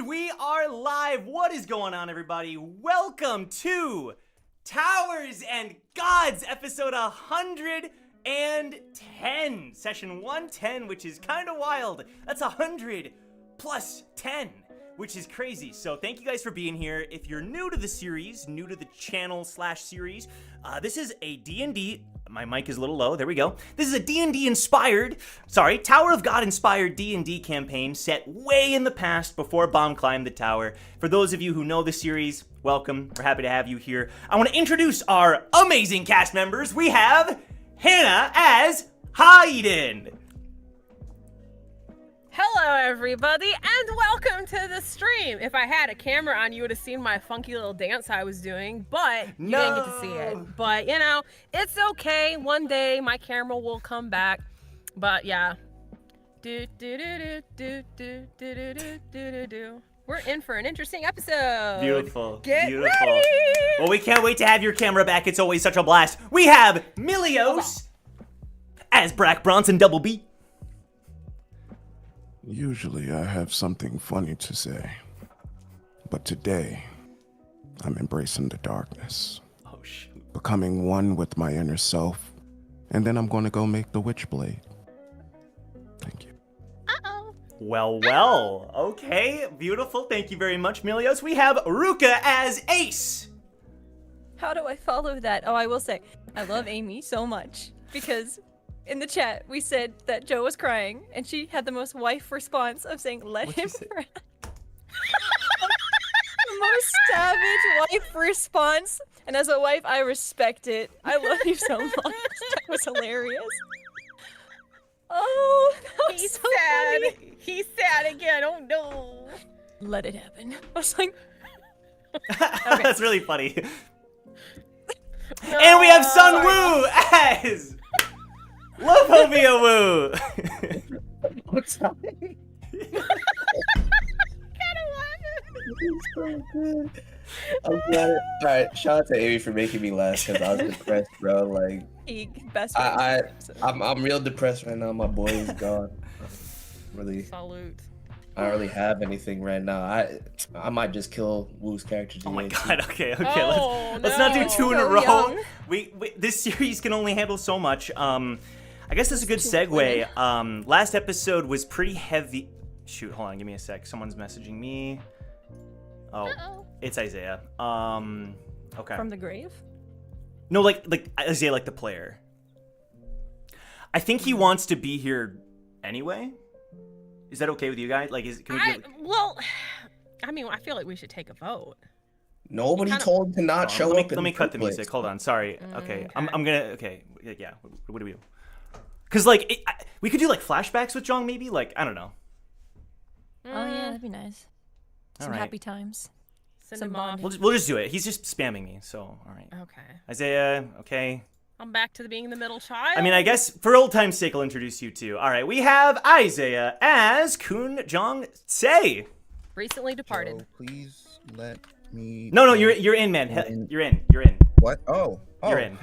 we are live. What is going on, everybody? Welcome to Towers and Gods, episode 110, session 110, which is kind of wild. That's 100 plus 10, which is crazy. So thank you guys for being here. If you're new to the series, new to the channel / series, this is a D&D. My mic is a little low. There we go. This is a D&D Tower of God inspired D&D campaign set way in the past before Bomb climbed the tower. For those of you who know the series, welcome. We're happy to have you here. I want to introduce our amazing cast members. We have Hannah as Hayden. Hello, everybody, and welcome to the stream. If I had a camera on, you would have seen my funky little dance I was doing, but you didn't get to see it. But, you know, it's okay. One day, my camera will come back. But, yeah. We're in for an interesting episode. Beautiful. Get Beautiful. ready! Well, we can't wait to have your camera back. It's always such a blast. We have Milios as Brac Bronson Double B. Usually I have something funny to say, but today I'm embracing the darkness. Oh, shoot. Becoming one with my inner self, and then I'm going to go make the Witchblade. Thank you. Uh-oh. Well. Okay, beautiful. Thank you very much, Milios. We have Ruka as Ace. How do I follow that? Oh, I will say, I love Amy so much because in the chat we said that Joe was crying and she had the most wife response of saying, let him cry. The most savage wife response. And as a wife, I respect it. I love you so much. That was hilarious. Oh, that was He's so sad. funny. He's sad again. Oh, no. Let it happen. I was like, That's really funny. And we have Sun Woo as Lopomia Woo. What's up? I'm glad. Alright, shout out to Amy for making me laugh because I was depressed, bro. Like, best I'm real depressed right now. My boy is gone. Really, Salute. I don't really have anything right now. I might just kill Woo's character. Oh my today, god, okay. Oh, let's not do no. two in a So row. young. We this series can only handle so much. I guess that's a good segue. Last episode was pretty heavy. Shoot, hold on, give me a sec. Someone's messaging me. Oh, it's Isaiah. Okay. From the grave? No, like Isaiah, like the player. I think he wants to be here anyway. Is that okay with you guys? Like, Well, I mean, I feel like we should take a vote. Nobody told him to not show up. Let me cut the music. Hold on. Sorry. Okay. Okay. I'm gonna. Okay. Yeah. What do we do? Because like we could do like flashbacks with Jeong, maybe. Like I don't know. Oh yeah, that'd be nice. Some Alright. happy times. Send Some him off. bonding. We'll just do it. He's just spamming me. So all right. Okay. Isaiah. Okay. I'm back to being the middle child. I mean, I guess for old time's sake, I'll introduce you to. All right. We have Isaiah as Khun Jeong Se. Recently departed. Joe, please let me. No, you're in, man. You're in. What? Oh. You're in.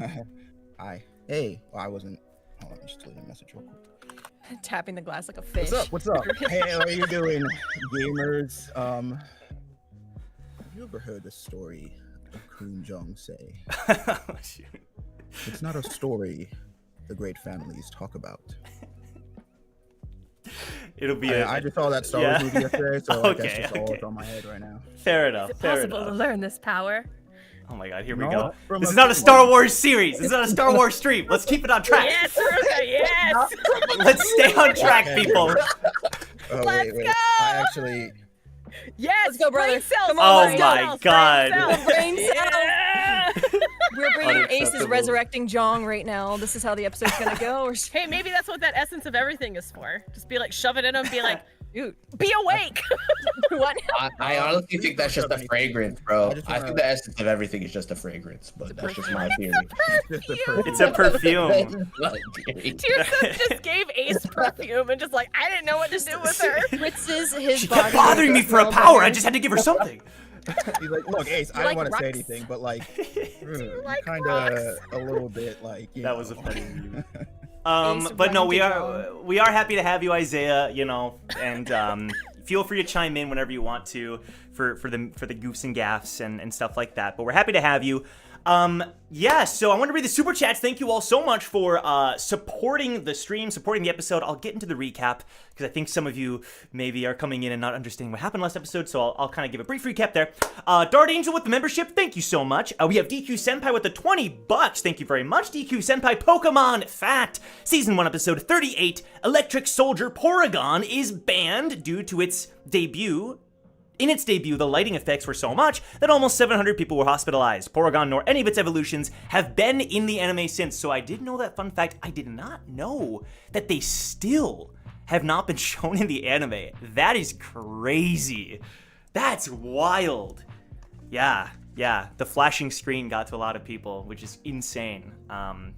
Hi. Hey. Well, I wasn't. Hold on, let me just delete a message real quick. Tapping the glass like a fish. What's up? Hey, how are you doing, gamers? Have you ever heard the story of Khun Jeong Se? Oh, shoot. It's not a story the great families talk about. It'll be. I just saw that Star Wars movie yesterday, so like, that's Okay, just all okay. that's on my head right now. Fair enough. Is it Fair possible to enough. learn this power? Oh my god, here we No, go. from This a is not a film. Star Wars series. This is not a Star Wars stream. Let's keep it on track. Yes, Ruka, yes! Let's stay on track, people. Oh, Let's wait. go! I actually. Yes, Let's go, brother. brain cells, Come on, brain let's go. cells, Oh my God. Brain cells. Yeah. We're bringing Ace is Unacceptable. resurrecting Jeong right now. This is how the episode's gonna go. We're Hey, maybe that's what that essence of everything is for. Just be like, shove it in him, be like, Dude, be awake! what? I honestly think that's just a fragrance, bro. I just I wanna- think the essence of everything is just a fragrance, but that's just my theory. Just a perfect- It's a perfume. Tearsa just gave Ace perfume and just like, I didn't know what to do with her. Spritzes his She body. kept bothering me for a power. I just had to give her something. He's like, look, Ace, I like don't want to say rocks? anything, but like, like kind of a little bit like. That was a know. funny meme. Ace But no, we running to are happy to have you, Isaiah. You know, and feel free to chime in whenever you want to for the goofs and gaffs and stuff like that. But we're happy to have you. Yeah, so I want to read the super chats. Thank you all so much for supporting the stream, supporting the episode. I'll get into the recap because I think some of you maybe are coming in and not understanding what happened last episode, so I'll kind of give a brief recap there. Dart Angel with the membership, thank you so much. We have DQ Senpai with the $20. Thank you very much. DQ Senpai Pokemon Fact. Season 1, episode 38, Electric Soldier Porygon is banned due to its debut. In its debut, the lighting effects were so much that almost 700 people were hospitalized. Porygon nor any of its evolutions have been in the anime since, so I did know that fun fact. I did not know that they still have not been shown in the anime. That is crazy. That's wild. Yeah, the flashing screen got to a lot of people, which is insane,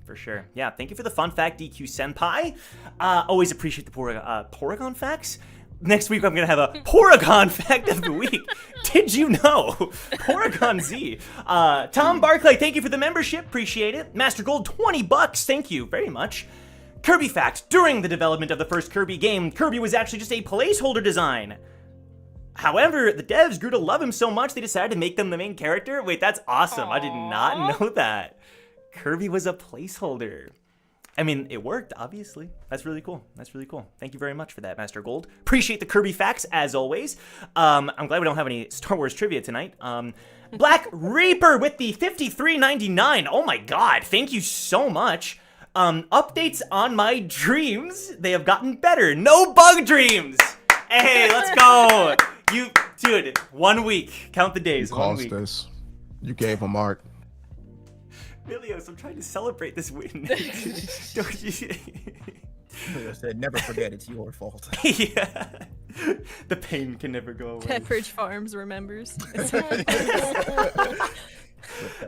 for sure. Yeah, thank you for the fun fact, DQ Senpai. Always appreciate the Porygon facts. Next week, I'm going to have a Porygon fact of the week. Did you know? Porygon Z. Tom Barclay, thank you for the membership. Appreciate it. Master Gold, $20. Thank you very much. Kirby fact. During the development of the first Kirby game, Kirby was actually just a placeholder design. However, the devs grew to love him so much, they decided to make them the main character. Wait, that's awesome. Aww. I did not know that. Kirby was a placeholder. I mean, it worked, obviously. That's really cool. Thank you very much for that, Master Gold. Appreciate the Kirby facts, as always. I'm glad we don't have any Star Wars trivia tonight. Black Reaper with the $53.99. Oh my god, thank you so much. Updates on my dreams. They have gotten better. No bug dreams. Hey, let's go. Dude, 1 week. Count the days. You 1 week. this. You gave him art. Milios, I'm trying to celebrate this win. Don't you? I said, never forget, it's your fault. Yeah. The pain can never go away. Pepperidge Farms remembers.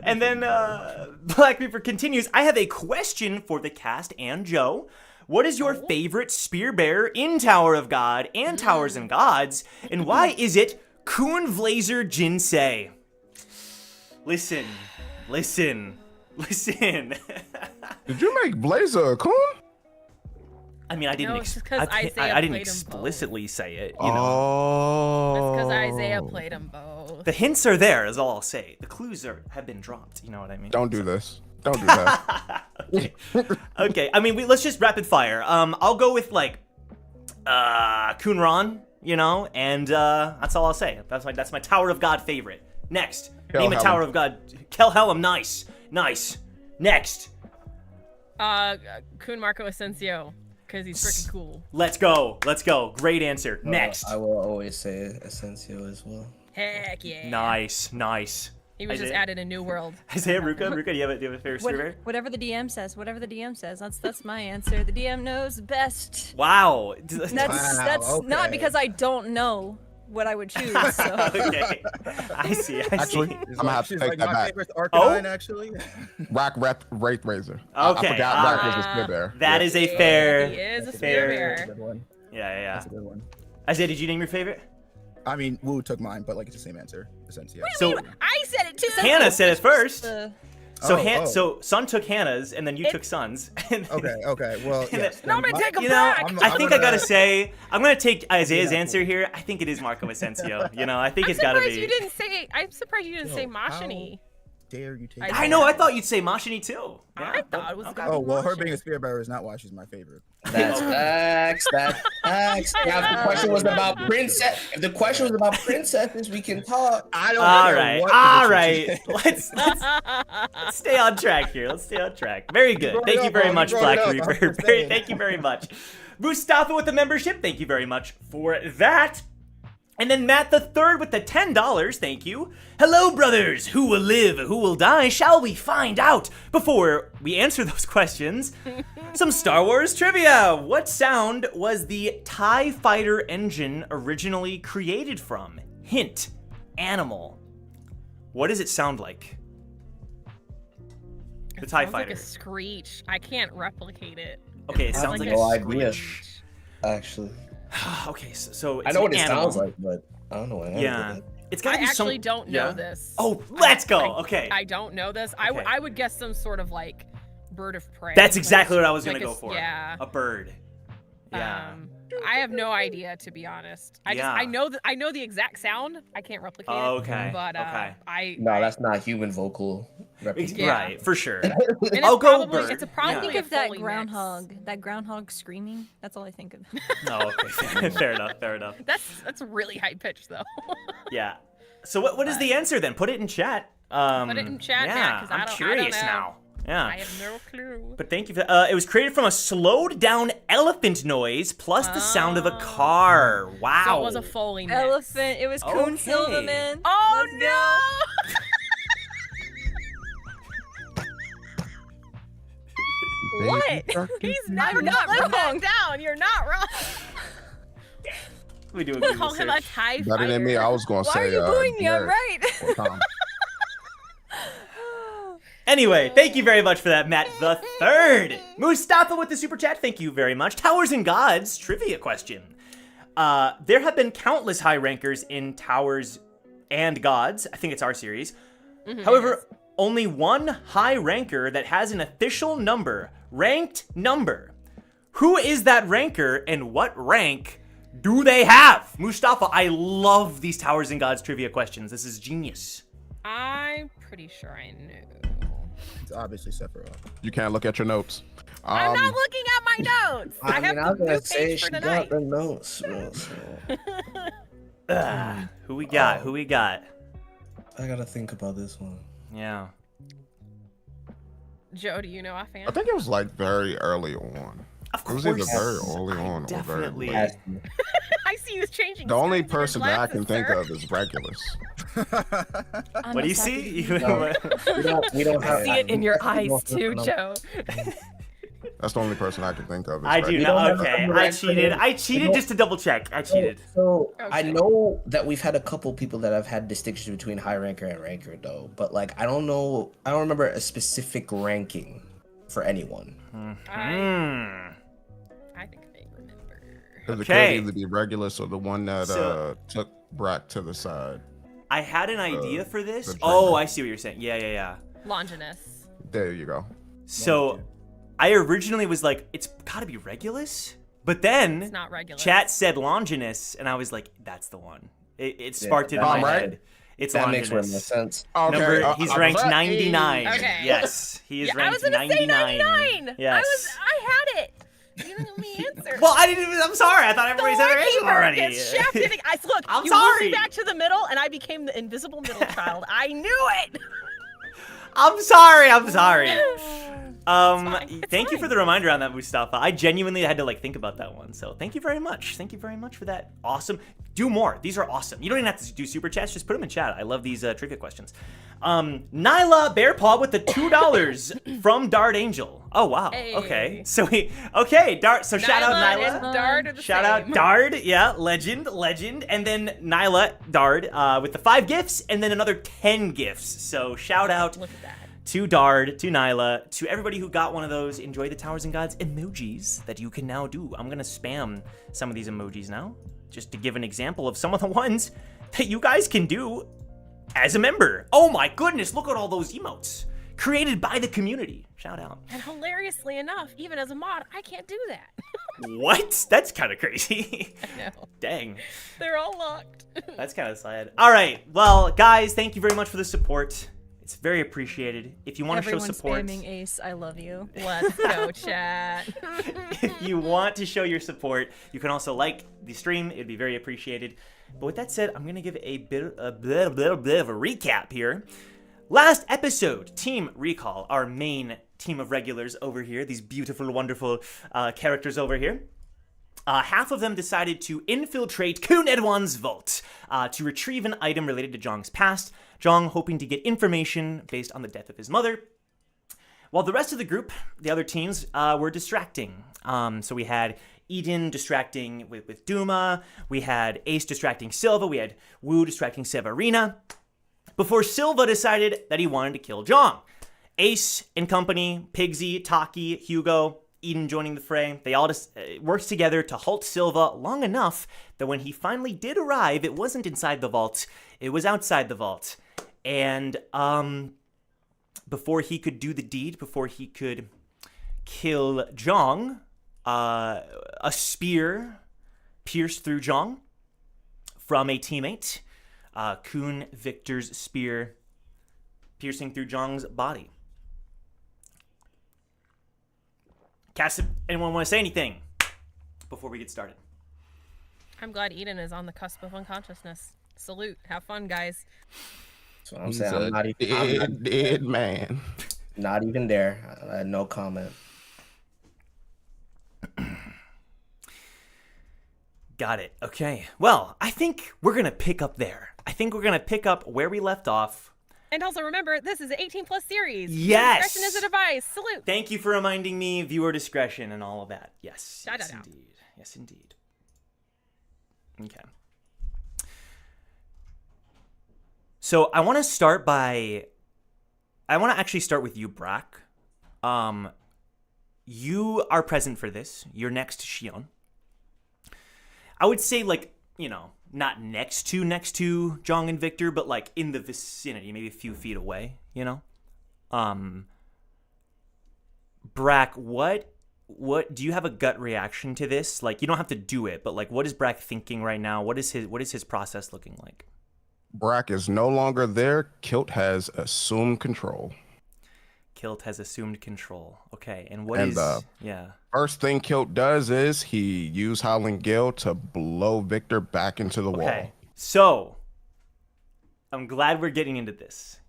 And then Black Reaper continues, I have a question for the cast and Joe. What is your favorite spear bearer in Tower of God and Towers and Gods? And why is it Khun Vlazer Jinsei? Listen. Did you make Blazer a Kun? I mean, I didn't. No, it's just 'cause Isaiah I didn't played 'em explicitly say it. Oh. You know, That's because Isaiah played them both. the hints are there. Is all I'll say. The clues have been dropped. You know what I mean? Don't do this. Don't do that. Okay. I mean, let's just rapid fire. I'll go with like Kunran. You know, and that's all I'll say. That's my Tower of God favorite. Next, name a Tower of God. Kelhelm. Nice. Next. Kun Marco Asensio, because he's freaking cool. Let's go. Great answer. Next. I will always say Asensio as well. Heck yeah. Nice. He was just added a new world. Isaiah, Ruka, do you have a favorite server? Whatever the DM says. That's my answer. The DM knows best. Wow. That's not because I don't know what I would choose. So. Okay. I see. Actually, I'm gonna have to take that my back. favorite Arcanine, actually. Rock Wraith Razor. Okay. I forgot Rock was a spear bear. That is a fair. He is a spear That's a bear. good one. Yeah. That's a good one. Isaiah, did you name your favorite? I mean, Wu took mine, but like it's the same answer, Asensio. So I said it too. Hannah said it first. Oh. So Sun took Hannah's, and then you took Sun's. Okay. Well, yes. No, I'm gonna take a You know, Brac. I think I gotta say, I'm gonna take Isaiah's answer here. I think it is Marco Asensio. You know, I think it's gotta be. I'm surprised you didn't say Mashini. Dare you take? I know. I thought you'd say Mashini too. Yeah. I thought it was gonna Oh be well, her Mashini. being a spear bearer is not why she's my favorite. That's facts. Now, if the question was about princesses, we can talk. I don't All care right. what position Let's stay on track here. Very good. brought Thank it you up, very bro. much, You brought Black it up. Reaper. I'm just saying. Thank you very much. Mustafa with the membership. Thank you very much for that. And then Matt the Third with the $10. Thank you. Hello, brothers. Who will live? Who will die? Shall we find out? Before we answer those questions, some Star Wars trivia. What sound was the TIE Fighter engine originally created from? Hint: animal. What does it sound like? The TIE Sounds Fighter. like a screech. I can't replicate it. Okay, it I sounds have like no a idea. screech. Actually, Okay, so it's I know what an it animal. sounds like, but I don't know what. Yeah, it's gotta I be actually some. don't know yeah. this. Oh, let's go. Okay. I don't know this. Okay. I would guess some sort of like bird of prey. That's exactly what I was gonna Like go a- for. yeah. A bird. Yeah. I have no idea, to be honest. I know the exact sound. I can't replicate it. Okay. But No, that's not human vocal representation. Yeah. Right, for sure. And it's I'll go probably, bird. it's a I probably think a of that Foley groundhog screaming. That's all I think of. Oh, okay. Fair enough. Mix. That's really high pitched though. Yeah. So what is the answer then? Put it in chat. Put it in chat, Yeah, 'cause I'm I don't curious know. now. Yeah. I have no clue. But thank you for it was created from a slowed down elephant noise plus the sound of a car. Wow. So it was a Foley mix. Elephant. It was Khun Okay. Silva, man. Oh Let's no! What? He's never not lived that wrong. down. You're not wrong. We do a Call Google him a search. TIE Better fighter. than me. I was gonna Why say. are you booing me? I'm Derek right. or Tom. Anyway, thank you very much for that, Matt the Third. Mustafa with the super chat, thank you very much. Towers and Gods trivia question. There have been countless high rankers in Towers and Gods. I think it's our series. However, only one high ranker that has an official number, ranked number. Who is that ranker and what rank do they have? Mustafa, I love these Towers and Gods trivia questions. This is genius. I'm pretty sure I knew. It's obviously Sephiroth. You can't look at your notes. I'm not looking at my notes. I have I was the new gonna say page she for got tonight. the notes. bro, so Who we got? Who we got? I gotta think about this one. Yeah. Joe, do you know offhand? I think it was like very early on. Of It course. was either very early I on or very definitely. late. Has I see you changing. The only screens in your person that I glasses, can think sir. of is Regulus. I'm What do you a sucker. see? we don't have. See it in your eyes No, too, no. Joe. That's the only person I can think of. Is I do Regulus. not. have Okay, a I cheated. I cheated No. just to double check. I cheated. So I Okay. know that we've had a couple people that have had distinctions between high ranker and ranker though, but like I don't know. I don't remember a specific ranking for anyone. I think I remember. Because Okay. it could either be Regulus or the one that So- took Brac to the side. I had an idea for this. the Oh, trainer. I see what you're saying. Yeah. Longinus. There you go. So, I originally was like, it's gotta be Regulus, but It's then not regular. chat said Longinus, and I was like, that's the one. It sparked it in I'm my right. head. It's That makes way more Longinus. sense. Number, he's ranked 99. Okay. Yes, he is Yeah, I was ranked gonna say 99. Yes. I had it. You didn't let me answer. Well, I didn't even. I'm sorry. I thought the everybody said their answer Warkeeper already. gets shafted. Look, I'm you moved sorry. me back to the middle, and I became the invisible middle child. I knew it. I'm sorry. fine, it's Thank you for fine. the reminder on that, Mustafa. I genuinely had to think about that one. So thank you very much. Thank you very much for that. Awesome. Do more. These are awesome. You don't even have to do super chats. Just put them in chat. I love these trivia questions. Nyla Bearpaw with the $2 from Dart Angel. Oh wow. Hey. Okay. So Dart. So shout out Nyla Nyla. and Dard are the Shout same. out Dard, yeah, legend. And then Nyla, Dard, with the 5 gifts, and then another 10 gifts. So shout out Look at that. to Dard, to Nyla, to everybody who got one of those Enjoy the Towers and Gods emojis that you can now do. I'm gonna spam some of these emojis now, just to give an example of some of the ones that you guys can do as a member. Oh my goodness, look at all those emotes created by the community. Shout out. And hilariously enough, even as a mod, I can't do that. What? That's kind of crazy. No, Dang. they're all locked. That's kind of sad. All right. Well, guys, thank you very much for the support. It's very appreciated. If you want to show Everyone support, spamming Ace. I love you. Let's go, chat. if you want to show your support, you can also like the stream. It'd be very appreciated. But with that said, I'm gonna give a bit of a recap here. Last episode, Team Recall, our main team of regulars over here, these beautiful, wonderful characters over here. Half of them decided to infiltrate Khun Eduan's vault to retrieve an item related to Jeong's past. Jeong hoping to get information based on the death of his mother. While the rest of the group, the other teams, were distracting. So we had Eden distracting with Duma. We had Ace distracting Silva. We had Wu distracting Severina. Before Silva decided that he wanted to kill Jeong. Ace and company, Pigsy, Tokki, Hugo, Eden joining the fray. They all just worked together to halt Silva long enough that when he finally did arrive, it wasn't inside the vault. It was outside the vault. And before he could do the deed, before he could kill Jeong, a spear pierced through Jeong from a teammate. Khun Victor's spear piercing through Jeong's body. Anyone want to say anything before we get started? I'm glad Eden is on the cusp of unconsciousness. Salute. Have fun, guys. So I'm He's saying a I'm not even dead man. not even there. I had no comment. Got it. Okay. Well, I think we're going to pick up there. I think we're going to pick up where we left off. And also remember, this is an 18+ series. Yes. Discretion is a device. Salute. Thank you for reminding me, viewer discretion and all of that. Yes. Da, da, Yes, da. indeed. Yes, indeed. Okay. So I want to actually start with you, Brac. You are present for this. You're next to Shoin. I would say, like, you know, not next to Jeong and Victor, but like in the vicinity, maybe a few feet away, you know? Brac, what do you have a gut reaction to this? Like, you don't have to do it, but like, what is Brac thinking right now? What is his process looking like? Brac is no longer there. Kilt has assumed control. Kilt has assumed control. Okay, and yeah. First thing Kilt does is he used Howling Gale to blow Victor back into the wall. So I'm glad we're getting into this.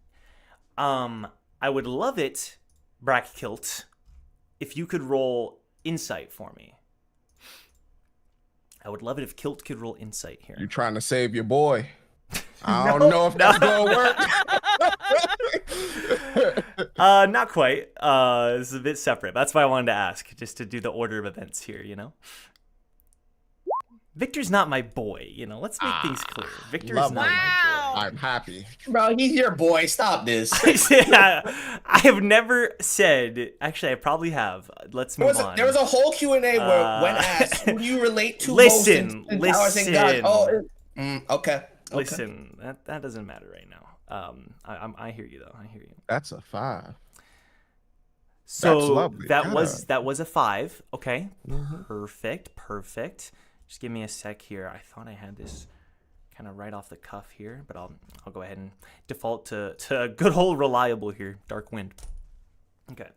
I would love it, Brac Kilt, if you could roll insight for me. I would love it if Kilt could roll insight here. You trying to save your boy? I don't know if that's gonna work. Not quite. This is a bit separate. That's why I wanted to ask, just to do the order of events here, you know? Victor's not my boy, you know? Let's make things clear. Victor is not my boy. I'm happy. Bro, he's your boy. Stop this. Yeah, I have never said... Actually, I probably have. Let's move on. There was a whole Q&A where when asked, who do you relate to listen. most in Towers and Gods? Oh, okay. Listen, that doesn't matter right now. I hear you though. I hear you. That's a 5. So That's lovely. that was a 5. Okay, Mm-hmm. perfect. Just give me a sec here. I thought I had this kind of right off the cuff here, but I'll go ahead and default to good old reliable here. Dark Wind. Okay.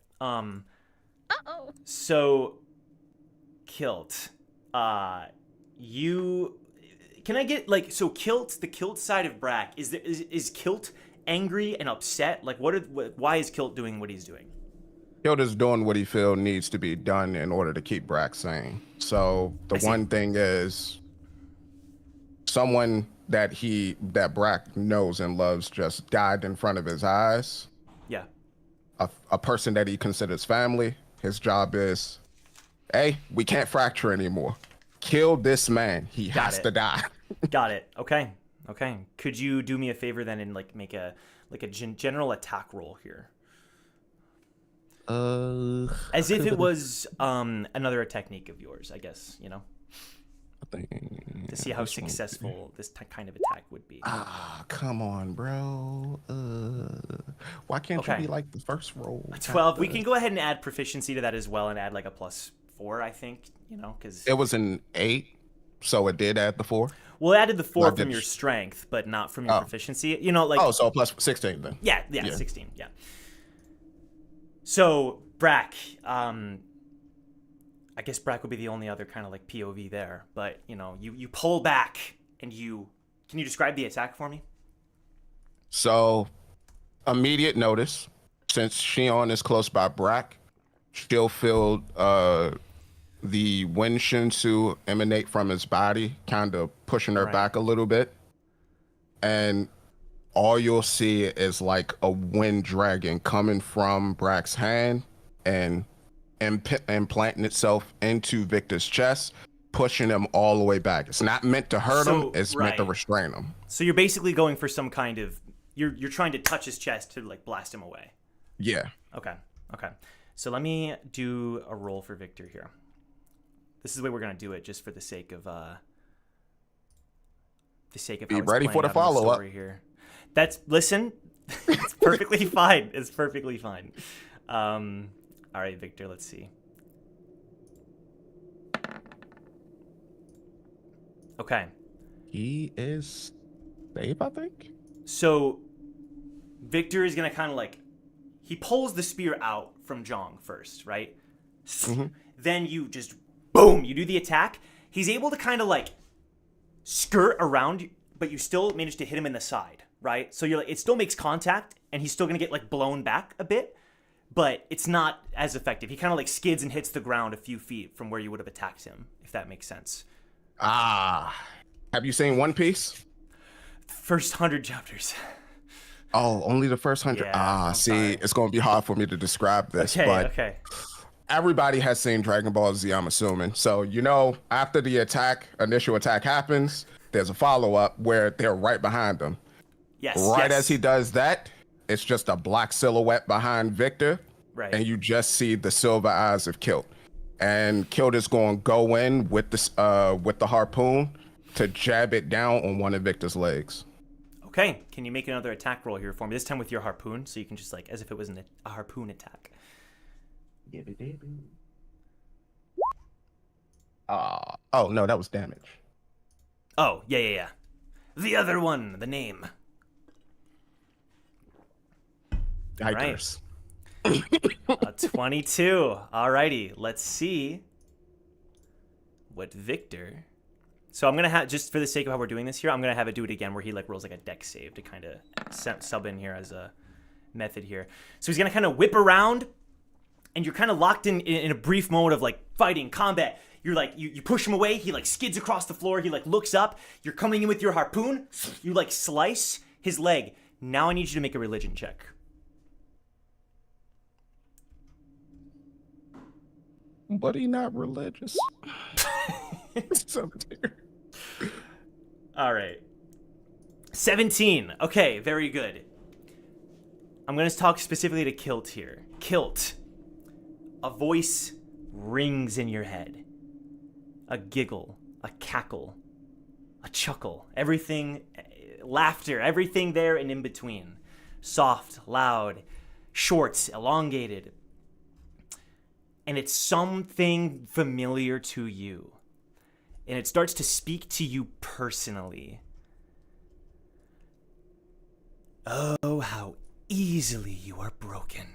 So, Kilt, you. Can I get, like, so the Kilt side of Brac, is Kilt angry and upset? Like, why is Kilt doing what he's doing? Kilt is doing what he feels needs to be done in order to keep Brac sane. So the one thing is, someone that Brac knows and loves just died in front of his eyes. Yeah. A person that he considers family. His job is, hey, we can't fracture anymore. Kill this man. He has to die. Got it. Okay. Could you do me a favor then and like make a general attack roll here? As if it was another technique of yours, I guess, you know? To see how successful this kind of attack would be. Come on, bro. Why can't you be like the first roll? 12. We can go ahead and add proficiency to that as well and add like a +4, I think, you know, because it was an 8, so it did add the 4. Well, it added the 4 from your strength, but not from your proficiency. You know, like so plus 16 then. Yeah, 16. Yeah. So Brac, I guess Brac would be the only other kind of like POV there, but you know, you pull back and can you describe the attack for me? So, immediate notice, since Shoin is close by Brac, she'll feel the wind shinsu emanate from his body, kind of pushing her back a little bit. And all you'll see is like a wind dragon coming from Brac's hand and implanting itself into Victor's chest, pushing him all the way back. It's not meant to hurt him, it's meant to restrain him. So you're basically going for some kind of, you're trying to touch his chest to like blast him away. Yeah. Okay. So let me do a roll for Victor here. This is the way we're gonna do it, just for the sake of be ready for the follow-up here. Listen, it's perfectly fine. It's perfectly fine. All right, Victor, let's see. Okay. He is safe, I think. So Victor is gonna kind of like, he pulls the spear out from Jeong first, right? Then you just boom, you do the attack. He's able to kind of like skirt around, but you still manage to hit him in the side, right? So you're like, it still makes contact, and he's still gonna get like blown back a bit, but it's not as effective. He kind of like skids and hits the ground a few feet from where you would have attacked him, if that makes sense. Have you seen One Piece? First 100 chapters. Oh, only the first 100. Yeah, I'm See, sorry. it's gonna be hard for me to describe this, Okay, but okay. everybody has seen Dragon Ball Z, I'm assuming. So, after the initial attack happens, there's a follow-up where they're right behind him. Yes. Right yes. as he does that, it's just a black silhouette behind Victor, Right. and you just see the silver eyes of Kilt. And Kilt is going to go in with the harpoon to jab it down on one of Victor's legs. Okay, can you make another attack roll here for me? This time with your harpoon, so you can just like, as if it was a harpoon attack. Oh, no, that was damage. Oh, yeah. The other one, the name. Yikers. 22. Alrighty, let's see what Victor... So I'm going to have, just for the sake of how we're doing this here, I'm going to have it do it again where he like rolls like a dex save to kind of sub in here as a method here. So he's going to kind of whip around, and you're kind of locked in a brief moment of like fighting, combat. You're like, you push him away, he like skids across the floor, he like looks up, you're coming in with your harpoon, you like slice his leg. Now I need you to make a religion check. But he not religious. 17. All right. 17. Okay, very good. I'm going to talk specifically to Kilt here. Kilt. A voice rings in your head. A giggle, a cackle, a chuckle, everything, laughter, everything there and in between. Soft, loud, short, elongated. And it's something familiar to you. And it starts to speak to you personally. Oh, how easily you are broken.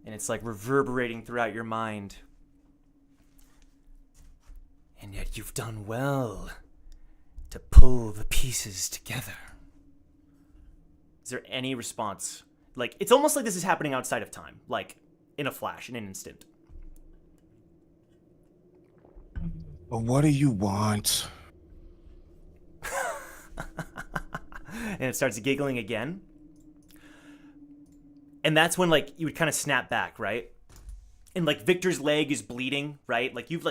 And it's like reverberating throughout your mind. And yet you've done well to pull the pieces together. Is there any response? Like, it's almost like this is happening outside of time. Like, in a flash, in an instant. But what do you want? And it starts giggling again. And that's when like you would kind of snap back, right? And like Victor's leg is bleeding, right? Like you've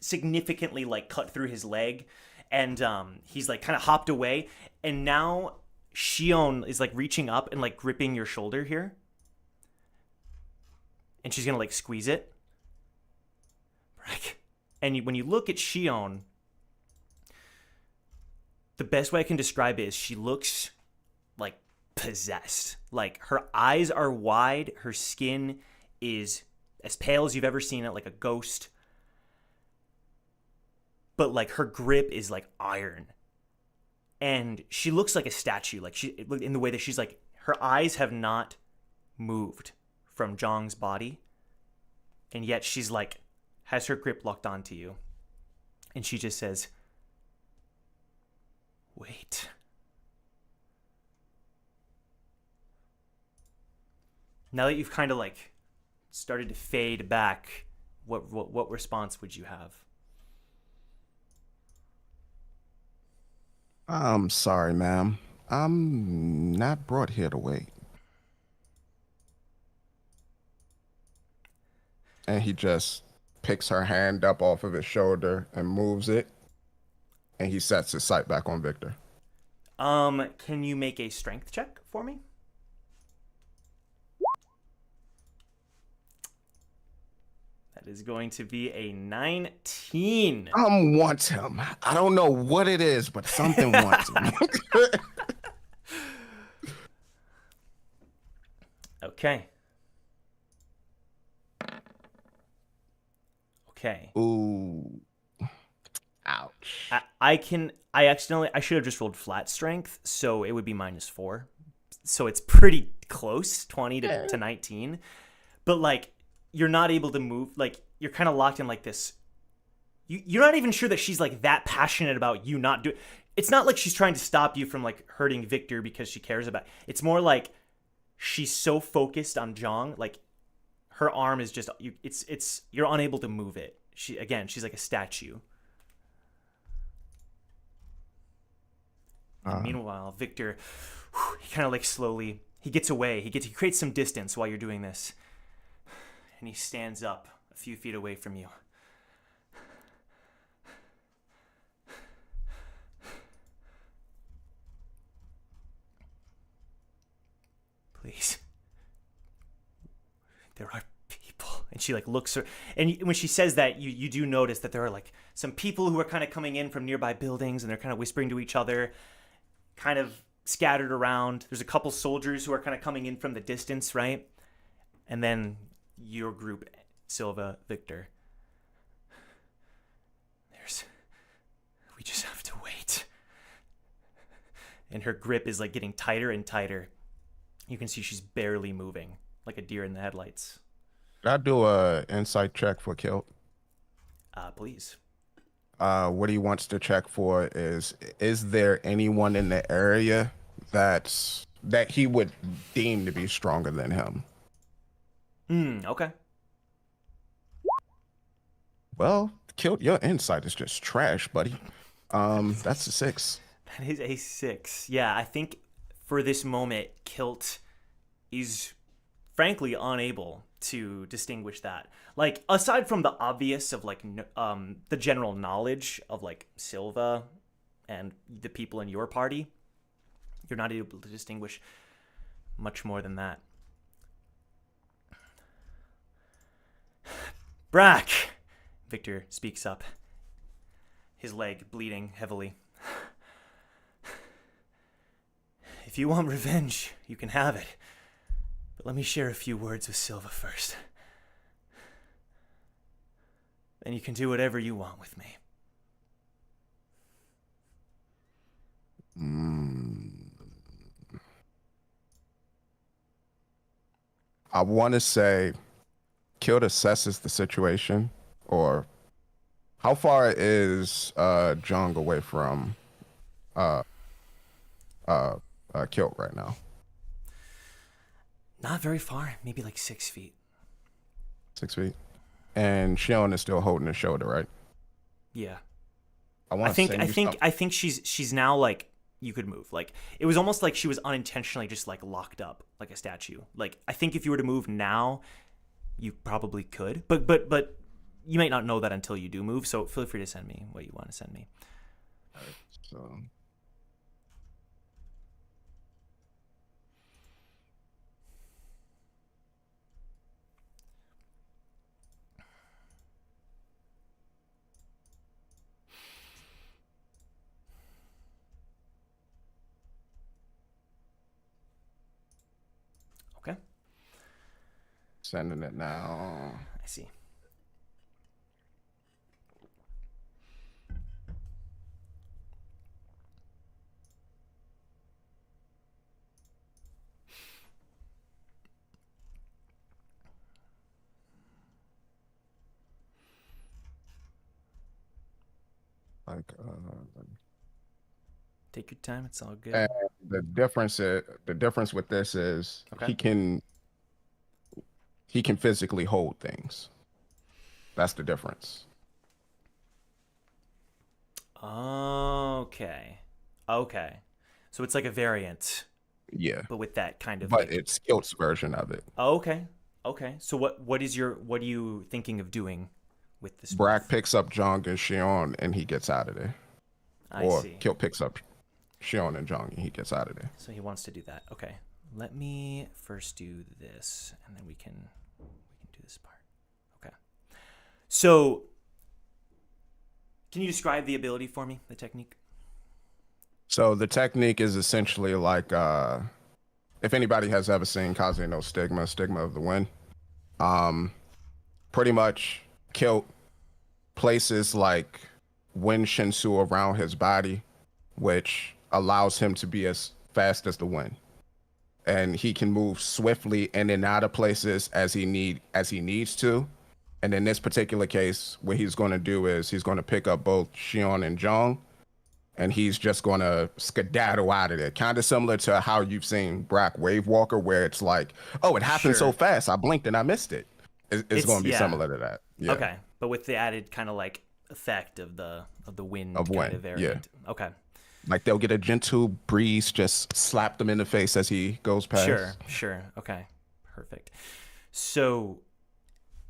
significantly like cut through his leg, and he's like kind of hopped away, and now Shoin is like reaching up and like gripping your shoulder here. And she's gonna like squeeze it. Brac. And when you look at Shoin, the best way I can describe it is she looks like possessed. Like her eyes are wide, her skin is as pale as you've ever seen it, like a ghost. But like her grip is like iron. And she looks like a statue, like she, in the way that she's like, her eyes have not moved from Jeong's body. And yet she's like, has her grip locked onto you. And she just says, wait. Now that you've kind of like started to fade back, what response would you have? I'm sorry, ma'am. I'm not brought here to wait. And he just picks her hand up off of his shoulder and moves it. And he sets his sight back on Victor. Can you make a strength check for me? That is going to be a 19. Wants him. I don't know what it is, but something wants him. Okay. Okay. Ooh. Ouch. I should have just rolled flat strength, so it would be -4. So it's pretty close, 20 to 19. But like, you're not able to move. Like, you're kind of locked in like this. You're not even sure that she's like that passionate about you not doing. It's not like she's trying to stop you from like hurting Victor because she cares about. It's more like she's so focused on Jeong, like her arm is just you. You're unable to move it. She's like a statue. And meanwhile, Victor, he kind of like slowly, he gets away. He creates some distance while you're doing this. And he stands up a few feet away from you. Please. There are people. And she like looks, and when she says that, you do notice that there are like some people who are kind of coming in from nearby buildings, and they're kind of whispering to each other, kind of scattered around. There's a couple soldiers who are kind of coming in from the distance, right? And then your group, Silva, Victor. We just have to wait. And her grip is like getting tighter and tighter. You can see she's barely moving, like a deer in the headlights. Could I do a insight check for Kilt? Please. What he wants to check for is there anyone in the area that he would deem to be stronger than him? Okay. Well, Kilt, your insight is just trash, buddy. That's a 6. That is a 6. Yeah, I think for this moment, Kilt is frankly unable to distinguish that. Like, aside from the obvious of like the general knowledge of like Silva and the people in your party, you're not able to distinguish much more than that. Brac! Victor speaks up, his leg bleeding heavily. If you want revenge, you can have it. But let me share a few words with Silva first. Then you can do whatever you want with me. I want to say Kilt assesses the situation, or how far is Jeong away from Kilt right now? Not very far, maybe like 6 feet. 6 feet. And Shoin is still holding his shoulder, right? Yeah. I think she's now like, you could move. Like, it was almost like she was unintentionally just like locked up like a statue. Like, I think if you were to move now, you probably could. But you might not know that until you do move, so feel free to send me what you want to send me. All right, so Okay. sending it now. I see. Like, Take your time. It's all good. and the difference with this is Okay. he can physically hold things. That's the difference. Okay. So it's like a variant, Yeah, but with that kind of. but like... it's Kilt's version of it. Okay. So what are you thinking of doing with this? Brac move? picks up Jeong and Shoin, and he gets out of there. I see. Kilt picks up Shoin and Jeong, and he gets out of there. So he wants to do that. Okay. Let me first do this, and then we can do this part. Okay. So, can you describe the ability for me, the technique? So the technique is essentially like, if anybody has ever seen Kaze no Stigma of the Wind, pretty much Kilt places like wind shinsu around his body, which allows him to be as fast as the wind. And he can move swiftly in and out of places as he needs to. And in this particular case, what he's going to do is he's going to pick up both Shoin and Jeong, and he's just going to skedaddle out of there. Kind of similar to how you've seen Brac Wave Walker, where it's like, oh, it happened so fast, I blinked and I missed it. It's going to be similar to that. Yeah. Okay, but with the added kind of like effect of the wind kind of variant. Yeah. Okay. Like they'll get a gentle breeze, just slap them in the face as he goes past. Sure. Okay, perfect. So,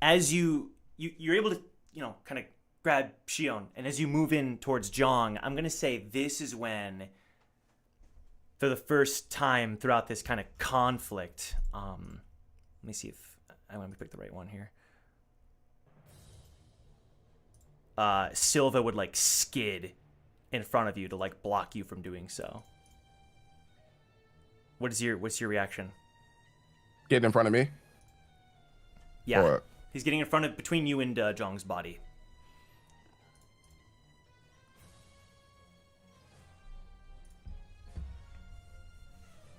as you're able to, kind of grab Shoin, and as you move in towards Jeong, I'm gonna say this is when, for the first time throughout this kind of conflict, let me see if I want to pick the right one here. Silva would like skid in front of you to like block you from doing so. What's your reaction? Getting in front of me? Yeah. Or... He's getting in front of between you and Jeong's body.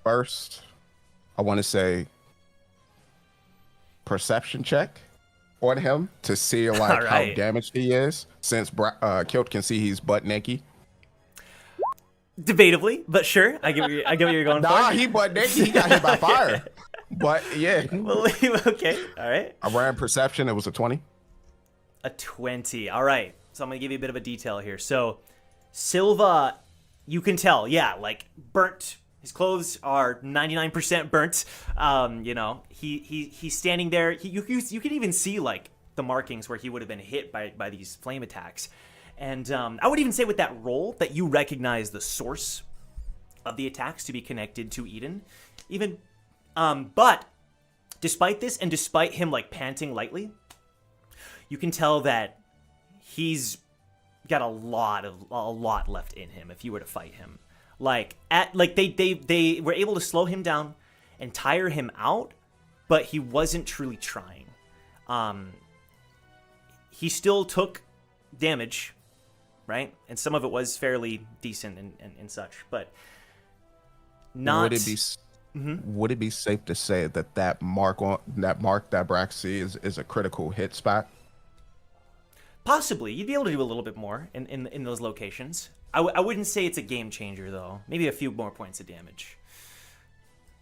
First, I want to say perception check on him to see like how damaged he is, since Kilt can see he's butt naked. Debatably, but sure. I get what you're going for. Nah, he butt naked. He got hit by fire. But yeah. Okay. All right. I ran perception. It was a 20. A 20. All right. So I'm going to give you a bit of a detail here. So Silva, you can tell, like burnt. His clothes are 99% burnt. He's standing there. You can even see like the markings where he would have been hit by these flame attacks. And I would even say with that roll that you recognize the source of the attacks to be connected to Eden. Even, but despite this, and despite him like panting lightly, you can tell that he's got a lot left in him. If you were to fight him, they were able to slow him down and tire him out, but he wasn't truly trying. He still took damage. Right, and some of it was fairly decent and such, but not. Would it be safe to say that mark that Brac sees is a critical hit spot? Possibly, you'd be able to do a little bit more in those locations. I wouldn't say it's a game changer though. Maybe a few more points of damage.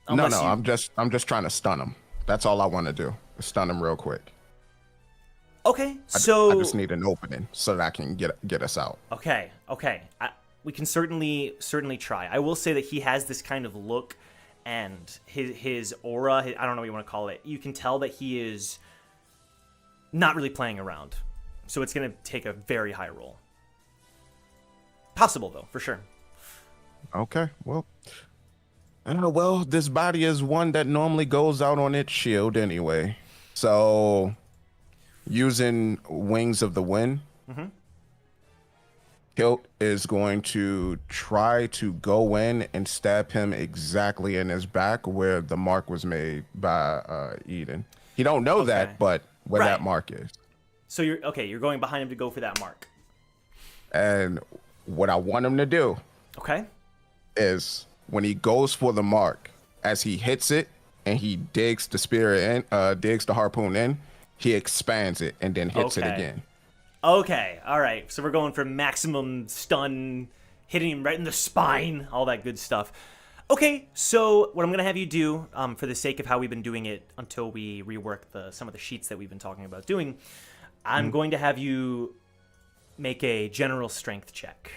I'm just trying to stun him. That's all I want to do. Stun him real quick. Okay, so I just need an opening so that I can get us out. Okay. We can certainly try. I will say that he has this kind of look, and his aura. I don't know what you want to call it. You can tell that he is not really playing around. So it's going to take a very high roll. Possible though, for sure. Okay. Well, this body is one that normally goes out on its shield anyway. So. Using Wings of the Wind, Kilt is going to try to go in and stab him exactly in his back where the mark was made by Eden. He don't know that, but where that mark is. So you're going behind him to go for that mark. And what I want him to do is when he goes for the mark, as he hits it and he digs the spear in, digs the harpoon in, he expands it and then hits it again. Okay, all right. So we're going for maximum stun, hitting him right in the spine, all that good stuff. Okay, so what I'm going to have you do, for the sake of how we've been doing it until we rework some of the sheets that we've been talking about doing, I'm going to have you make a general strength check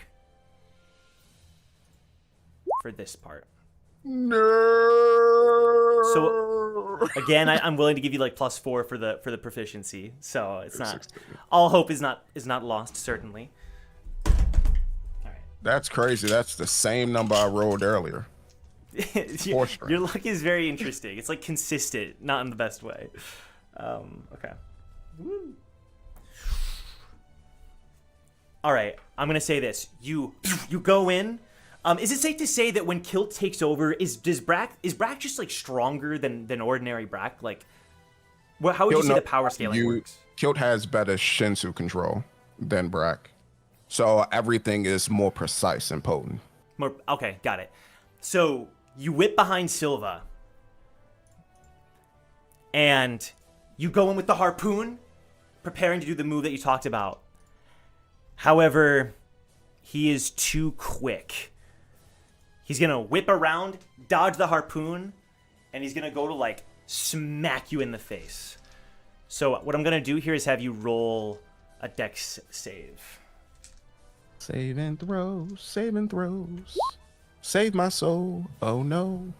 for this part. No. So again, I'm willing to give you like +4 for the proficiency. So it's not all hope is not lost, certainly. All right. That's crazy. That's the same number I rolled earlier. Your luck is very interesting. It's like consistent, not in the best way. Okay. Woo. All right. I'm gonna say this. You go in. Is it safe to say that when Kilt takes over, is Brac just like stronger than ordinary Brac? Like, how would you say the power scaling works? Kilt has better Shinsu control than Brac. So everything is more precise and potent. More, okay, got it. So you whip behind Silva, and you go in with the harpoon, preparing to do the move that you talked about. However, he is too quick. He's gonna whip around, dodge the harpoon, and he's gonna go to like smack you in the face. So what I'm gonna do here is have you roll a dex save. Save and throws, save and throws. Save my soul. Oh no.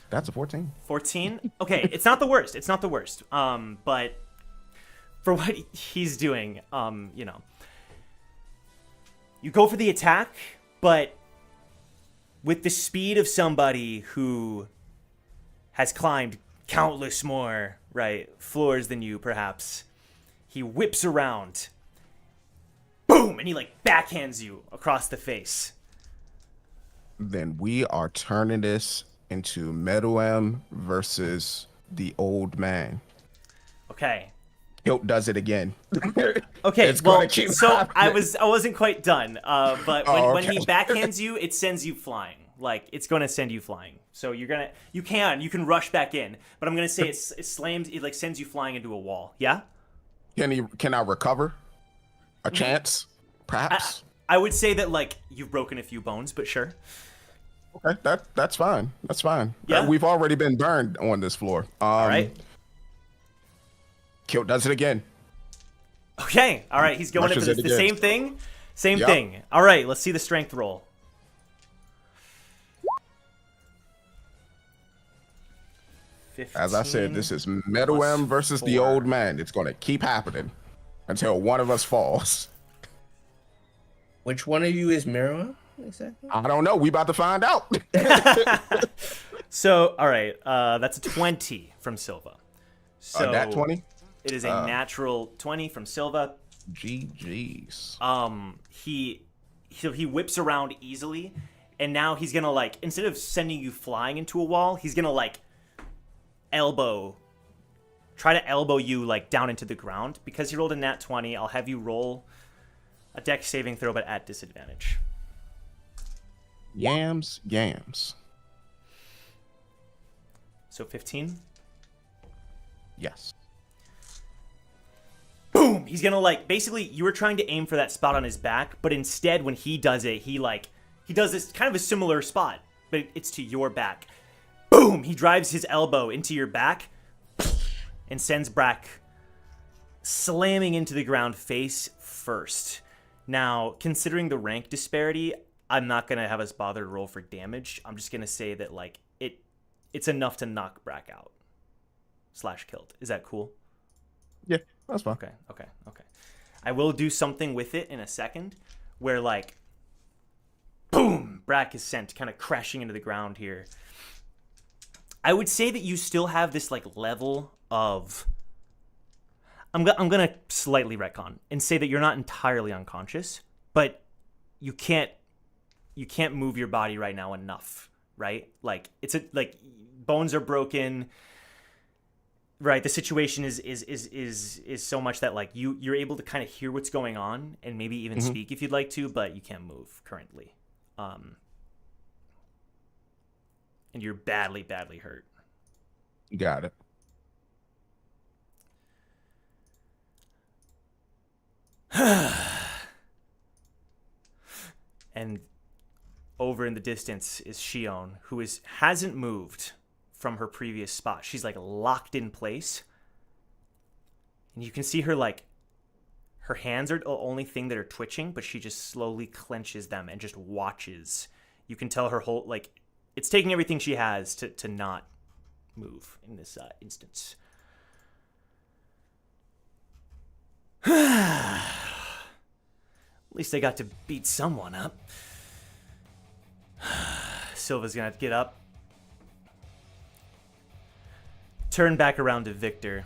That's a 14. 14? Okay, it's not the worst. It's not the worst. But for what he's doing, you know. You go for the attack, but with the speed of somebody who has climbed countless more, right, floors than you, perhaps, he whips around. Boom! And he, like, backhands you across the face. Then we are turning this into Meruem versus the old man. Okay. Hilt does it again. Okay, It's well, gonna keep so happening. I wasn't quite done. But when he okay. backhands you, it sends you flying. Like, it's going to send you flying. So you can rush back in. But I'm going to say it slams, it like sends you flying into a wall. Yeah? Can I recover? A chance? Perhaps? I would say that, like, you've broken a few bones, but sure. Okay, that's fine. That's fine. Yeah? We've already been burned on this floor. All right. Kilt does it again. Okay. All right. He's going in for Rushes it the again. same thing. Same Yep. thing. All right. Let's see the strength roll. As I said, this is Meruem versus the 4. old man. It's going to keep happening until one of us falls. Which one of you is Mira? Exactly. I don't know. We about to find out. So, all right. That's a 20 from Silva. So That 20? It is a natural 20 from Silva. GG's. He whips around easily, and now he's gonna, like, instead of sending you flying into a wall, he's gonna, like, try to elbow you, like, down into the ground. Because he rolled a nat 20, I'll have you roll a dex saving throw, but at disadvantage. Yams. So 15. Yes. Boom! He's gonna, like, basically, you were trying to aim for that spot on his back, but instead, when he does it, he does this kind of a similar spot, but it's to your back. Boom! He drives his elbow into your back and sends Brac slamming into the ground face first. Now, considering the rank disparity, I'm not gonna have us bother to roll for damage. I'm just gonna say that, like, it's enough to knock Brac out. / killed. Is that cool? Yeah, that's fine. Okay. I will do something with it in a second where, like, boom, Brac is sent kind of crashing into the ground here. I would say that you still have this, like, level of... I'm going to slightly retcon and say that you're not entirely unconscious, but you can't move your body right now enough, right? Like, bones are broken... Right, the situation is so much that, like, you're able to kind of hear what's going on and maybe even speak if you'd like to, but you can't move currently, and you're badly hurt. Got it. And over in the distance is Shoin, who hasn't moved from her previous spot. She's, like, locked in place. And you can see her, like, her hands are the only thing that are twitching, but she just slowly clenches them and just watches. You can tell her whole, like, it's taking everything she has to not move in this instance. At least I got to beat someone up. Silva's gonna have to get up. Turn back around to Victor.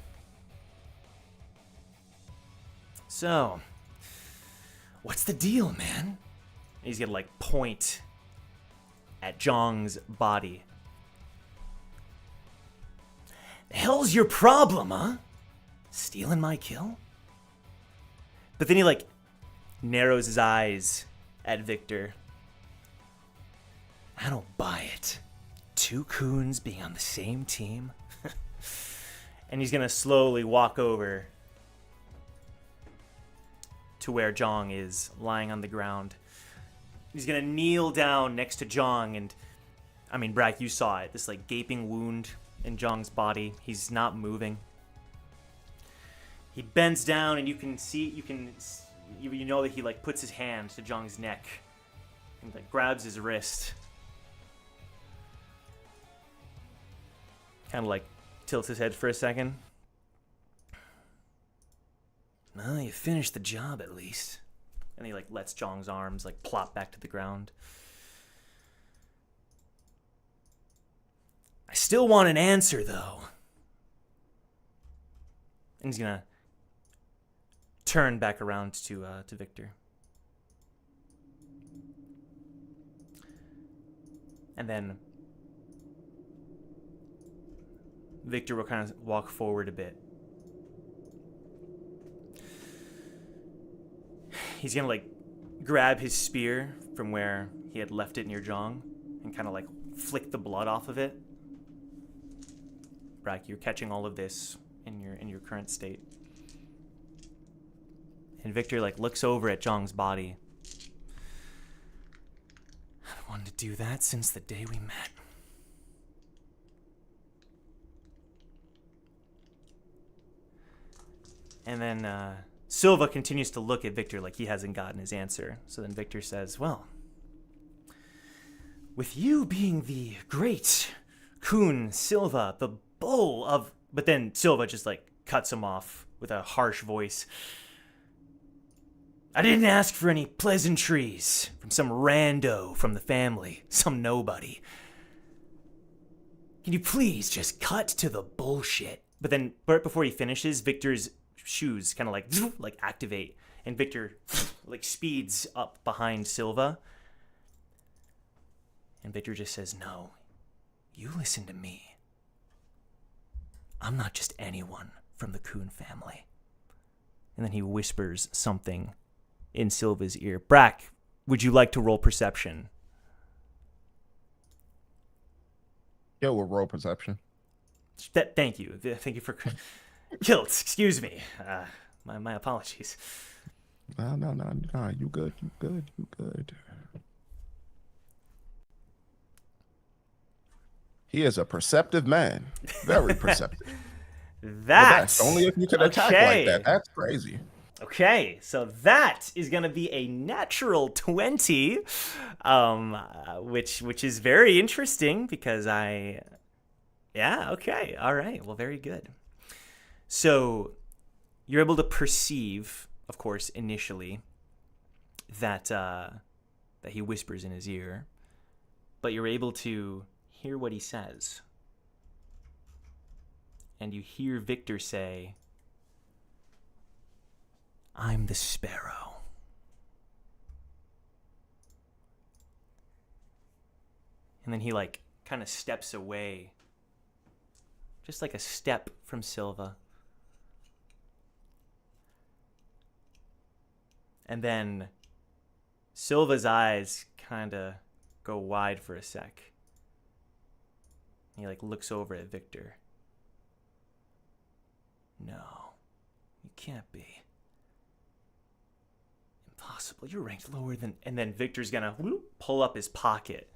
So, what's the deal, man? He's gonna, like, point at Jeong's body. The hell's your problem, huh? Stealing my kill? But then he, like, narrows his eyes at Victor. I don't buy it. 2 Khuns being on the same team. And he's gonna slowly walk over to where Jeong is lying on the ground. He's gonna kneel down next to Jeong, and I mean, Brac, you saw it. This like gaping wound in Jeong's body. He's not moving. He bends down, and you know that he like puts his hand to Jeong's neck and like grabs his wrist. Kind of like tilts his head for a second. Well, you finished the job at least. And he like lets Jeong's arms like plop back to the ground. I still want an answer though. And he's gonna turn back around to Victor. And then Victor will kind of walk forward a bit. He's gonna like grab his spear from where he had left it near Jeong and kind of like flick the blood off of it. Brac, you're catching all of this in your current state. And Victor like looks over at Jeong's body. I've wanted to do that since the day we met. And then Silva continues to look at Victor like he hasn't gotten his answer. So then Victor says, well, with you being the great Khun Silva, the bull of... But then Silva just like cuts him off with a harsh voice. I didn't ask for any pleasantries from some rando from the family, some nobody. Can you please just cut to the bullshit? But then right before he finishes, Victor's shoes kind of like activate, and Victor like speeds up behind Silva. And Victor just says, no, you listen to me. I'm not just anyone from the Khun family. And then he whispers something in Silva's ear. Brac, would you like to roll perception? Yeah, we'll roll perception. Thank you. Thank you for... Kilt, excuse me. My apologies. No. You good. He is a perceptive man. Very perceptive. That's... Only if you can attack like that. That's crazy. Okay, so that is going to be a natural 20, which is very interesting because Yeah, okay. All right. Well, very good. So you're able to perceive, of course, initially that he whispers in his ear, but you're able to hear what he says. And you hear Victor say, I'm the sparrow. And then he like kind of steps away, just like a step from Silva. And then Silva's eyes kind of go wide for a sec. He like looks over at Victor. No, you can't be. Impossible. You're ranked lower than... And then Victor's gonna pull up his pocket.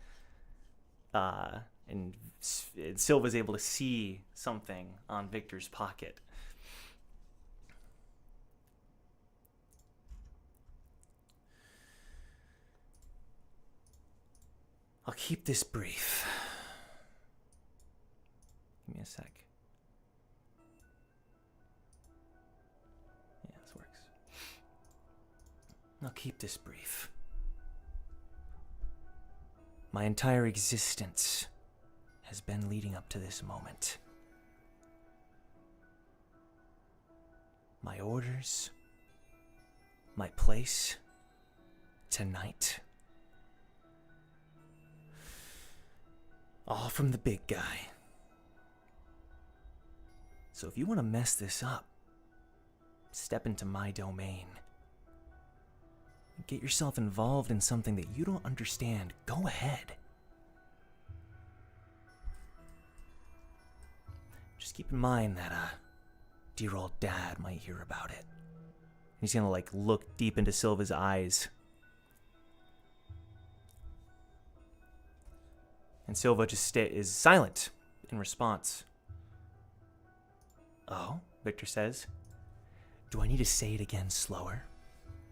And Silva's able to see something on Victor's pocket. I'll keep this brief. Give me a sec. Yeah, this works. I'll keep this brief. My entire existence has been leading up to this moment. My orders, my place, tonight. All from the big guy. So if you want to mess this up, step into my domain get yourself involved in something that you don't understand, go ahead. Just keep in mind that dear old dad might hear about it. He's gonna like look deep into Silva's eyes. And Silva just is silent in response. Oh, Victor says. Do I need to say it again slower?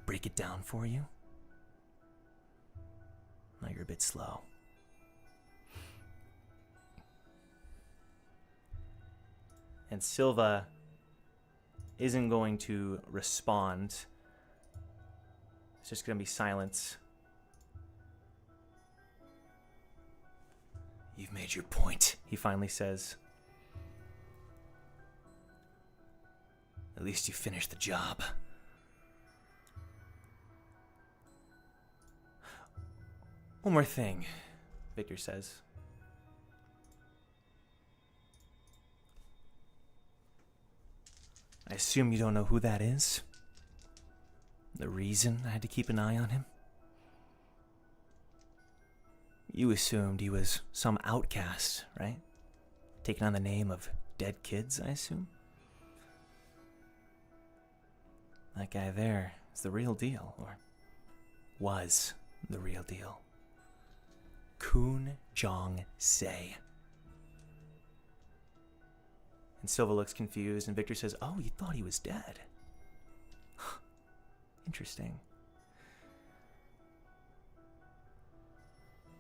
Break it down for you? No, you're a bit slow. And Silva isn't going to respond. It's just going to be silence. You've made your point, he finally says. At least you finished the job. One more thing, Victor says. I assume you don't know who that is? The reason I had to keep an eye on him? You assumed he was some outcast, right? Taking on the name of dead kids, I assume? That guy there is the real deal, or was the real deal. Khun Jeong Se. And Silva looks confused, and Victor says, oh, you thought he was dead. Interesting.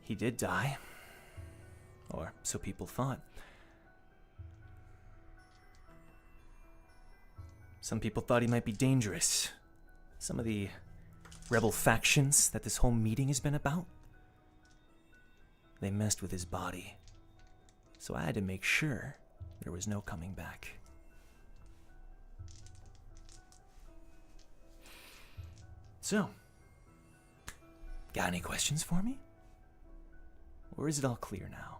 He did die. Or so people thought. Some people thought he might be dangerous. Some of the rebel factions that this whole meeting has been about. They messed with his body. So I had to make sure there was no coming back. So, got any questions for me? Or is it all clear now?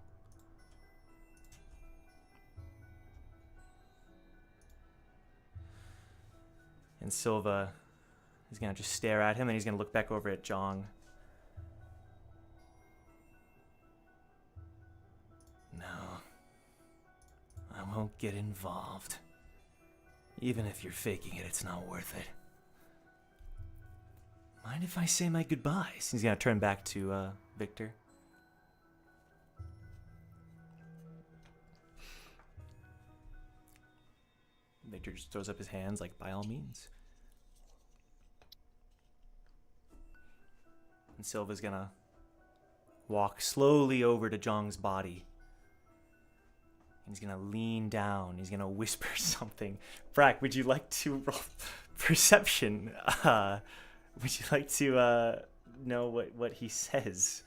And Silva is going to just stare at him, and he's going to look back over at Jeong. No, I won't get involved. Even if you're faking it, it's not worth it. Mind if I say my goodbyes? He's going to turn back to Victor. Victor just throws up his hands like, by all means. And Silva's gonna walk slowly over to Jeong's body. He's gonna lean down. He's gonna whisper something. Brac, would you like to roll perception? Would you like to know what he says?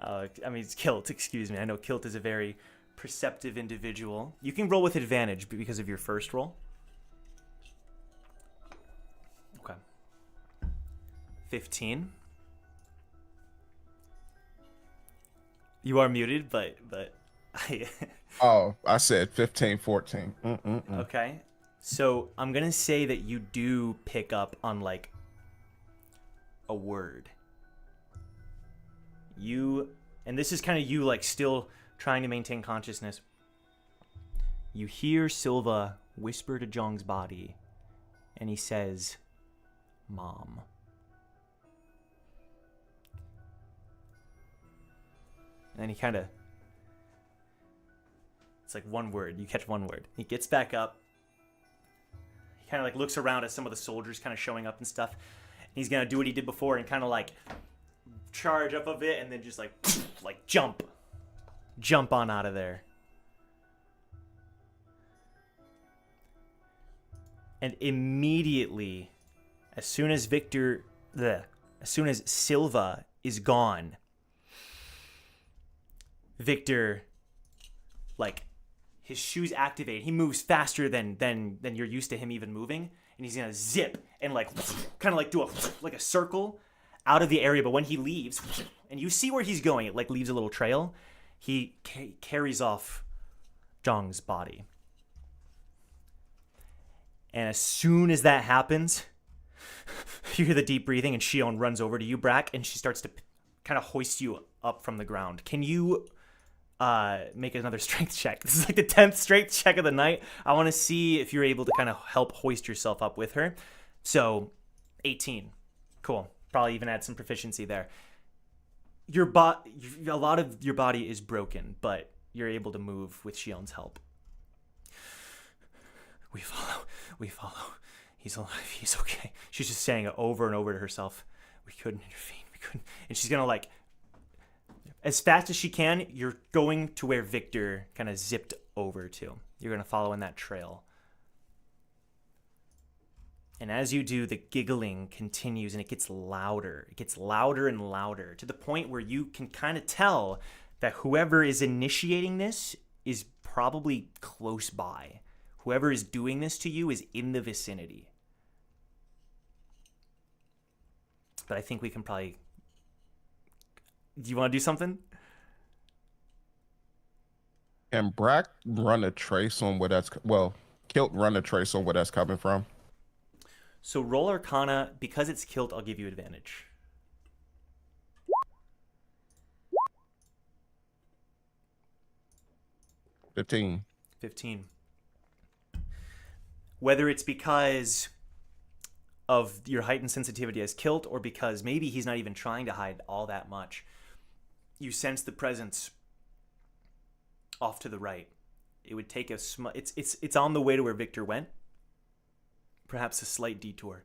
I mean, it's Kilt, excuse me. I know Kilt is a very perceptive individual. You can roll with advantage because of your first roll. Okay. 15. You are muted, but I Oh, I said 15, 14. Okay. So I'm going to say that you do pick up on like a word. And this is kind of you like still trying to maintain consciousness. You hear Silva whisper to Jeong's body, and he says, Mom. And then he kind of, it's like one word. You catch one word. He gets back up. He kind of like looks around at some of the soldiers kind of showing up and stuff. He's going to do what he did before and kind of like charge up a bit and then just like jump on out of there. And immediately, as soon as Silva is gone, Victor, like, his shoes activate. He moves faster than you're used to him even moving, and he's gonna zip and like kind of like do a circle out of the area. But when he leaves, and you see where he's going, it like leaves a little trail. He carries off Jeong's body. And as soon as that happens, You hear the deep breathing, and Shoin runs over to you, Brac, and she starts to kind of hoist you up from the ground. Can you make another strength check? This is like the 10th strength check of the night. I want to see if you're able to kind of help hoist yourself up with her. So, 18. Cool. Probably even add some proficiency there. A lot of your body is broken, but you're able to move with Shion's help. We follow. He's alive. He's okay. She's just saying it over and over to herself. We couldn't intervene. We couldn't. And she's going to, like, as fast as she can, you're going to where Victor kind of zipped over to. You're going to follow in that trail. And as you do, the giggling continues, and it gets louder. It gets louder and louder, to the point where you can kind of tell that whoever is initiating this is probably close by. Whoever is doing this to you is in the vicinity. But I think we can probably... Do you want to do something? Can Brac run a trace on where that's... Well, Kilt run a trace on where that's coming from? So roll Arcana. Because it's Kilt, I'll give you advantage. $15. 15. Whether it's because of your heightened sensitivity as Kilt, or because maybe he's not even trying to hide all that much, you sense the presence off to the right. It would take it's on the way to where Victor went. Perhaps a slight detour.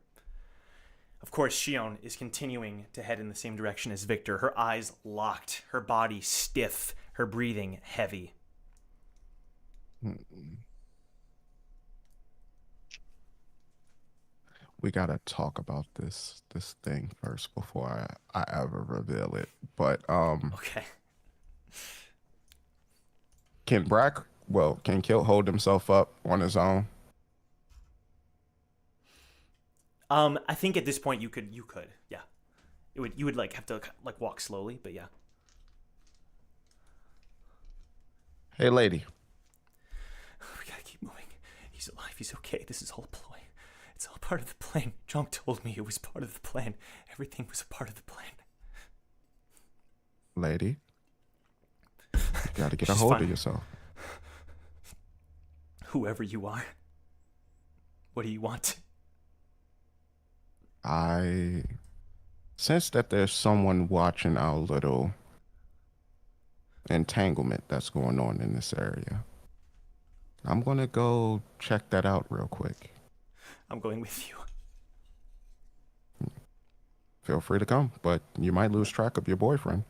Of course, Shoin is continuing to head in the same direction as Victor, her eyes locked, her body stiff, her breathing heavy. We gotta talk about this thing first before I ever reveal it. But Okay. can Kilt hold himself up on his own? I think at this point you could, yeah. You would like have to like walk slowly, but yeah. Hey, lady. We gotta keep moving. He's alive. He's okay. This is all a ploy. It's all part of the plan. Jeong told me it was part of the plan. Everything was a part of the plan. Lady. You gotta get a She's hold fine. of yourself. Whoever you are. What do you want? I sense that there's someone watching our little entanglement that's going on in this area. I'm gonna go check that out real quick. I'm going with you. Feel free to come, but you might lose track of your boyfriend.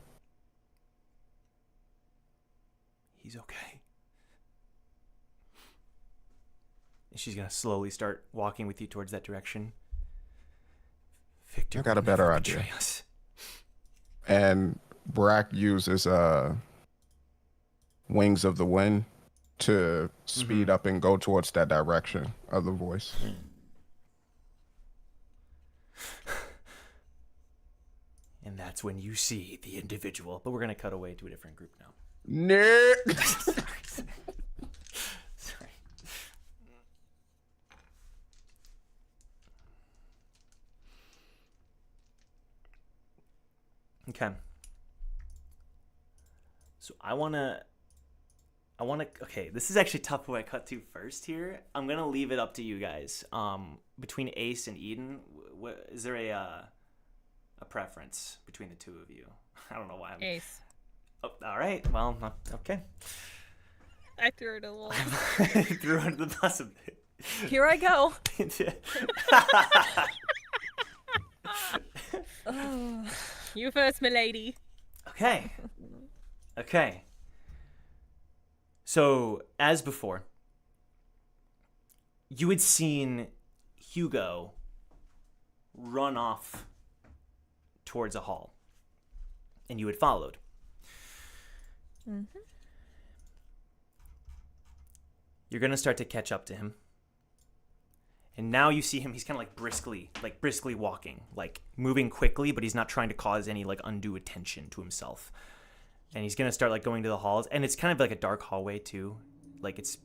He's okay. And she's gonna slowly start walking with you towards that direction. Victor, I got a will better never idea. betray us. And Brac uses Wings of the Wind to speed up and go towards that direction of the voice. And that's when you see the individual. But we're gonna cut away to a different group now. Nick! Sorry. Okay. So I wanna, okay, this is actually tough who I cut to first here. I'm gonna leave it up to you guys. Between Ace and Eden, is there a preference between the two of you? I don't know why I'm... Ace. Oh, all right, well, okay. I threw it a little. Threw under the bus a bit. Here I go. Oh. You first, milady. Okay. So, as before, you had seen Hugo run off towards a hall, and you had followed. You're going to start to catch up to him. And now you see him, he's kind of like briskly walking, like moving quickly, but he's not trying to cause any like undue attention to himself. And he's going to start like going to the halls, and it's kind of like a dark hallway too. Like it's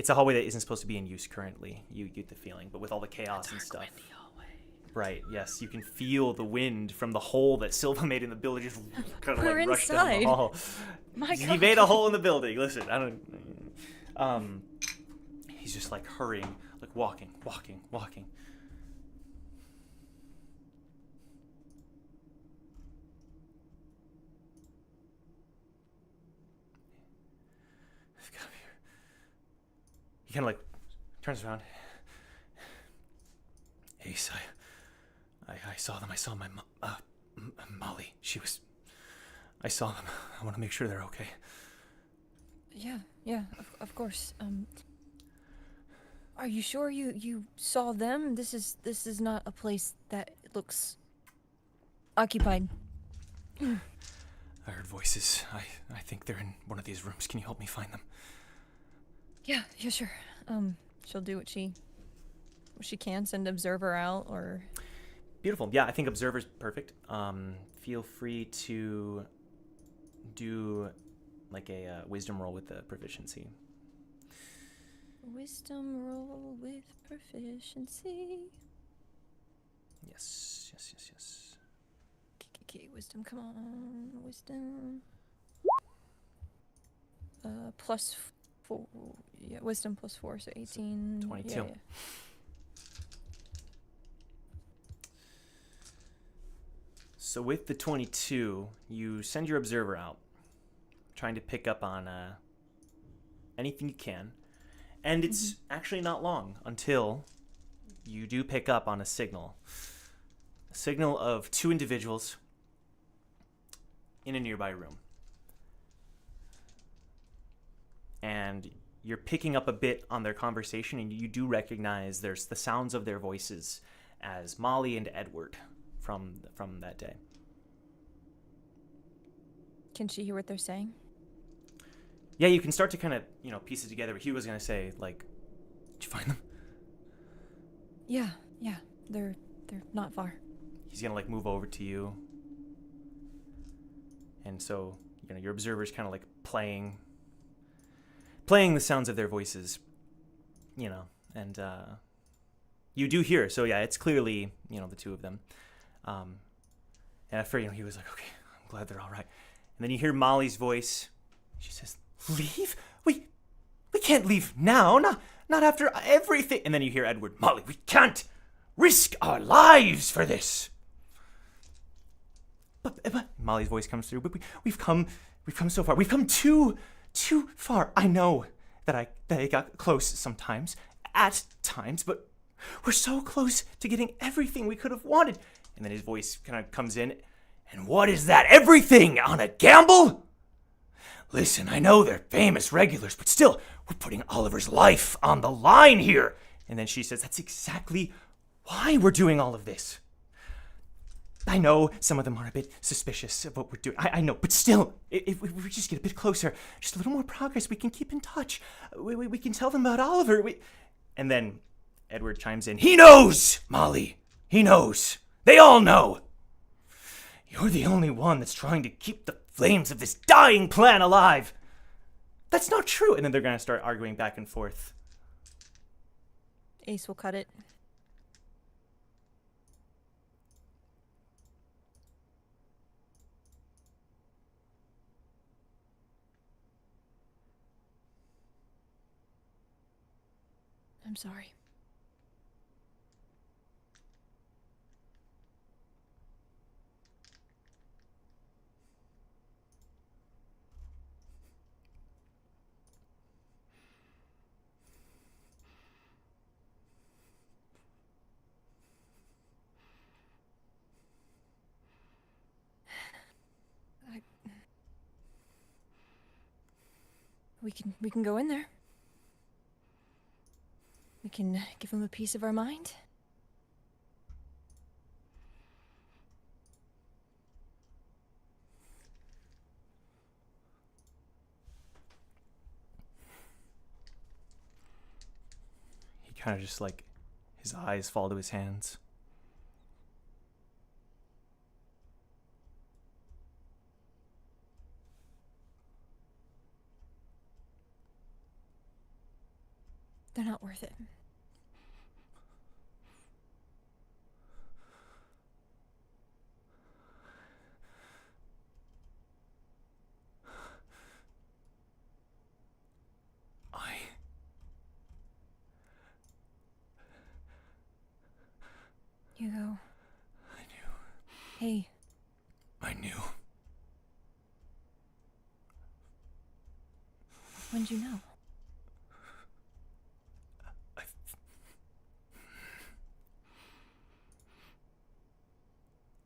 a hallway that isn't supposed to be in use currently. You get the feeling, but with all the chaos and stuff. Right, yes. You can feel the wind from the hole that Silva made in the building just kind of We're like rush down the inside. hall. My He God. made a hole in the building. Listen, I don't... he's just like hurrying, like walking. He kind of like turns around. Ace, I saw them. I saw my Molly. I saw them. I want to make sure they're okay. Yeah, of course. Are you sure you saw them? This is not a place that looks occupied. I heard voices. I think they're in one of these rooms. Can you help me find them? Yeah, sure. She'll do what she can, send Observer out, or... Beautiful. Yeah, I think Observer's perfect. Feel free to do like a wisdom roll with the proficiency. Wisdom roll with proficiency. Yes. Okay, wisdom, come on. Wisdom. Plus 4. Yeah, wisdom plus 4, so 18. 22. Yeah. So with the 22, you send your observer out, trying to pick up on anything you can. And it's actually not long until you do pick up on a signal. A signal of 2 individuals in a nearby room. And you're picking up a bit on their conversation, and you do recognize there's the sounds of their voices as Molly and Edward from that day. Can she hear what they're saying? Yeah, you can start to kind of, piece it together. But Hugo's going to say, like, did you find them? Yeah. They're not far. He's going to, like, move over to you. And so, your observer's kind of, like, playing the sounds of their voices, and you do hear. So, yeah, it's clearly, the 2 of them. And at first, he was like, okay, I'm glad they're all right. And then you hear Molly's voice. She says, leave? We can't leave now, not after everything. And then you hear Edward, Molly, we can't risk our lives for this. But Molly's voice comes through. But we've come so far. We've come too far. I know that I got close sometimes, at times, but we're so close to getting everything we could have wanted. And then his voice kind of comes in. And what is that? Everything on a gamble? Listen, I know they're famous regulars, but still, we're putting Oliver's life on the line here. And then she says, that's exactly why we're doing all of this. I know some of them are a bit suspicious of what we're doing. I know, but still, if we just get a bit closer, just a little more progress, we can keep in touch. We can tell them about Oliver. And then Edward chimes in. He knows, Molly. He knows. They all know. You're the only one that's trying to keep the flames of this dying plan alive. That's not true. And then they're going to start arguing back and forth. Ace will cut it. I'm sorry. We can go in there. We can give him a piece of our mind. He kind of just like, his eyes fall to his hands. They're not worth it. Hugo. I knew. Hey. I knew. When'd you know?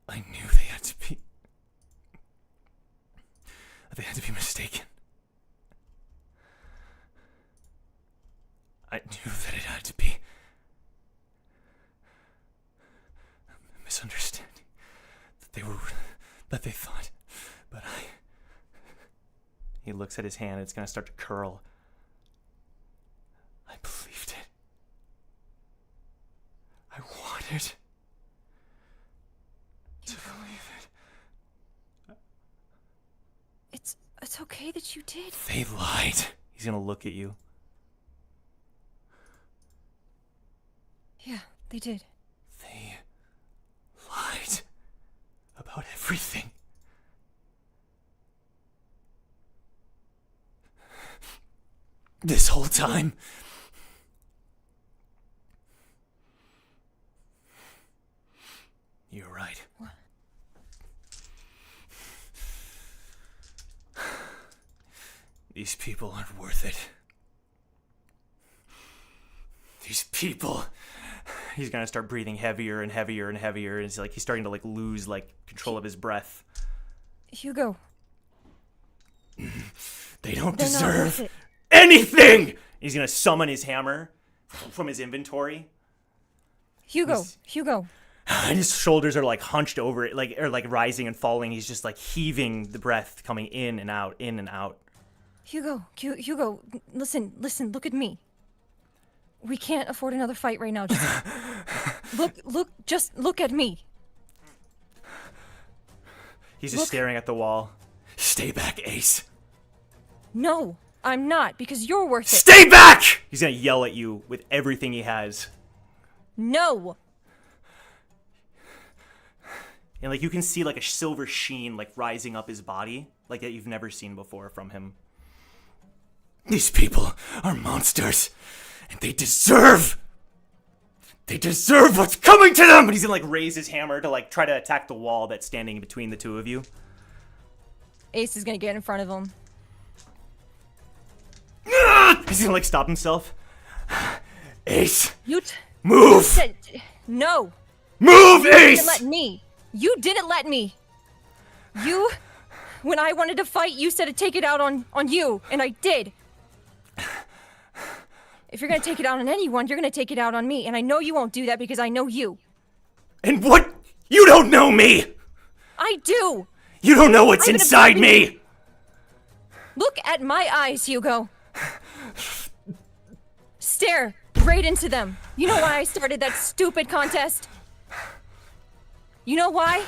I knew they had to be. They had to be mistaken. I knew that it had to be a misunderstanding. That they thought. But He looks at his hand, it's gonna start to curl. I believed it. I wanted to believe it. It's okay that you did. They lied. He's gonna look at you. Yeah, they did. They lied about everything. This whole time. You're right. What? These people aren't worth it. These people. He's gonna start breathing heavier and heavier and heavier, and it's like he's starting to like lose like control of his breath. Hugo. They don't They're not worth deserve it. anything. He's gonna summon his hammer from his inventory. Hugo. Hugo. And his shoulders are like hunched over it, like or like rising and falling. He's just like heaving the breath coming in and out, in and out. Hugo, listen, look at me. We can't afford another fight right now. Just look at me. He's just staring at the wall. Stay back, Ace. No, I'm not, because you're worth it. Stay back! He's gonna yell at you with everything he has. No. And like you can see like a silver sheen like rising up his body, like that you've never seen before from him. These people are monsters, and they deserve what's coming to them! And he's gonna like raise his hammer to like try to attack the wall that's standing between the two of you. Ace is gonna get in front of him. He's gonna like stop himself. Ace, You move! said no. Move, You Ace! didn't let me. You didn't let me. When I wanted to fight, you said to take it out on you, and I did. If you're gonna take it out on anyone, you're gonna take it out on me, and I know you won't do that because I know you. And what? You don't know me! I do! You don't know what's I'm gonna inside baby me! Look at my eyes, Hugo. Stare right into them. You know why I started that stupid contest? You know why?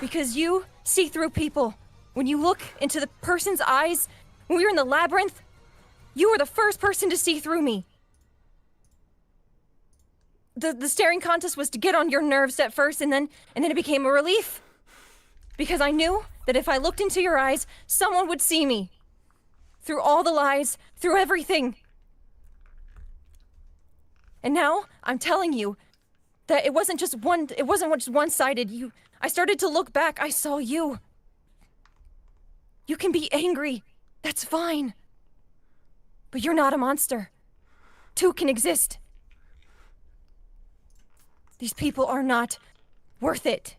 Because you see through people. When you look into the person's eyes, when we were in the labyrinth, you were the first person to see through me. The staring contest was to get on your nerves at first, and then it became a relief. Because I knew that if I looked into your eyes, someone would see me. Through all the lies, through everything. And now, I'm telling you that it wasn't just one-sided. I started to look back, I saw you. You can be angry, that's fine. But you're not a monster. Two can exist. These people are not worth it.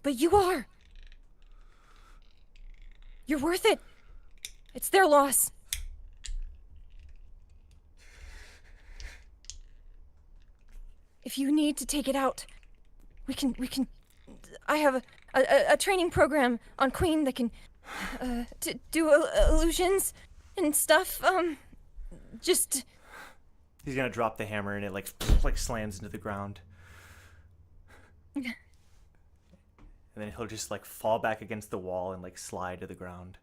But you are. You're worth it. It's their loss. If you need to take it out, we can. I have a training program on Queen that can to do illusions and stuff. Just. He's gonna drop the hammer and it like slams into the ground. And then he'll just like fall back against the wall and like slide to the ground.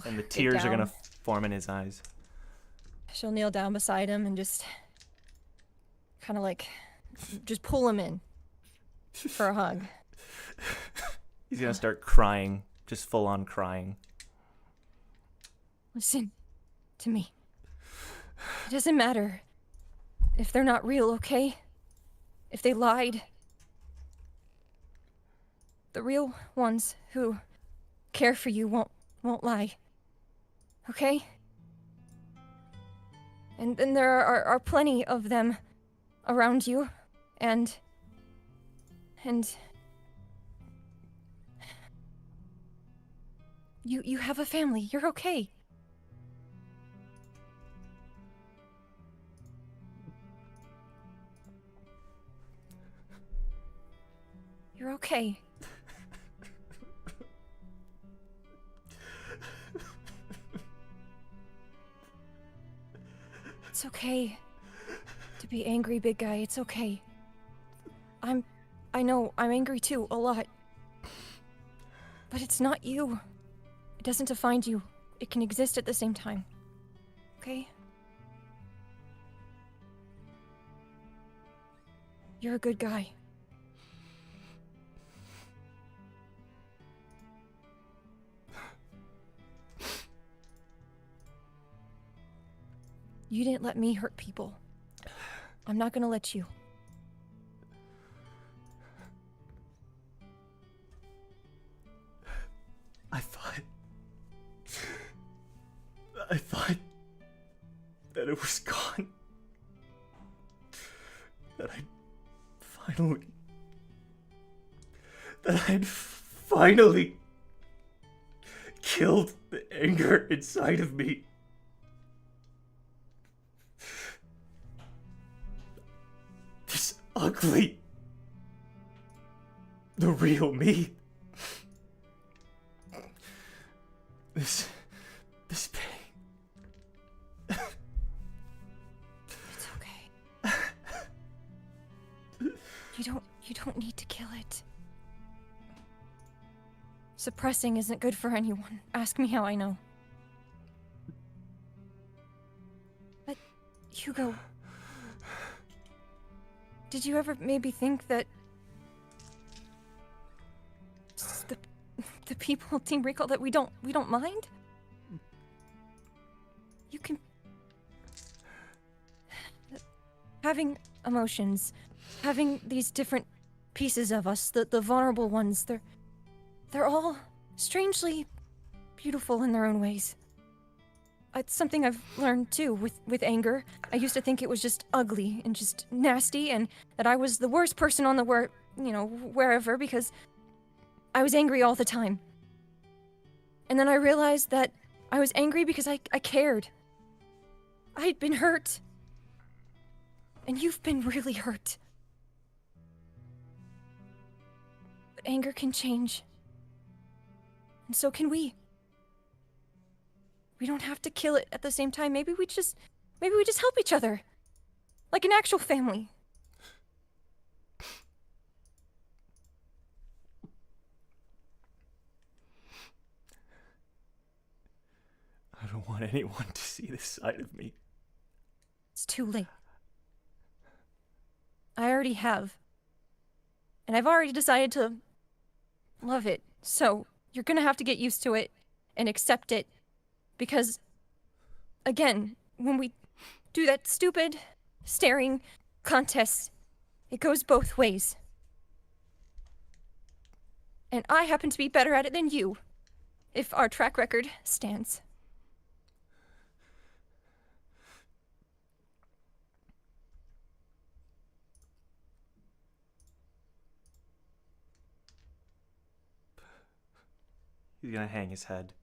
And the tears are gonna form in his eyes. She'll kneel down beside him and just kind of like just pull him in. for a hug. He's gonna start crying, just full on crying. Listen to me. It doesn't matter if they're not real, okay? If they lied. The real ones who care for you won't lie. Okay? And then there are plenty of them around you, and you have a family. You're okay. You're okay. It's okay to be angry, big guy. It's okay. I know, I'm angry too, a lot. But it's not you. It doesn't define you. It can exist at the same time. Okay? You're a good guy. You didn't let me hurt people. I'm not gonna let you. I thought that it was gone. That I'd finally killed the anger inside of me. This ugly, the real me. This pain. It's okay. You don't need to kill it. Suppressing isn't good for anyone. Ask me how I know. But, Hugo, did you ever maybe think that the people of Team Recall that we don't mind? You can having emotions, having these different pieces of us, the vulnerable ones, they're all strangely beautiful in their own ways. It's something I've learned too with anger. I used to think it was just ugly and just nasty, and that I was the worst person on the wherever, because I was angry all the time. And then I realized that I was angry because I cared. I had been hurt. And you've been really hurt. But anger can change. And so can we. We don't have to kill it at the same time. Maybe we just help each other. Like an actual family. I don't want anyone to see this side of me. It's too late. I already have. And I've already decided to love it. So you're gonna have to get used to it and accept it. Because, again, when we do that stupid staring contest, it goes both ways. And I happen to be better at it than you, if our track record stands. He's gonna hang his head.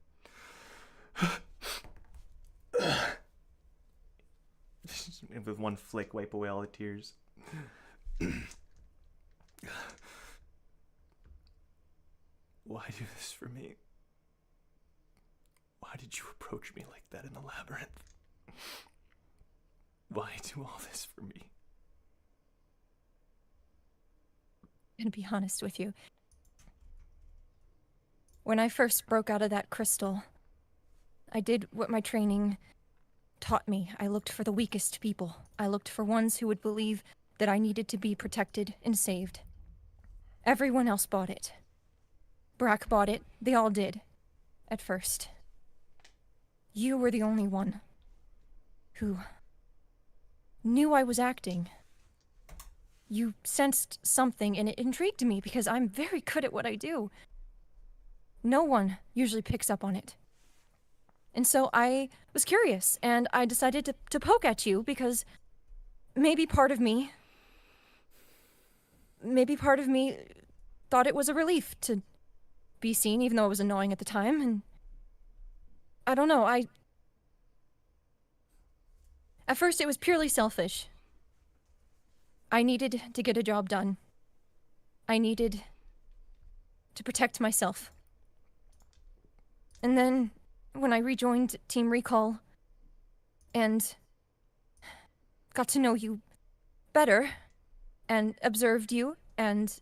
With one flick, wipe away all the tears. Why do this for me? Why did you approach me like that in the labyrinth? Why do all this for me? I'm gonna be honest with you. When I first broke out of that crystal, I did what my training taught me. I looked for the weakest people. I looked for ones who would believe that I needed to be protected and saved. Everyone else bought it. Brac bought it. They all did. At first. You were the only one who knew I was acting. You sensed something, and it intrigued me because I'm very good at what I do. No one usually picks up on it. And so I was curious, and I decided to poke at you because maybe part of me thought it was a relief to be seen, even though it was annoying at the time, and I don't know, At first it was purely selfish. I needed to get a job done. I needed to protect myself. And then, when I rejoined Team Recall and got to know you better and observed you and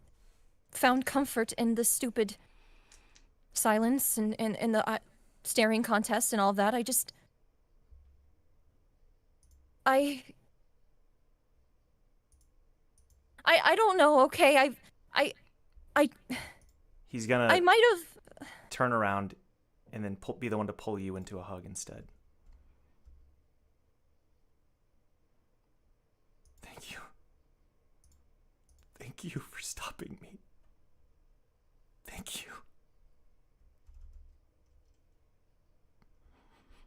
found comfort in the stupid silence and the staring contest and all of that, I don't know, okay? He's gonna I might have... turn around and then be the one to pull you into a hug instead. Thank you. Thank you for stopping me. Thank you.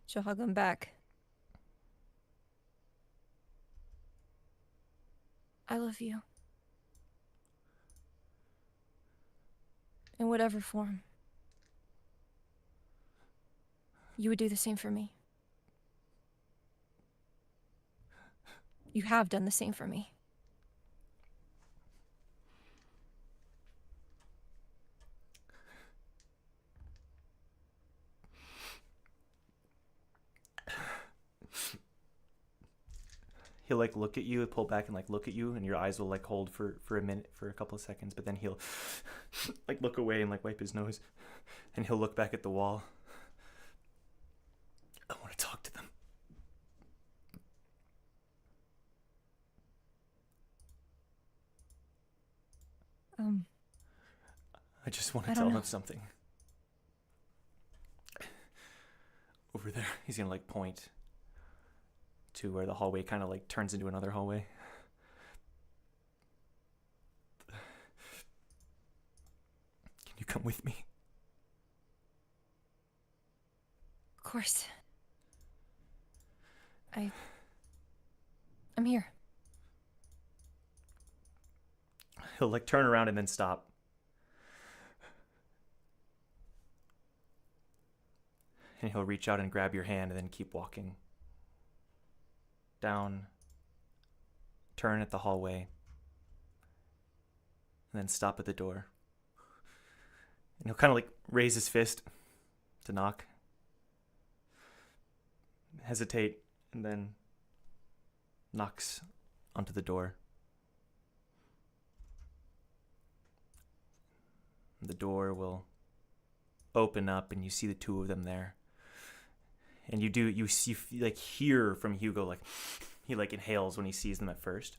She'll hug him back. I love you. In whatever form. You would do the same for me. You have done the same for me. He'll like look at you, pull back and like look at you, and your eyes will like hold for a minute, for a couple of seconds, but then he'll like look away and like wipe his nose, and he'll look back at the wall. I want to talk to them. I just want to tell them something. Over there, he's gonna like point to where the hallway kind of like turns into another hallway. Can you come with me? Of course. I'm here. He'll like turn around and then stop. And he'll reach out and grab your hand and then keep walking. Down, turn at the hallway, and then stop at the door. And he'll kind of like raise his fist to knock, hesitate, and then knocks onto the door. The door will open up and you see the two of them there. And you like hear from Hugo, like he like inhales when he sees them at first.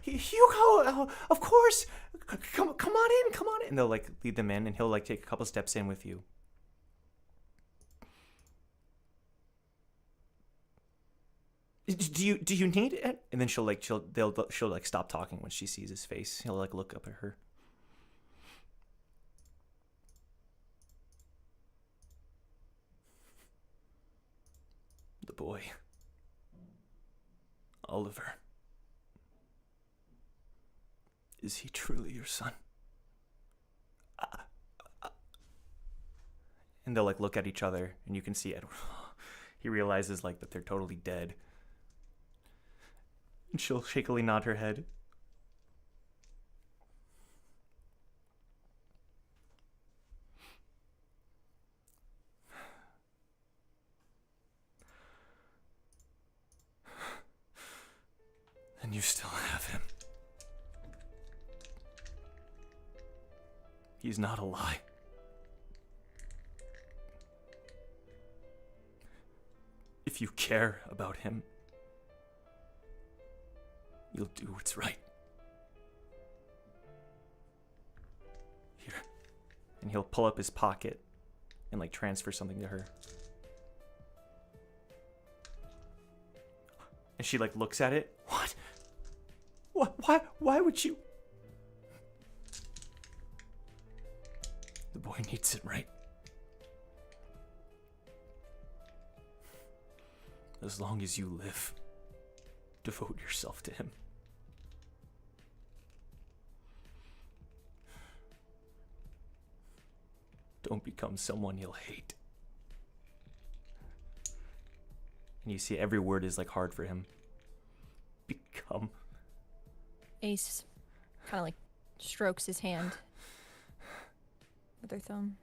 Hugo, of course, come on in. And they'll like lead them in, and he'll like take a couple steps in with you. Do you need it? And then she'll like stop talking when she sees his face. He'll like look up at her. The boy, Oliver. Is he truly your son? And they'll like look at each other, and you can see Edward. He realizes like that they're totally dead. And she'll shakily nod her head. And you still have him. He's not a lie. If you care about him, you'll do what's right. And he'll pull up his pocket and like transfer something to her. And she like looks at it. What? Why would you? The boy needs it, right? As long as you live, devote yourself to him. Don't become someone you'll hate. And you see every word is like hard for him. Become. Ace kind of like strokes his hand with her thumb.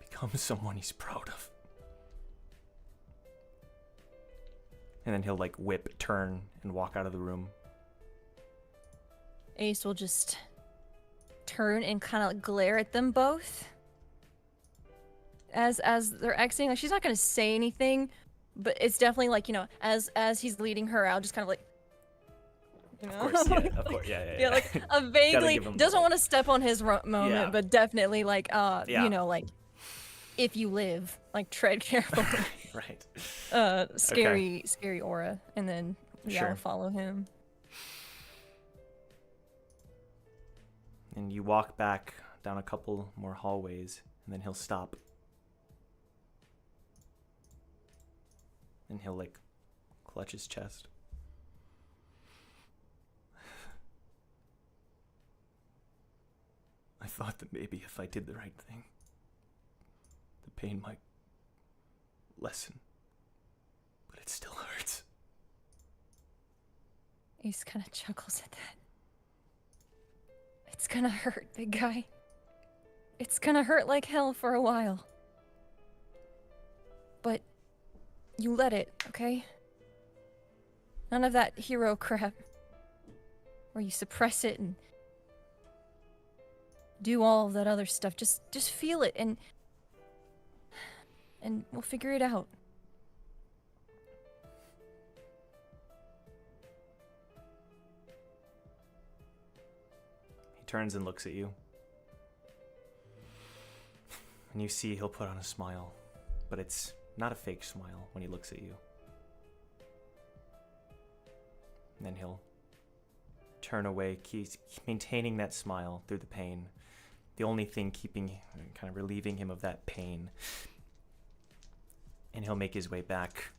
Become someone he's proud of. And then he'll like whip, turn, and walk out of the room. Ace will just turn and kind of glare at them both as they're exiting. Like, she's not gonna say anything, but it's definitely like, you know, as he's leading her out, just kind of like, you know, Of course, yeah, of course, yeah. like a vaguely give him doesn't the- want to step on his moment, Yeah. but definitely like, Yeah. you know, like if you live, like tread carefully. Right. Scary aura, and then Sure. I'll follow him. And you walk back down a couple more hallways, and then he'll stop. And he'll like clutch his chest. I thought that maybe if I did the right thing, the pain might lessen. But it still hurts. Ace kind of chuckles at that. It's gonna hurt, big guy. It's gonna hurt like hell for a while. But you let it, okay? None of that hero crap. Where you suppress it and do all of that other stuff. Just feel it and we'll figure it out. He turns and looks at you. And you see he'll put on a smile, but it's not a fake smile when he looks at you. And then he'll turn away, keeps maintaining that smile through the pain. The only thing keeping, kind of relieving him of that pain. And he'll make his way back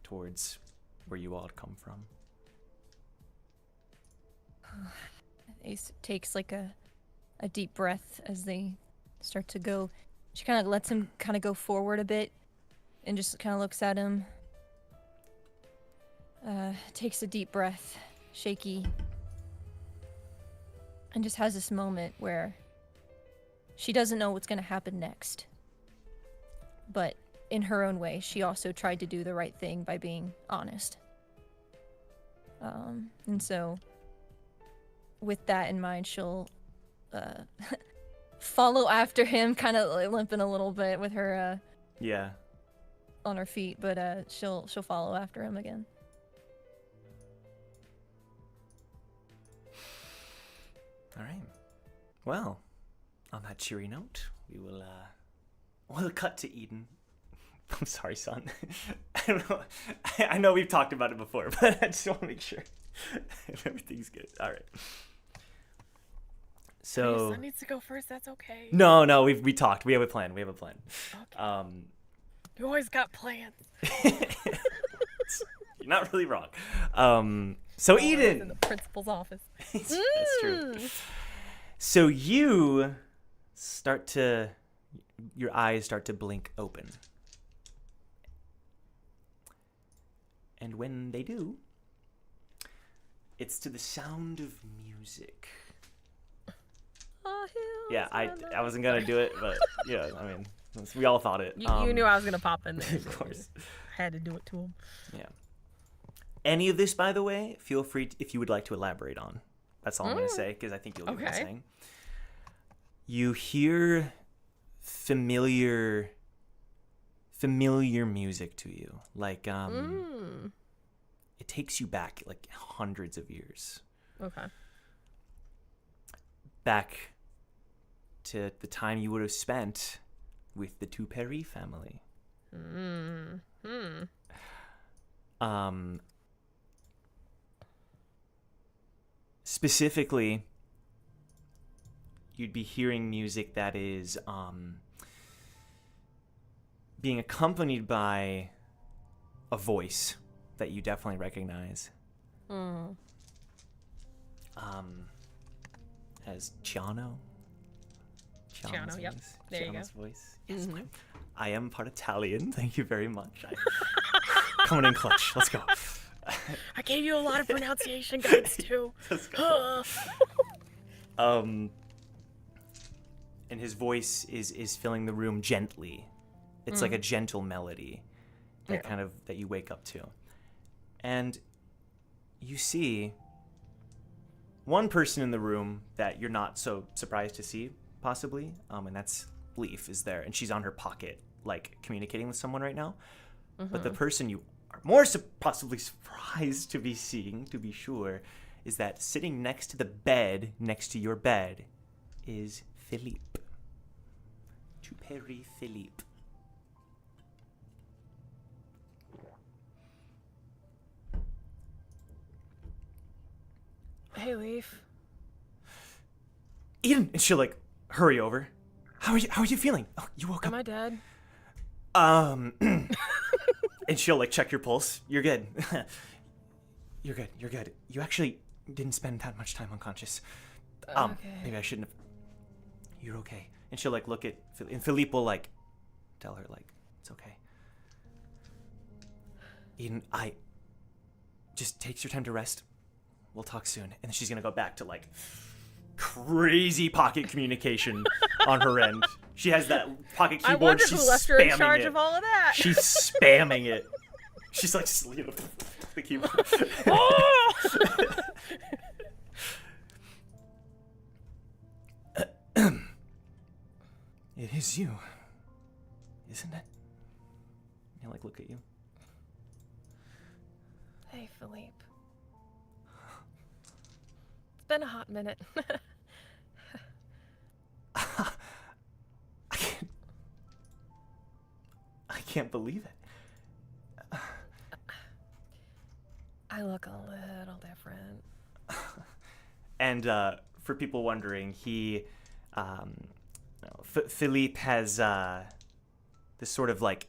towards where you all had come from. Ace takes like a deep breath as they start to go. She kind of lets him kind of go forward a bit and just kind of looks at him. Takes a deep breath, shaky, and just has this moment where she doesn't know what's going to happen next. But in her own way, she also tried to do the right thing by being honest. And so with that in mind, she'll follow after him, kind of like limping a little bit with her Yeah. on her feet, but she'll follow after him again. All right. Well, on that cheery note, we'll cut to Eden. I'm sorry, son. I don't know. I know we've talked about it before, but I just want to make sure everything's good. All right. So Your son needs to go first. That's okay. no, we talked. We have a plan. Okay. You always got plans. You're not really wrong. So Always in Eden. the principal's office. That's true. So you your eyes start to blink open. And when they do, it's to the sound of music. Yeah, I wasn't gonna do it, but yeah, I mean, we all thought it. You knew I was gonna pop in there. Of course. I had to do it to him. Yeah. Any of this, by the way, feel free if you would like to elaborate on. That's all I'm going to say, because I think you'll get what I'm Okay. saying. You hear familiar familiar music to you. Like, it takes you back like hundreds of years. Okay. Back to the time you would have spent with the Tuperi family. Specifically, you'd be hearing music that is being accompanied by a voice that you definitely recognize. As Chiano. Chiano, yep. There you go. Voice. Yes, I am part Italian. Thank you very much. Coming in clutch. Let's go. I gave you a lot of pronunciation guides too. Let's go. And his voice is filling the room gently. It's like a gentle melody that that you wake up to. And you see one person in the room that you're not so surprised to see, possibly, and that's Leaf is there, and she's on her pocket, like communicating with someone right now. But the person you are more possibly surprised to be seeing, to be sure, is that sitting next to the bed, next to your bed, is Philippe. Tuperi Philippe. Hey, Leaf. Eden, and she'll like hurry over. How are you feeling? Oh, you woke Am up. I dead? And she'll like check your pulse. You're good. You're good. You actually didn't spend that much time unconscious. Okay. Maybe I shouldn't have. You're okay. And she'll like look at and Philippe will like tell her like it's okay. Eden, just takes your time to rest. We'll talk soon. And then she's gonna go back to like crazy pocket communication on her end. She has that pocket keyboard. I wonder she's who left her in spamming charge it. of all of that. She's spamming it. She's like, the keyboard. It is you, isn't it? He'll like look at you. Hey, Philippe. It's been a hot minute. I can't believe it. I look a little different. And for people wondering, Philippe has this sort of like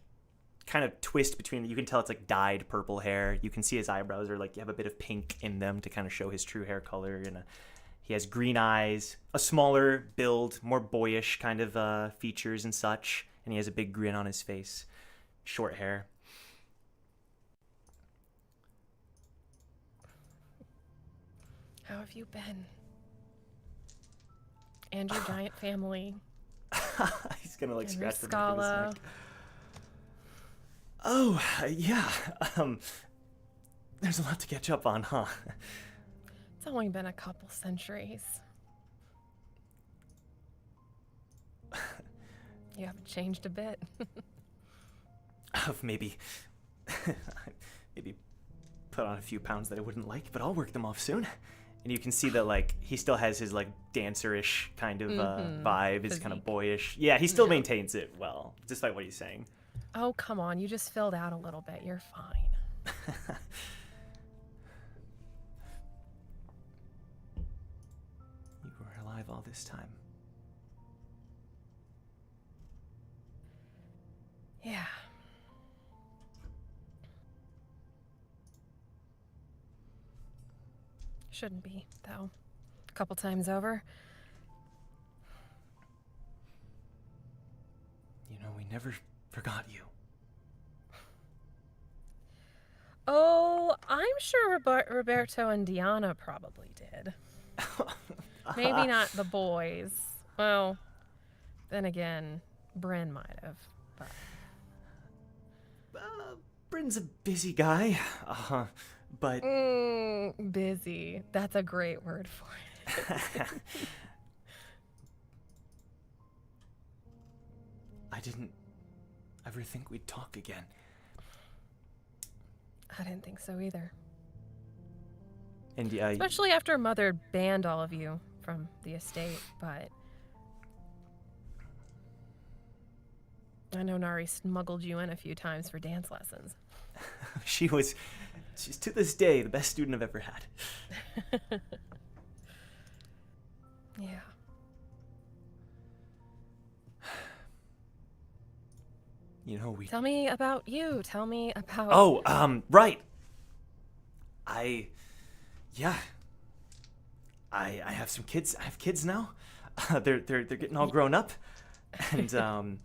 kind of twist between, you can tell it's like dyed purple hair. You can see his eyebrows are like, you have a bit of pink in them to kind of show his true hair color. And he has green eyes, a smaller build, more boyish kind of features and such. And he has a big grin on his face, short hair. How have you been? And your giant family. He's gonna like And scratch the back of his Scala. neck. Oh, yeah. There's a lot to catch up on, huh? It's only been a couple centuries. You haven't changed a bit. I've maybe put on a few pounds that I wouldn't like, but I'll work them off soon. And you can see that like he still has his like dancerish kind of vibe, his kind of boyish. Yeah, he still maintains it well, despite what he's saying. Oh, come on. You just filled out a little bit. You're fine. You were alive all this time. Yeah. Shouldn't be, though. A couple times over. You know, we never forgot you. Oh, I'm sure Roberto and Diana probably did. Maybe not the boys. Well, then again, Bryn might have. But... Bryn's a busy guy, but... busy. That's a great word for it. I didn't ever think we'd talk again. I didn't think so either. And Especially after Mother banned all of you from the estate, but I know Nari smuggled you in a few times for dance lessons. she's to this day the best student I've ever had. Yeah. You know, we... Tell me about you. Tell me about... Oh, right. I have some kids. I have kids now. They're getting all grown up. And,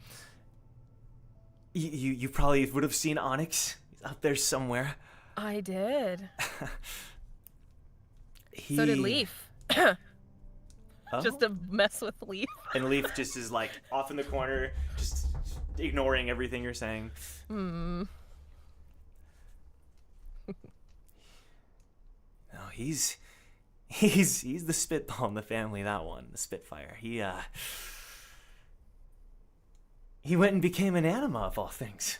you probably would have seen Onyx out there somewhere. I did. So did Leaf. Oh? Just to mess with Leaf. And Leaf just is like off in the corner, just ignoring everything you're saying. Hmm. No, he's the spitball in the family, that one, the Spitfire. He went and became an anima of all things.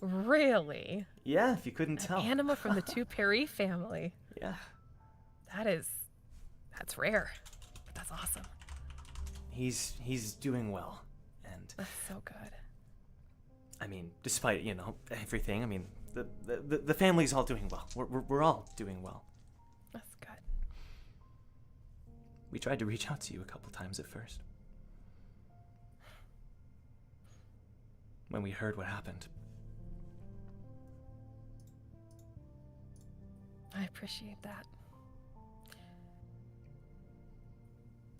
Really? Yeah, if you couldn't tell. Anima from the two Perry family. Yeah. That's rare. But that's awesome. He's doing well. And That's so good. I mean, despite, you know, everything, I mean, the family's all doing well. We're all doing well. That's good. We tried to reach out to you a couple times at first. When we heard what happened. I appreciate that.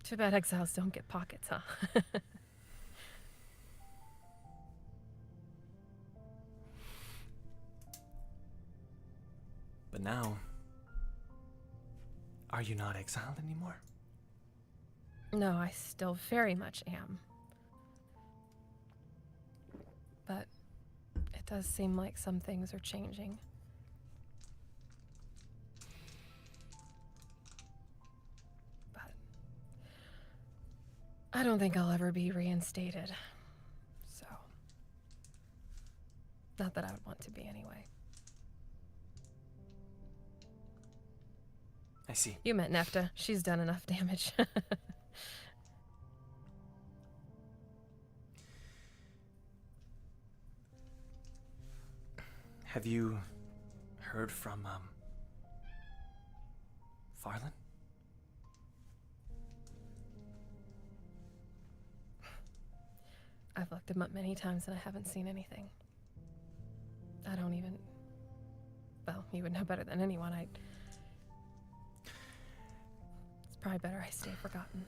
Too bad exiles don't get pockets, huh? But now, are you not exiled anymore? No, I still very much am. But it does seem like some things are changing. But I don't think I'll ever be reinstated. So, not that I would want to be anyway. I see. You met Nefta. She's done enough damage. Have you heard from, Farlan? I've looked him up many times and I haven't seen anything. I don't even... Well, you would know better than anyone. It's probably better I stay forgotten.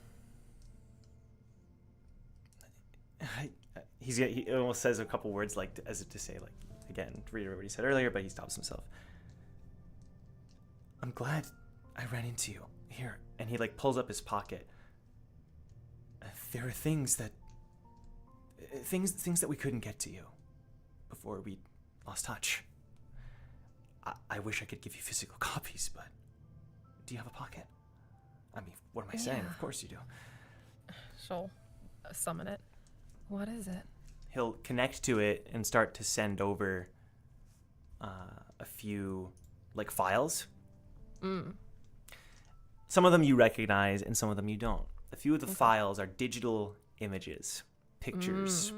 He almost says a couple words like as if to say, like, again, to reiterate what he said earlier, but he stops himself. I'm glad I ran into you here. And he like pulls up his pocket. There are things that we couldn't get to you before we lost touch. I wish I could give you physical copies, but do you have a pocket? I mean, what am I saying? Yeah. Of course you do. She'll summon it. What is it? He'll connect to it and start to send over a few like files. Some of them you recognize and some of them you don't. A few of the files are digital images, pictures.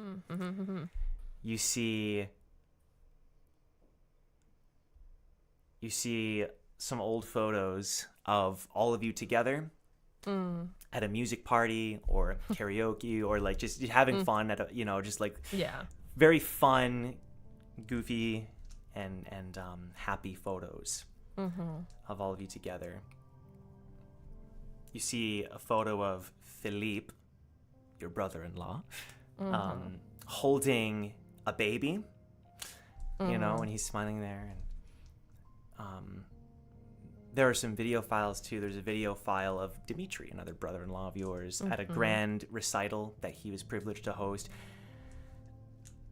You see some old photos of all of you together at a music party or karaoke or like just having fun at a, you know, just like very fun, goofy and happy photos of all of you together. You see a photo of Philippe, your brother-in-law, holding a baby, you know, and he's smiling there. And there are some video files too. There's a video file of Dimitri, another brother-in-law of yours, at a grand recital that he was privileged to host.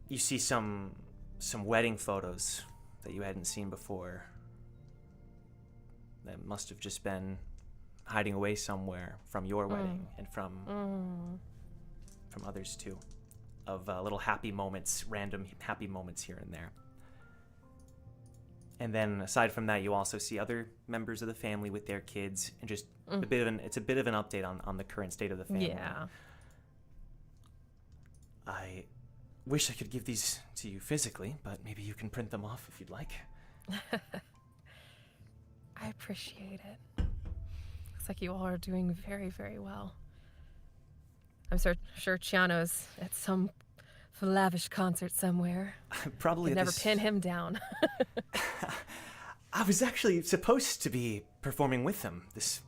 You see some wedding photos that you hadn't seen before that must have just been hiding away somewhere from your wedding and from others too. of little happy moments, random happy moments here and there. And then aside from that, you also see other members of the family with their kids, and just a bit of an update on the current state of the family. Yeah. I wish I could give these to you physically, but maybe you can print them off if you'd like. I appreciate it. Looks like you all are doing very, very well. I'm sure Chiano's at some lavish concert somewhere. Probably Could never pin him down. I was actually supposed to be performing with them this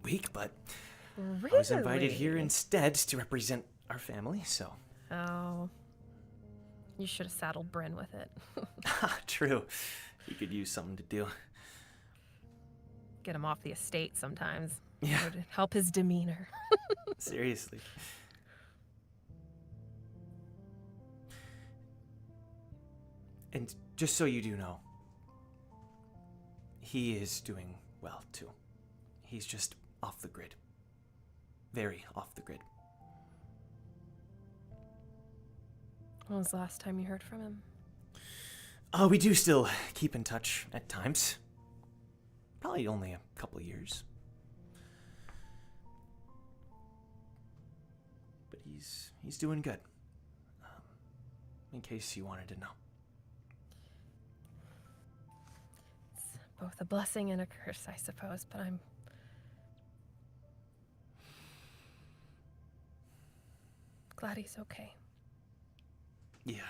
week, but Really? I was invited here instead to represent our family, so... Oh. You should have saddled Bryn with it. True. He could use something to do. Get him off the estate sometimes. Yeah. It would help his demeanor. Seriously. And just so you do know, he is doing well, too. He's just off the grid. Very off the grid. When was the last time you heard from him? We do still keep in touch at times. Probably only a couple of years. But he's doing good. In case you wanted to know. It's both a blessing and a curse, I suppose, but I'm glad he's okay. Yeah.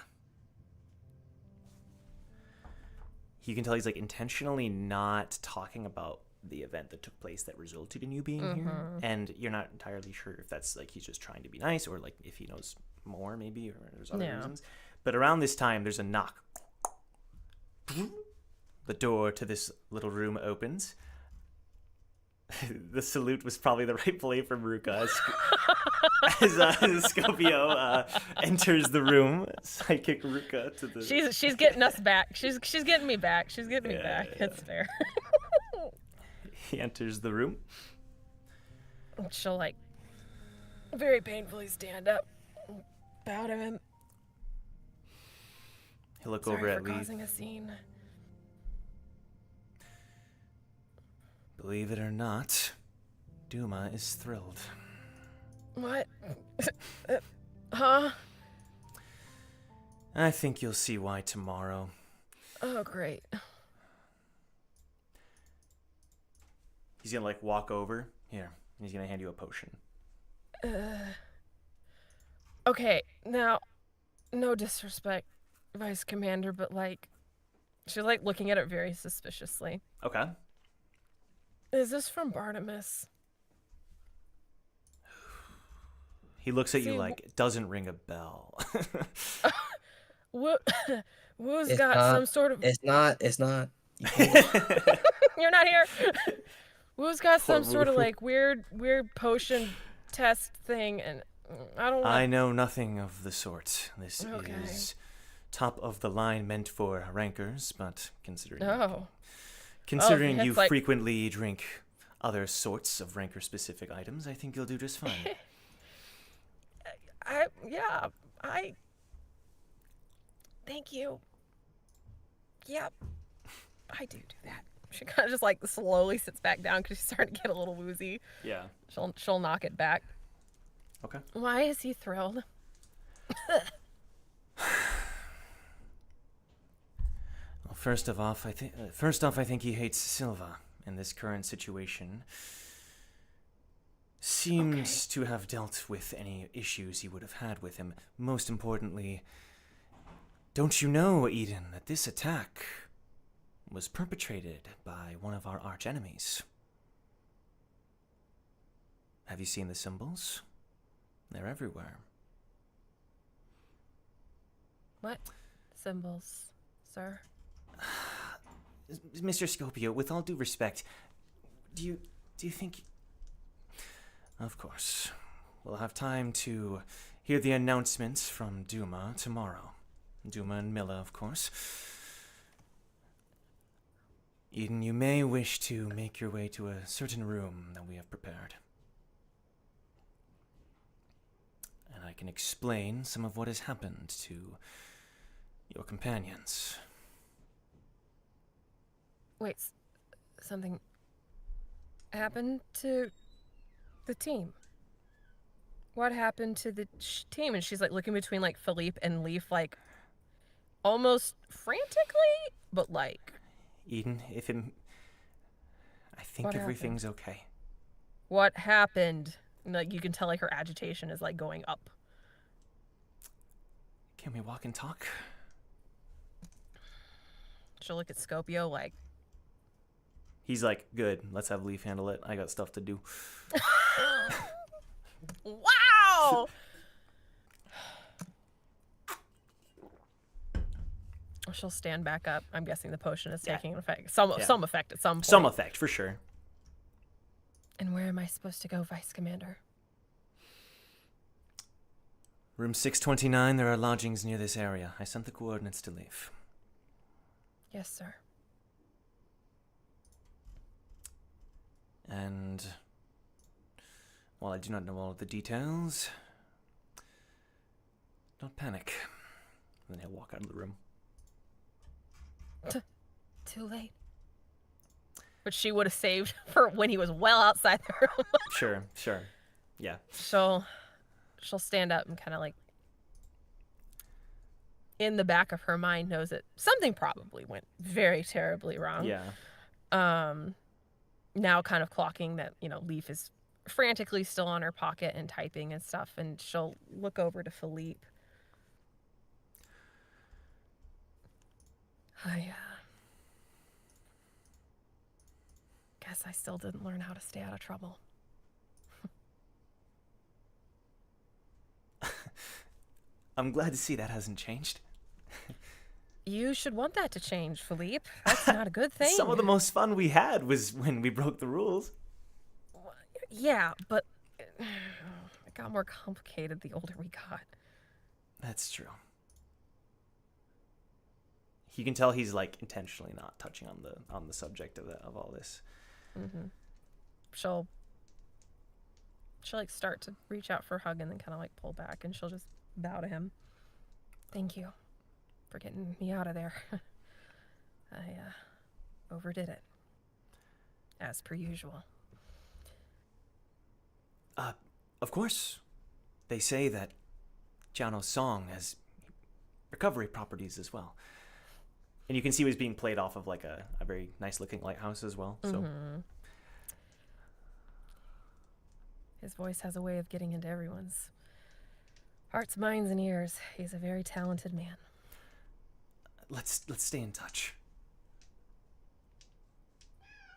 You can tell he's like intentionally not talking about the event that took place that resulted in you being here, and you're not entirely sure if that's like he's just trying to be nice or like if he knows more maybe, or there's other reasons. But around this time there's a knock. The door to this little room opens. The salute was probably the right play for Maruka as Scopio enters the room. Sidekick Maruka to the... She's getting us back. She's getting me back. She's getting me back. Yeah. It's fair. He enters the room. She'll like very painfully stand up, bow to him. He'll look Sorry over at for Lee. causing a scene. Believe it or not, Duma is thrilled. What? Huh? I think you'll see why tomorrow. Oh, great. He's gonna like walk over here. He's gonna hand you a potion. Okay, now, no disrespect, Vice Commander, but like, she's like looking at it very suspiciously. Okay. Is this from Bartimus? He looks at See, you like it doesn't ring a bell. Woo's It's got not- some sort of. It's not. You're not here. Woo's got some Poor sort of Woo. like weird potion test thing, and I don't. I know nothing of the sort. This Okay. is top of the line, meant for rankers, but considering Oh. considering Oh, you it's like- frequently drink other sorts of ranker-specific items, I think you'll do just fine. I. Thank you. Yep. I do that. She kind of just like slowly sits back down because she's starting to get a little woozy. Yeah. She'll knock it back. Okay. Why is he thrilled? Well, first off, I think he hates Silva in this current situation. Seems to have dealt with any issues he would have had with him. Most importantly, don't you know, Eden, that this attack was perpetrated by one of our archenemies? Have you seen the symbols? They're everywhere. What symbols, sir? Mr. Scopio, with all due respect, do you think... Of course. We'll have time to hear the announcements from Duma tomorrow. Duma and Milla, of course. Eden, you may wish to make your way to a certain room that we have prepared. And I can explain some of what has happened to your companions. Wait, something happened to the team? What happened to the team? And she's like looking between like Philippe and Leaf, like almost frantically, but like. Eden, I think What everything's okay. What happened? And, like you can tell, like her agitation is like going up. Can we walk and talk? She'll look at Scopio like. He's like, good, let's have Leaf handle it. I got stuff to do. Wow! She'll stand back up. I'm guessing the potion is taking an effect. Some effect at some point. Some effect, for sure. And where am I supposed to go, Vice Commander? Room 629, there are lodgings near this area. I sent the coordinates to Leaf. Yes, sir. And while I do not know all of the details, don't panic. And then he'll walk out of the room. Too late. Which she would have saved for when he was well outside the room. Sure. Yeah. She'll stand up and kind of like, in the back of her mind, knows that something probably went very terribly wrong. Yeah. Now kind of clocking that, Leaf is frantically still on her pocket and typing and stuff, and she'll look over to Philippe. I guess I still didn't learn how to stay out of trouble. I'm glad to see that hasn't changed. You should want that to change, Philippe. That's not a good thing. Some of the most fun we had was when we broke the rules. Yeah, but it got more complicated the older we got. That's true. You can tell he's like intentionally not touching on the subject of all this. Mm-hmm. She'll like start to reach out for a hug and then kind of like pull back, and she'll just bow to him. Thank you for getting me out of there. I overdid it, as per usual. Of course, they say that Jano's song has recovery properties as well. And you can see he was being played off of like a very nice looking lighthouse as well. So his voice has a way of getting into everyone's hearts, minds, and ears. He's a very talented man. Let's stay in touch.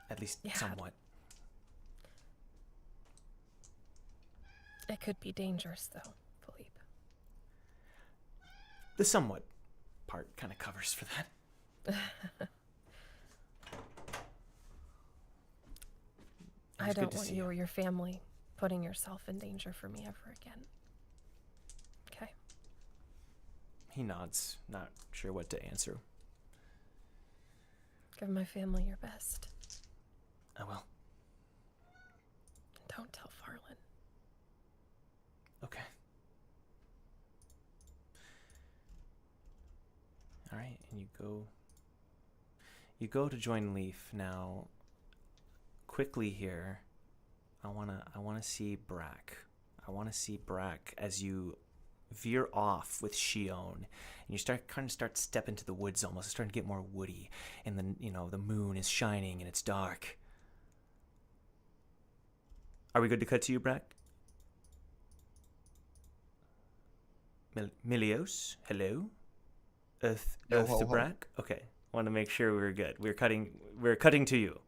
At least somewhat. It could be dangerous, though, Philippe. The somewhat part kind of covers for that. I don't want you or your family putting yourself in danger for me ever again. Okay? He nods, not sure what to answer. Give my family your best. I will. And don't tell Farland. Okay. All right, and you go to join Leaf now. Quickly here, I wanna see Brac. I wanna see Brac as you veer off with Shoin, and you start step into the woods almost. It's starting to get more woody, and then the moon is shining and it's dark. Are we good to cut to you, Brac? Milios, hello. Earth to Brac. Okay, want to make sure we were good. We're cutting to you.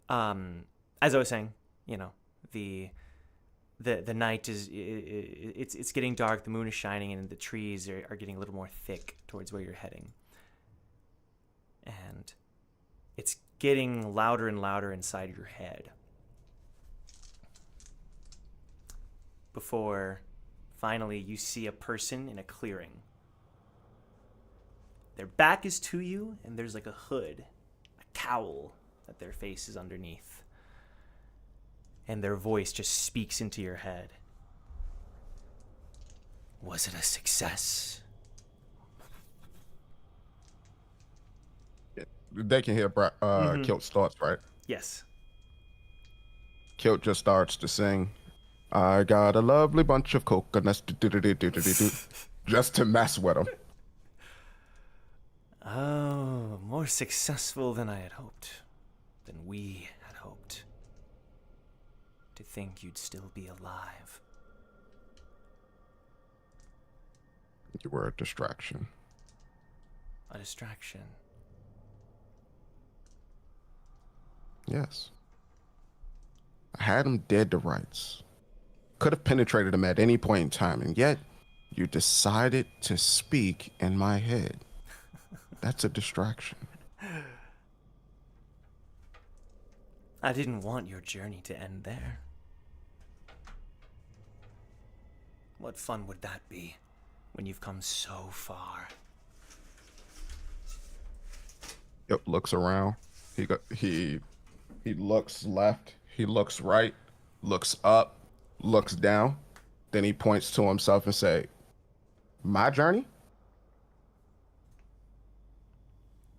As I was saying, the night is it's getting dark. The moon is shining, and the trees are getting a little more thick towards where you're heading. And it's getting louder and louder inside your head. Before finally you see a person in a clearing. Their back is to you, and there's like a hood, a cowl that their face is underneath. And their voice just speaks into your head. Was it a success? They can hear Kilt's thoughts, right? Yes. Kilt just starts to sing, I got a lovely bunch of coconuts, just to mess with him. Oh, more successful than I had hoped. Than we had hoped. To think you'd still be alive. You were a distraction. A distraction. Yes. I had him dead to rights. Could have penetrated him at any point in time, and yet you decided to speak in my head. That's a distraction. I didn't want your journey to end there. What fun would that be when you've come so far? Yep, looks around. He looks left, he looks right, looks up, looks down. Then he points to himself and say, my journey?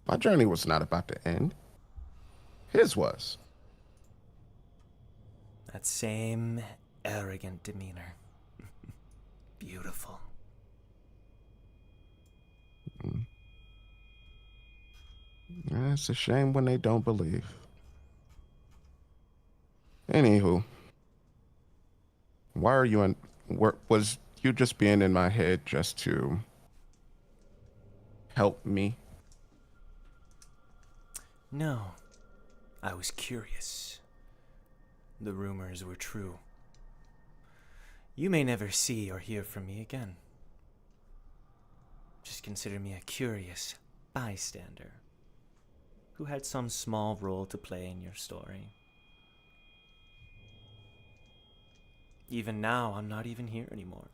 My journey was not about to end. His was. That same arrogant demeanor. Beautiful. Yeah, it's a shame when they don't believe. Anywho, why are you in? Was you just being in my head just to help me? No, I was curious. The rumors were true. You may never see or hear from me again. Just consider me a curious bystander who had some small role to play in your story. Even now, I'm not even here anymore.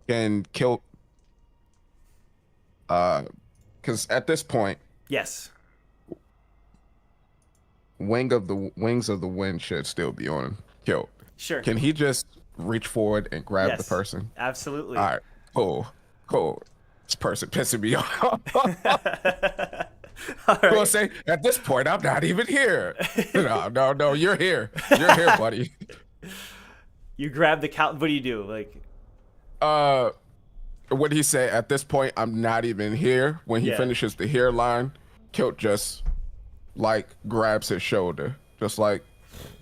And kill. Because at this point, Yes. wings of the wind should still be on Kilt. Sure. Can he just reach forward and grab the Yes, person? Absolutely. All right, cool. This person pissing me off. All We'll right. say, at this point, I'm not even here. No, you're here. You're here, buddy. You grab the cow. What do you do? Like, What did he say? At this point, I'm not even here. When he Yeah. finishes the here line, Kilt just, like, grabs his shoulder. Just like,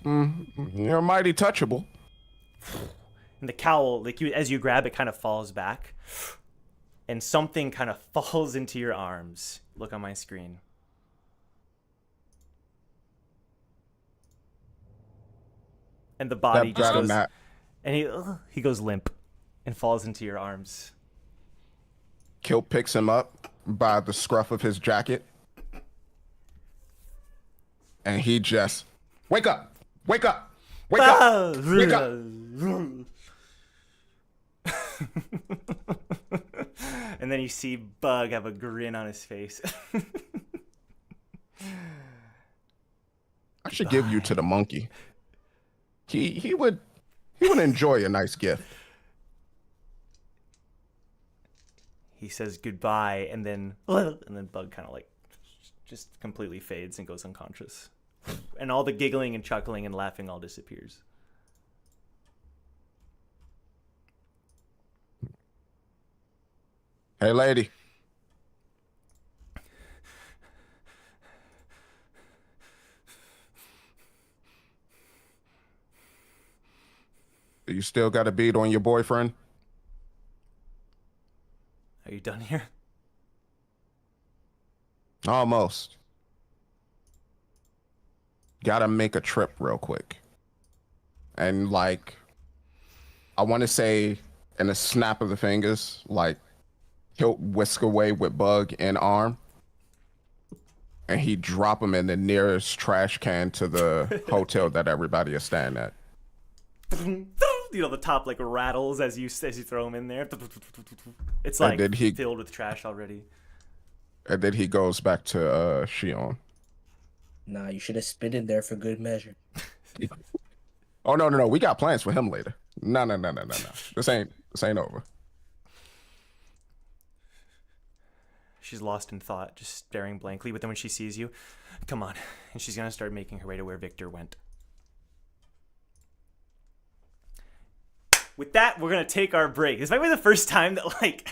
you're mighty touchable. and the cowl, like as you grab it, kind of falls back, and something kind of falls into your arms. Look on my screen. And the body just goes, and he goes limp, and falls into your arms. Kilt picks him up by the scruff of his jacket. And he just, wake up! Wake up! Wake up! Wake up! And then you see Bug have a grin on his face. I should give you to the monkey. He would enjoy a nice gift. He says goodbye, and then Bug kind of like just completely fades and goes unconscious. And all the giggling and chuckling and laughing all disappears. Hey, lady. You still got a beat on your boyfriend? Are you done here? Almost. Gotta make a trip real quick. And like, I want to say in a snap of the fingers, like, he'll whisk away with Bug and arm. And he drop him in the nearest trash can to the hotel that everybody is staying at. You know, the top like rattles as you throw him in there. It's like filled with trash already. And then he goes back to Shoin. Nah, you should have spit in there for good measure. Oh no. We got plans for him later. No. This ain't over. She's lost in thought, just staring blankly. But then when she sees you, come on. And she's going to start making her way to where Victor went. With that, we're going to take our break. This might be the first time that, like,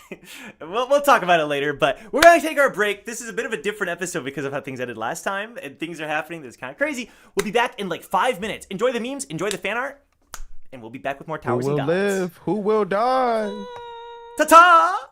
we'll talk about it later, but we're going to take our break. This is a bit of a different episode because of how things ended last time, and things are happening that's kind of crazy. We'll be back in like 5 minutes. Enjoy the memes, enjoy the fan art, and we'll be back with more Towers and Who will Gods. live? Who will die? Ta-ta!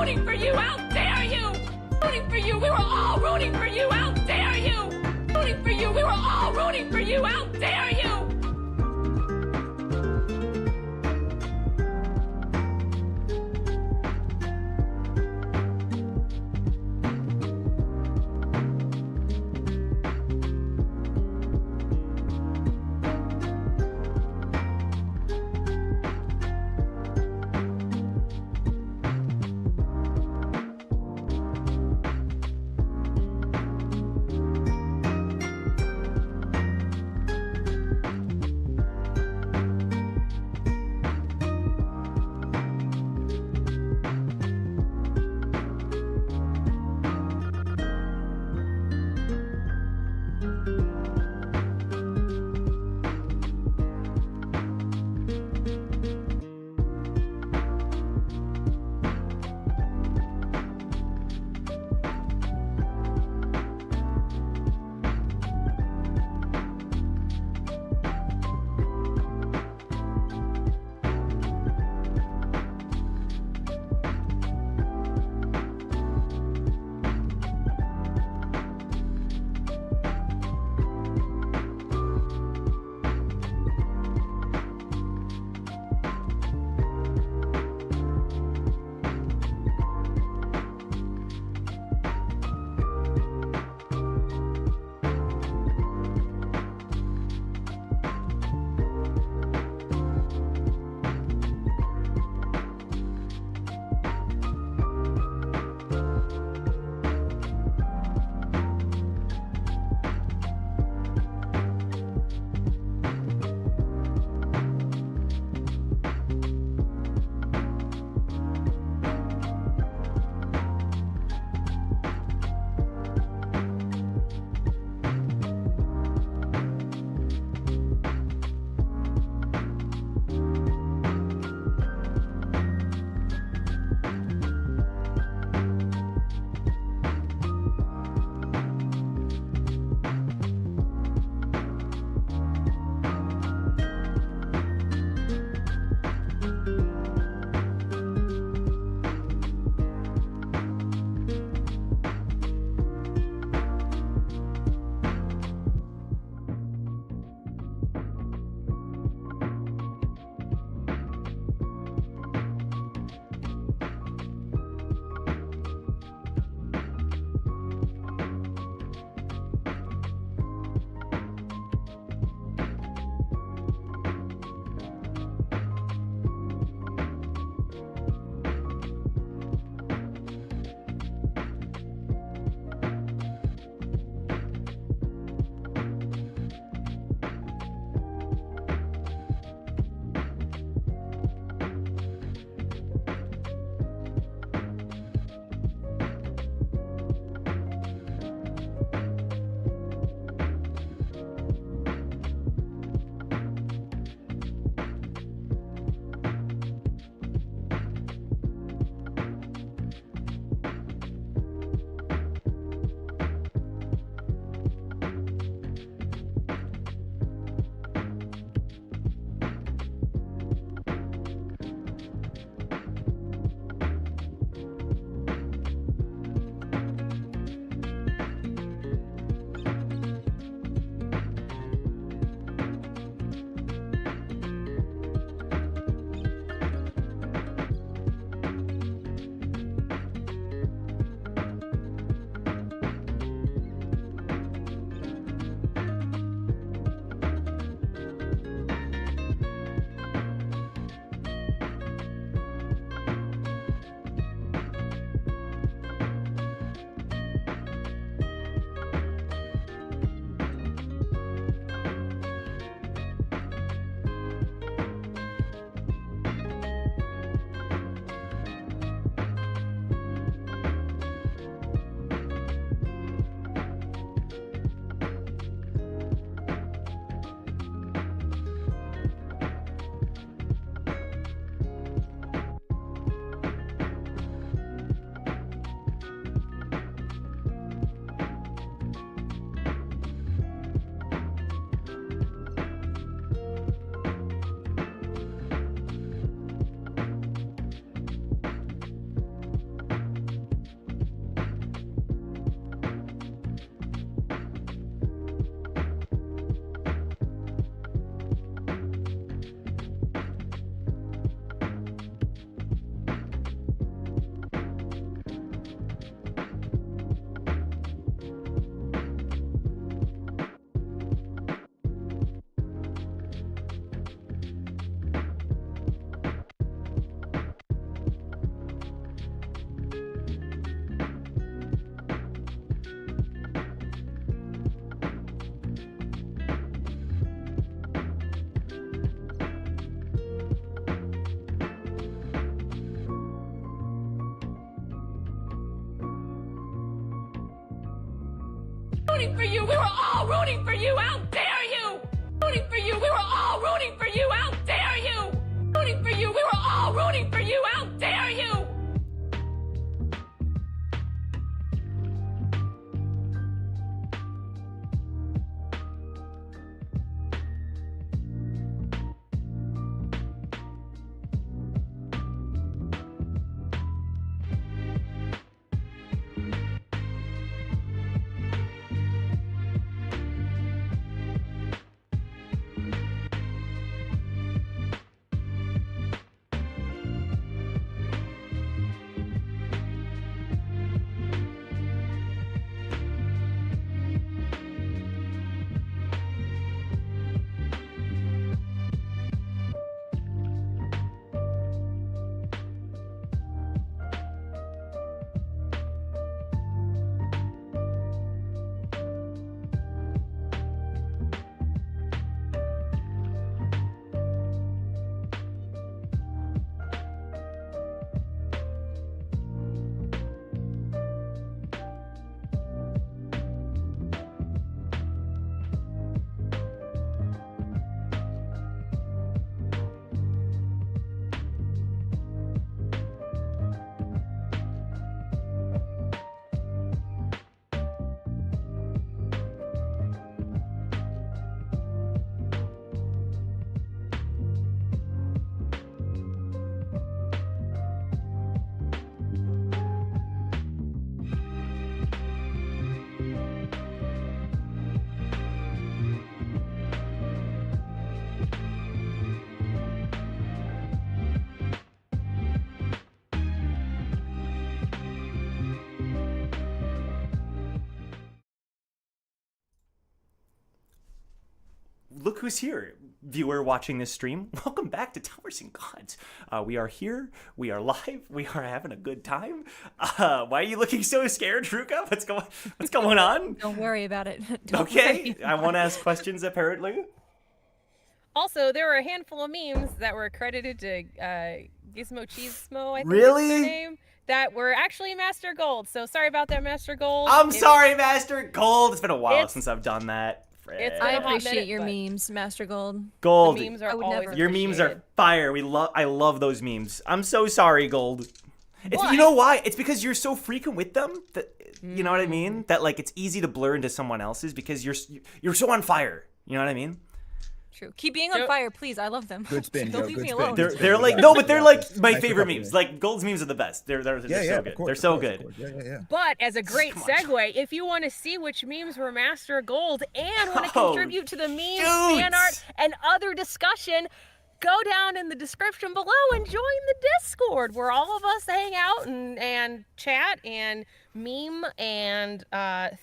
rooting for you! How dare you! Rooting for you! We were all rooting for you! How dare you! Rooting for you! We were all rooting for you! How dare you! you. We were all rooting for you. How dare you? Rooting for you. We were all rooting for you. How dare you? Rooting for you. We were all rooting for you. How dare you? Look who's here, viewer watching this stream. Welcome back to Towers and Gods. We are here. We are live. We are having a good time. Why are you looking so scared, Ruka? What's going on? Don't worry about it. Don't Okay, worry. I want to ask questions apparently. Also, there were a handful of memes that were credited to Gizmo Cheesemo, I think Really? is their name, that were actually Master Gold. So sorry about that, Master Gold. I'm sorry, Master Gold. It's been a while It's- since I've done that. it's I been a hot appreciate minute, your but memes, Master Gold. Gold. The memes I are would always never. Your memes are appreciated. fire. I love those memes. I'm so sorry, Gold. It's, Why? you know why? It's because you're so frequent with them that you know what I mean. That like it's easy to blur into someone else's because you're so on fire. You know what I mean? True. Keep being on Joe- fire, please. I love them. Good spin, Don't Joe, leave good me spin. alone. They're like no, but they're like my Nice favorite recovery. memes. Like Gold's memes are the best. They're Yeah, so yeah, good. of course, They're of so course, good. of course. Yeah, yeah, yeah. But as a great Come on, segue, if you want to see which memes were Master Gold and want to Oh, contribute to the memes, shoot. fan art, and other discussion, go down in the description below and join the Discord where all of us hang out and chat and meme and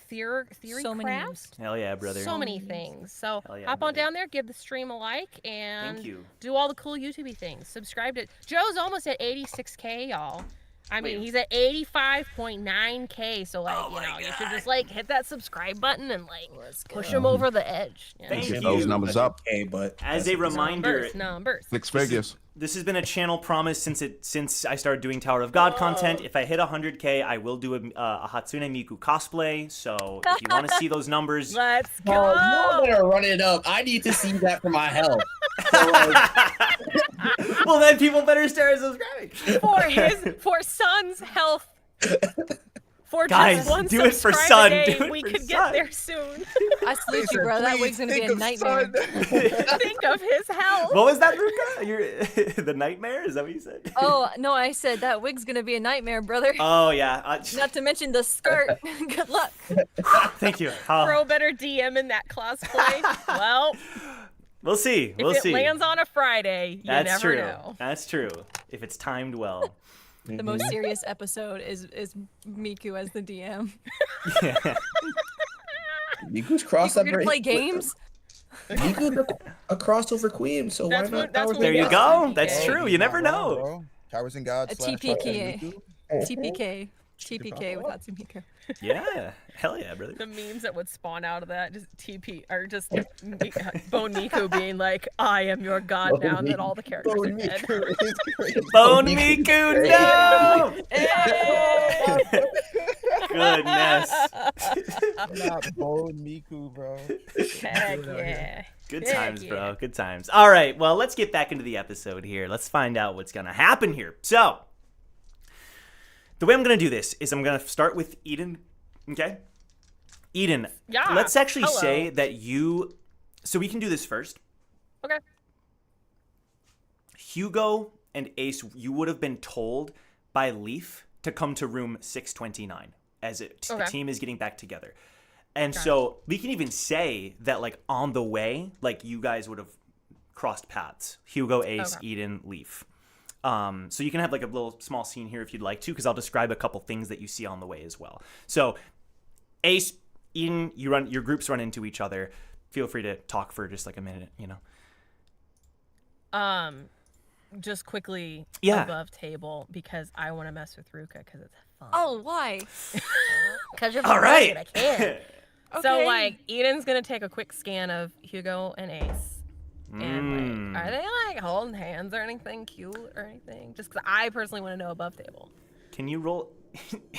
theory So many craft. memes. Hell yeah, brother. So many things. So Hell yeah, hop on brother. down there, give the stream a like, and Thank you. do all the cool YouTubey things. Subscribe to Joe's almost at 86K, y'all. I mean, Wait. he's at 85.9K. So like, Oh you my know, you should God. just like hit that subscribe button and like Let's push go. him over the edge. You know? Thank Get you. those numbers up. Okay, but As a reminder, Numbers. 6 figures. this has been a channel promise since I started doing Tower of God content. If I hit 100K, I will do a Hatsune Miku cosplay. So if you want to see those numbers, Let's go. Oh, you better run it up. I need to see that for my health. So, well then people better start subscribing. for Sun's health. For Guys, just one do it for subscribe Sun, a day, do it we for could Sun. get there soon. I salute you, Listen, bro. That please wig's gonna be think a of nightmare. Sun. Think of his health. What was that, Ruka? The nightmare? Is that what you said? Oh no, I said that wig's gonna be a nightmare, brother. Oh yeah. Not to mention the skirt. Good luck. Thank you. Pro better DM in that cosplay. Well, We'll see. We'll if it see. lands on a Friday, you That's never true. know. That's true. If it's timed well. The most serious episode is Miku as the DM. Miku's We're crossover. gonna play games. Miku's a crossover queen, so That's why what- not? that's what There we you got. go. TPK. That's true. You never Not wrong, know. bro. Towers and Gods. A slash TPK. Miku. TPK. TPK with Hatsune Miku. Yeah. Hell yeah, brother. The memes that would spawn out of that, just TP, or just Bone Miku being like, I am your god now, and then all the characters are Bone dead. Miku is crazy. Bone Miku. Miku, no! goodness. Not Bone Miku, bro. Heck yeah. Good Heck times, yeah. bro. Good times. All right, well, let's get back into the episode here. Let's find out what's going to happen here. So, the way I'm going to do this is I'm going to start with Eden, okay? Eden, Yeah. let's actually Hello. say that you... So we can do this first. Okay. Hugo and Ace, you would have been told by Leaf to come to room 629 as the Okay. team is getting back together. And so we can even say that, like, on the way, like, you guys would have crossed paths. Hugo, Ace, Okay. Eden, Leaf. So you can have, like, a little small scene here if you'd like to, because I'll describe a couple things that you see on the way as well. So Ace, Eden, your groups run into each other. Feel free to talk for just, like, a minute, you know. Just quickly Yeah. above table because I want to mess with Ruka because it's fun. Oh, why? Because you're All right. I can. So Okay. like Eden's gonna take a quick scan of Hugo and Ace. And like, are they like holding hands or anything cute or anything? Just because I personally want to know above table. Can you roll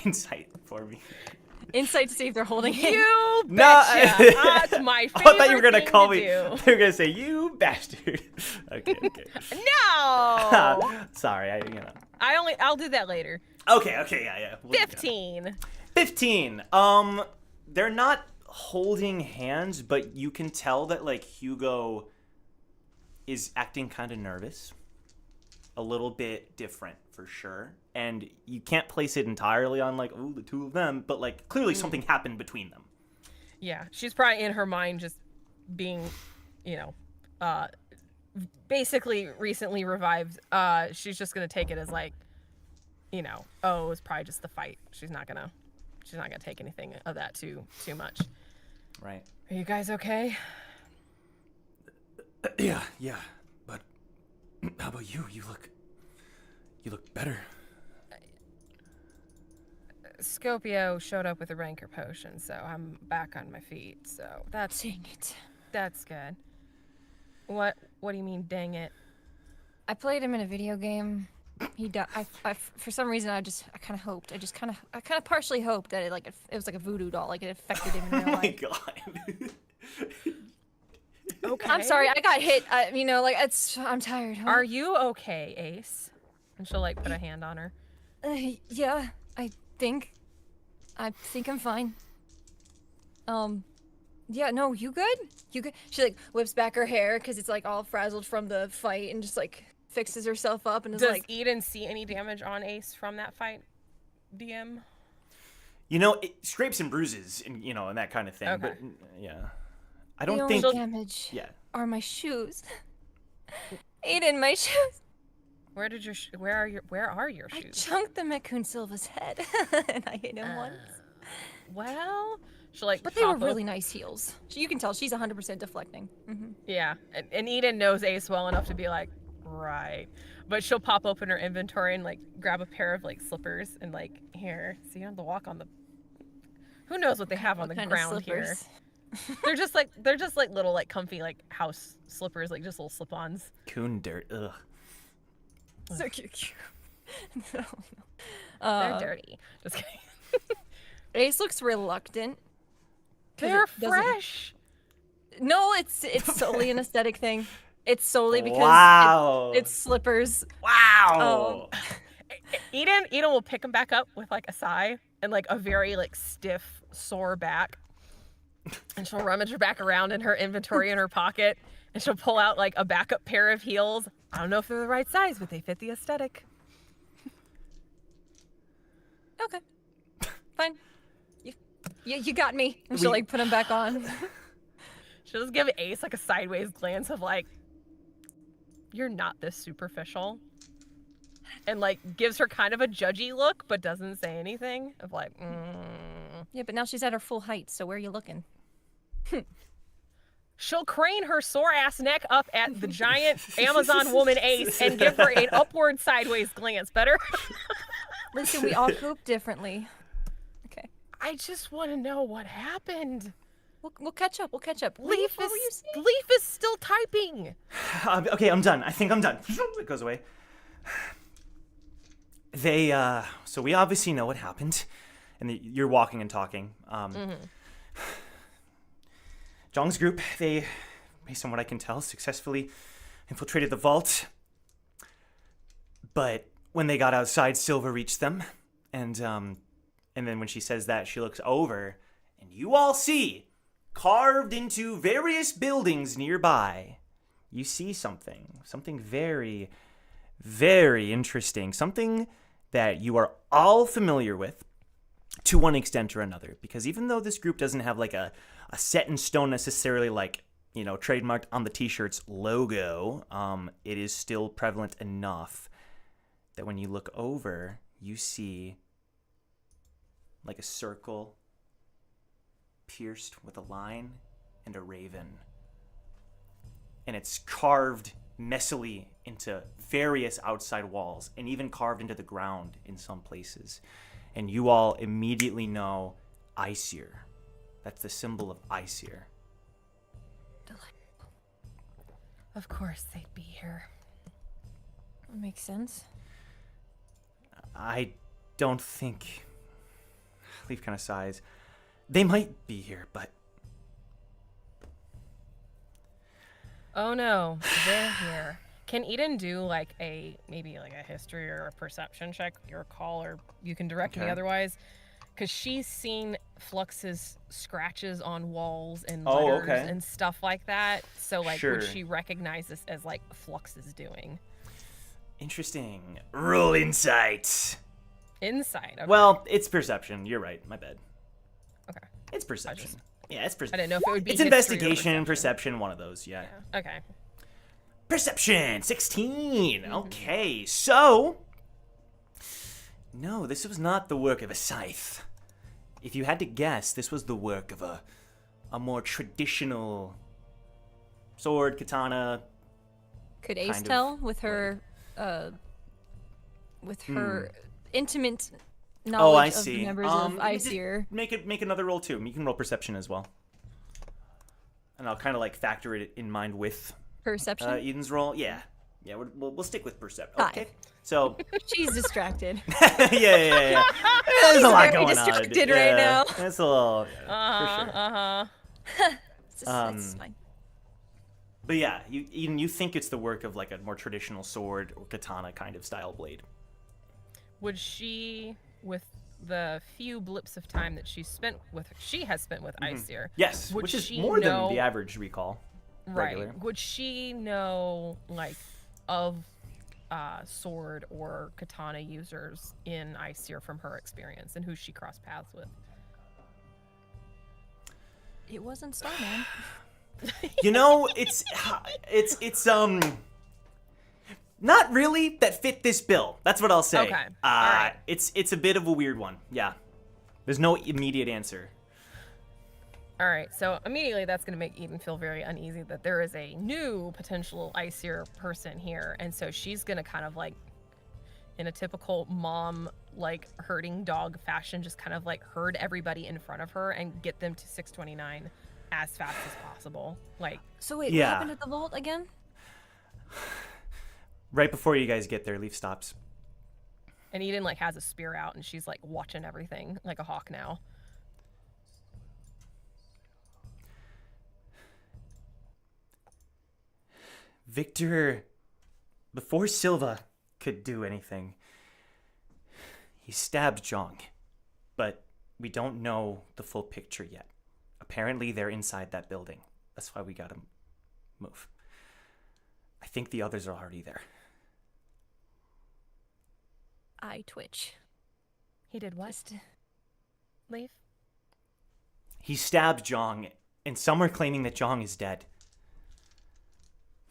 insight for me? Insight to see if they're holding it. You No, betcha. That's my favorite I thought you were gonna thing call to me. do. They were gonna say you bastard. Okay. No. Sorry, I'll do that later. Okay, yeah. We'll do that. 15. 15. They're not holding hands, but you can tell that like Hugo is acting kind of nervous, a little bit different for sure, and you can't place it entirely on like, oh, the two of them, but like clearly something happened between them. Yeah, she's probably in her mind just being, basically recently revived. She's just gonna take it as like, oh, it was probably just the fight. She's not gonna take anything of that too much. Right. Are you guys okay? Yeah, but how about you? You look better. Scopio showed up with a rancor potion, so I'm back on my feet. So that's Dang it. that's good. What do you mean, dang it? I played him in a video game. He died. I for some reason I kind of partially hoped that it was like a voodoo doll, like it affected him in Oh real my life. god. Okay. I'm sorry, I got hit. I'm tired. Huh? Are you okay, Ace? And she'll like put a hand on her. Yeah, I think I'm fine. Yeah, no, you good? You good? She like whips back her hair because it's like all frazzled from the fight and just like fixes herself up and is Does like, Eden see any damage on Ace from that fight? DM? It scrapes and bruises and and that kind of thing. Okay. But yeah. I the don't only think damage yeah. are my shoes. Aiden, my shoes. Where are your I shoes? chunked them at Khun Silva's head and I hit him once. Well, she'll like. But they were pop up- really nice heels. You can tell she's 100% deflecting. Mm-hmm. Yeah, and Eden knows Ace well enough to be like, right. But she'll pop open her inventory and like grab a pair of like slippers and like here, so you don't have to walk on the. Who knows what they have on the Kind of ground here? slippers. They're just like little like comfy like house slippers, like just little slip-ons. Coon dirt. Ugh. So cute. No. They're dirty. Just kidding. Ace looks reluctant. 'cause They're it doesn't- fresh. No, it's solely an aesthetic thing. It's solely because Wow. it's slippers. Wow. Eden will pick them back up with like a sigh and like a very like stiff, sore back. And she'll rummage her back around in her inventory in her pocket and she'll pull out like a backup pair of heels. I don't know if they're the right size, but they fit the aesthetic. Okay. Fine. You got me. And she'll like put them back on. She'll just give Ace like a sideways glance of like, you're not this superficial. And like gives her kind of a judgy look, but doesn't say anything of like, Yeah, but now she's at her full height, so where are you looking? She'll crane her sore ass neck up at the giant Amazon woman Ace and give her an upward sideways glance. Better? Listen, we all cope differently. Okay. I just want to know what happened. We'll catch up. We'll catch up. Leaf what were you saying? is still typing. Okay, I'm done. I think I'm done. It goes away. So we obviously know what happened. and you're walking and talking. Jeong's group, they, based on what I can tell, successfully infiltrated the vault. But when they got outside, Silva reached them. And then when she says that, she looks over, and you all see, carved into various buildings nearby, you see something very, very interesting, something that you are all familiar with to one extent or another. Because even though this group doesn't have like a set in stone necessarily, like, you know, trademarked on the t-shirt's logo, it is still prevalent enough that when you look over, you see like a circle pierced with a line and a raven. And it's carved messily into various outside walls and even carved into the ground in some places. And you all immediately know Aesir. That's the symbol of Aesir. Of course they'd be here. Makes sense. I don't think... Leaf kind of sighs. They might be here, but... Oh no, they're here. Can Eden do like maybe like a history or a perception check, your call, or you can direct me otherwise? Because she's seen Flux's scratches on walls and letters and stuff like that. So like, would she recognize this as like Flux is doing? Interesting. Roll insight. Insight. Okay. Well, it's perception. You're right. My bad. Okay. It's perception. Yeah, it's perception. I didn't know if it would be It's investigation, perception, one of those. Yeah. Okay. Perception, 16. Okay, so... No, this was not the work of a scythe. If you had to guess, this was the work of a more traditional sword, katana. Could Ace tell with her, intimate knowledge of the members of Aesir? Make another roll too. You can roll perception as well, and I'll kind of like factor it in mind with Perception. Eden's roll. Yeah. We'll stick with perception. Okay. So she's distracted. yeah. There's a lot going on. Distracted right now. That's a little. For sure. It's fine. But yeah, you think it's the work of like a more traditional sword or katana kind of style blade. Would she, with the few blips of time that she has spent with Aesir? Yes, which is more than the average recall. Regular. Right. Would she know like of sword or katana users in Aesir from her experience and who she crossed paths with? It wasn't Starman. You know, it's not really that fit this bill. That's what I'll say. Okay. All right. It's a bit of a weird one. Yeah. There's no immediate answer. All right, so immediately that's going to make Eden feel very uneasy that there is a new potential Aesir person here, and so she's going to kind of like, in a typical mom, like herding dog fashion, just kind of like herd everybody in front of her and get them to 629 as fast as possible. Like, so wait, what happened at the vault again? Right before you guys get there, Leaf stops. And Eden like has a spear out, and she's like watching everything like a hawk now. Victor, before Silva could do anything, he stabbed Jeong, but we don't know the full picture yet. Apparently they're inside that building. That's why we gotta move. I think the others are already there. I twitch. He did what? Leave? He stabbed Jeong, and some are claiming that Jeong is dead.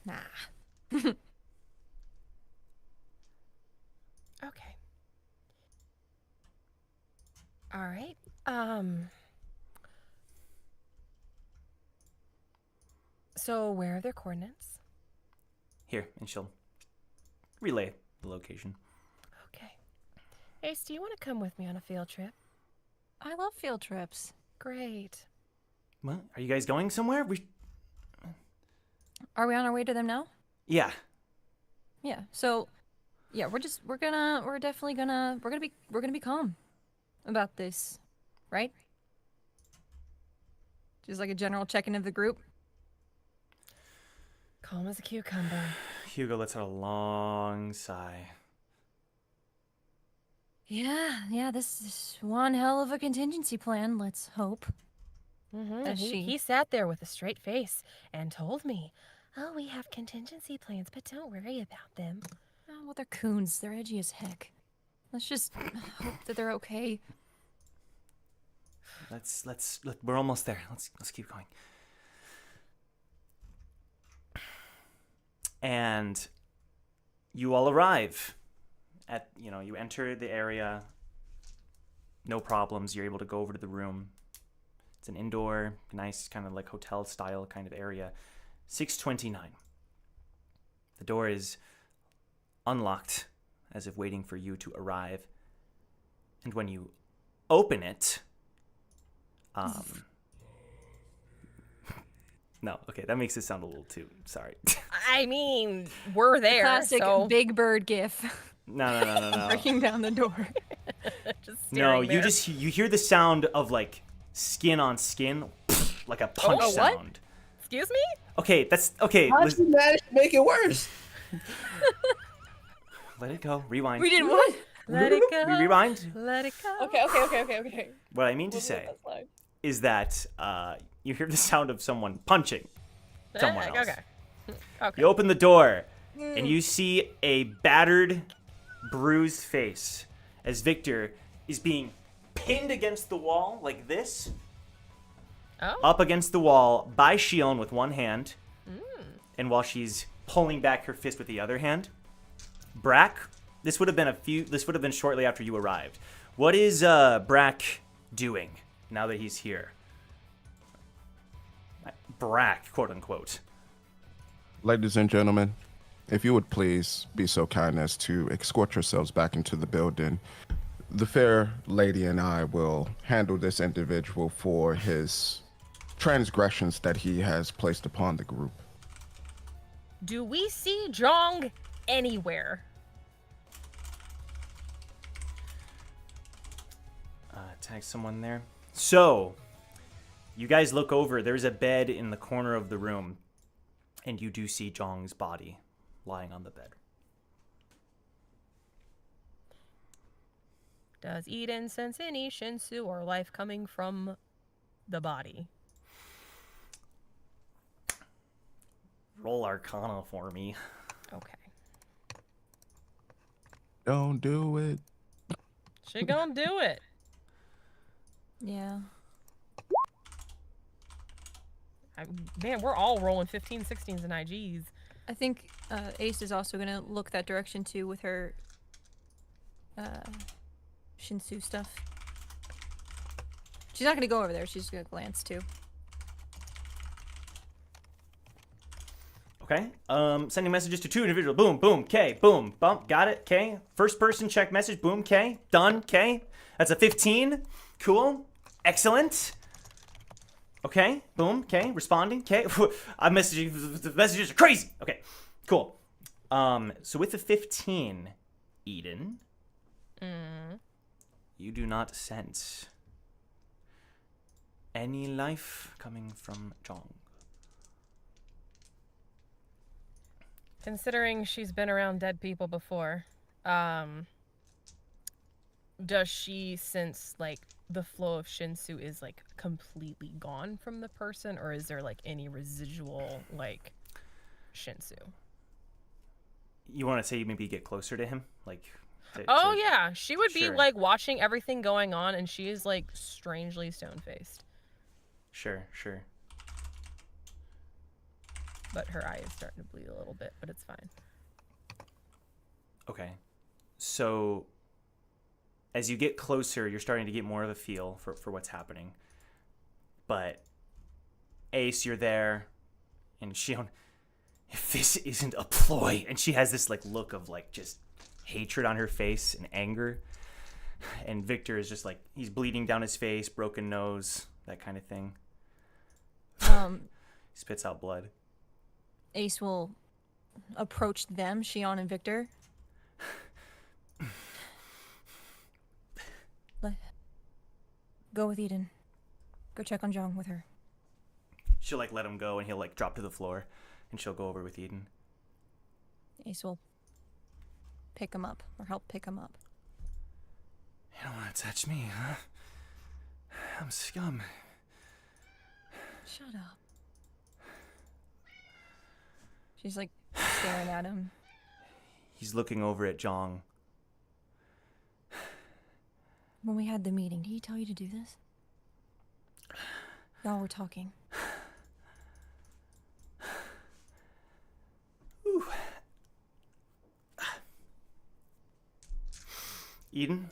Nah. Okay. All right. So where are their coordinates? Here, and she'll relay the location. Okay. Ace, do you want to come with me on a field trip? I love field trips. Great. What? Are you guys going somewhere? Are we on our way to them now? Yeah. Yeah. So, yeah, we're gonna be calm about this. right? Just like a general check-in of the group. Calm as a cucumber. Hugo lets out a long sigh. Yeah, this is one hell of a contingency plan, let's hope. As He sat there with a straight face and told me, "Oh, we have contingency plans, but don't worry about them." Oh, well, they're coons. They're edgy as heck. Let's just hope that they're okay. We're almost there. Let's keep going. And you all arrive at, you enter the area. No problems. You're able to go over to the room. It's an indoor, nice kind of like hotel style kind of area. 6:29. The door is unlocked, as if waiting for you to arrive. And when you open it, no, okay, that makes it sound a little too, sorry. I mean, we're there. Classic so... Big Bird gif. No. Breaking down the door. Just No, staring there. you hear the sound of like skin on skin, like a punch Oh, what? sound. Excuse me? Okay, that's okay. How did you manage to make it worse? Let it go. Rewind. We did what? Let it go. Rewind. Let it go. Okay. What I mean to say is that you hear the sound of someone punching someone else. Okay. You open the door, and you see a battered, bruised face as Victor is being pinned against the wall like this, Oh. up against the wall by Shoin with one hand, and while she's pulling back her fist with the other hand. Brac, this would have been shortly after you arrived. What is Brac doing now that he's here? Brac, quote unquote. Ladies and gentlemen, if you would please be so kind as to escort yourselves back into the building. The fair lady and I will handle this individual for his transgressions that he has placed upon the group. Do we see Jeong anywhere? Tag someone there. So, you guys look over. There's a bed in the corner of the room, and you do see Jeong's body lying on the bed. Does Eden sense any Shinsu or life coming from the body? Roll Arcana for me. Okay. Don't do it. She gonna do it. Yeah. Man, we're all rolling 15, 16s, and IGs. I think Ace is also gonna look that direction too with her Shinsu stuff. She's not gonna go over there. She's gonna glance too. Okay. Sending messages to two individuals. Boom, boom, K. Boom, bump. Got it, K. First person check message. Boom, K. Done, K. That's a 15. Cool. Excellent. Okay. Boom, K. Responding, K. I'm messaging. The messages are crazy. Okay. Cool. So with the 15, Eden, you do not sense any life coming from Jeong. Considering she's been around dead people before, does she sense, like, the flow of Shinsu is, like, completely gone from the person, or is there, like, any residual, like, Shinsu? You want to say you maybe get closer to him? Like, Yeah. She would be, Sure. like, watching everything going on, and she is, like, strangely stone-faced. Sure. But her eye is starting to bleed a little bit, but it's fine. Okay. So, as you get closer, you're starting to get more of a feel for what's happening. But, Ace, you're there, and Shoin, if this isn't a ploy, and she has this, like, look of, like, just hatred on her face and anger. And Victor is just, like, he's bleeding down his face, broken nose, that kind of thing. He spits out blood. Ace will approach them, Shoin and Victor. Go with Eden. Go check on Jeong with her. She'll like let him go, and he'll like drop to the floor, and she'll go over with Eden. Ace will pick him up, or help pick him up. You don't want to touch me, huh? I'm scum. Shut up. She's like staring at him. He's looking over at Jeong. When we had the meeting, did he tell you to do this? Y'all were talking. Ooh. Eden?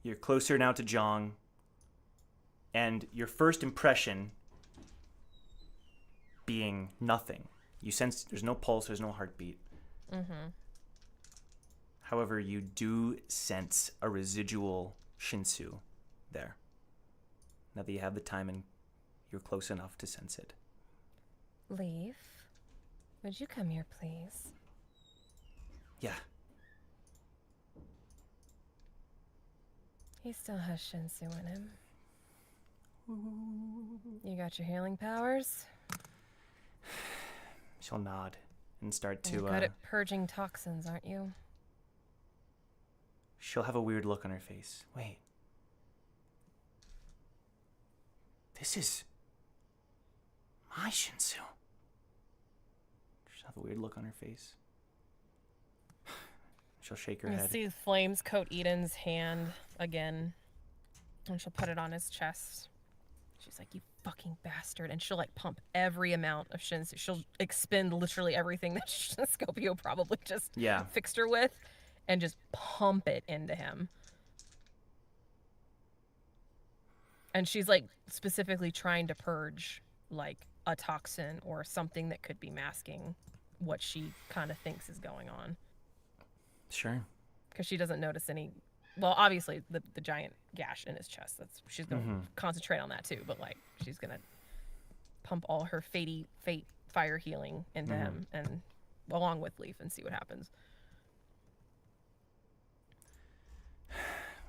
You're closer now to Jeong, and your first impression being nothing. You sense there's no pulse, there's no heartbeat. However, you do sense a residual Shinsu there. Now that you have the time and you're close enough to sense it. Leaf, would you come here, please? Yeah. He still has Shinsu in him. You got your healing powers? She'll nod and start to You're good at purging toxins, aren't you? she'll have a weird look on her face. Wait. This is my Shinsu. She'll have a weird look on her face. She'll shake her You head. see the flames coat Eden's hand again, and she'll put it on his chest. She's like, "You fucking bastard!" And she'll like pump every amount of Shinsu. She'll expend literally everything that Scopio probably just fixed her with, and just pump it into him. And she's like specifically trying to purge like a toxin or something that could be masking what she kind of thinks is going on. Sure. Because she doesn't notice any. Well, obviously the giant gash in his chest. She's gonna concentrate on that too. But like she's gonna pump all her fate fire healing into him, and along with Leaf, and see what happens.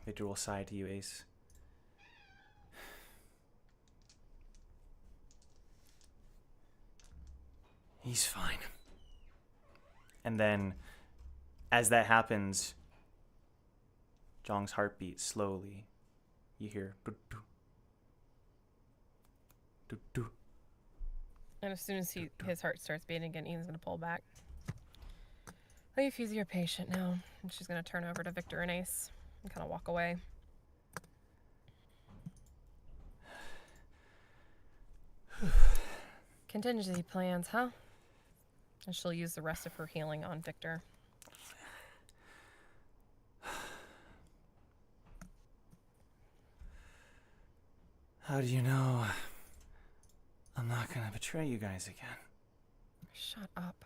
Victor will sigh to you, Ace. He's fine. And then, as that happens, Jeong's heartbeat slowly. You hear doo-doo, doo-doo. And as soon as his heart starts beating again, Ian's gonna pull back. Leaf, he's your patient now. And she's gonna turn over to Victor and Ace and kind of walk away. Contingency plans, huh? And she'll use the rest of her healing on Victor. How do you know I'm not gonna betray you guys again? Shut up.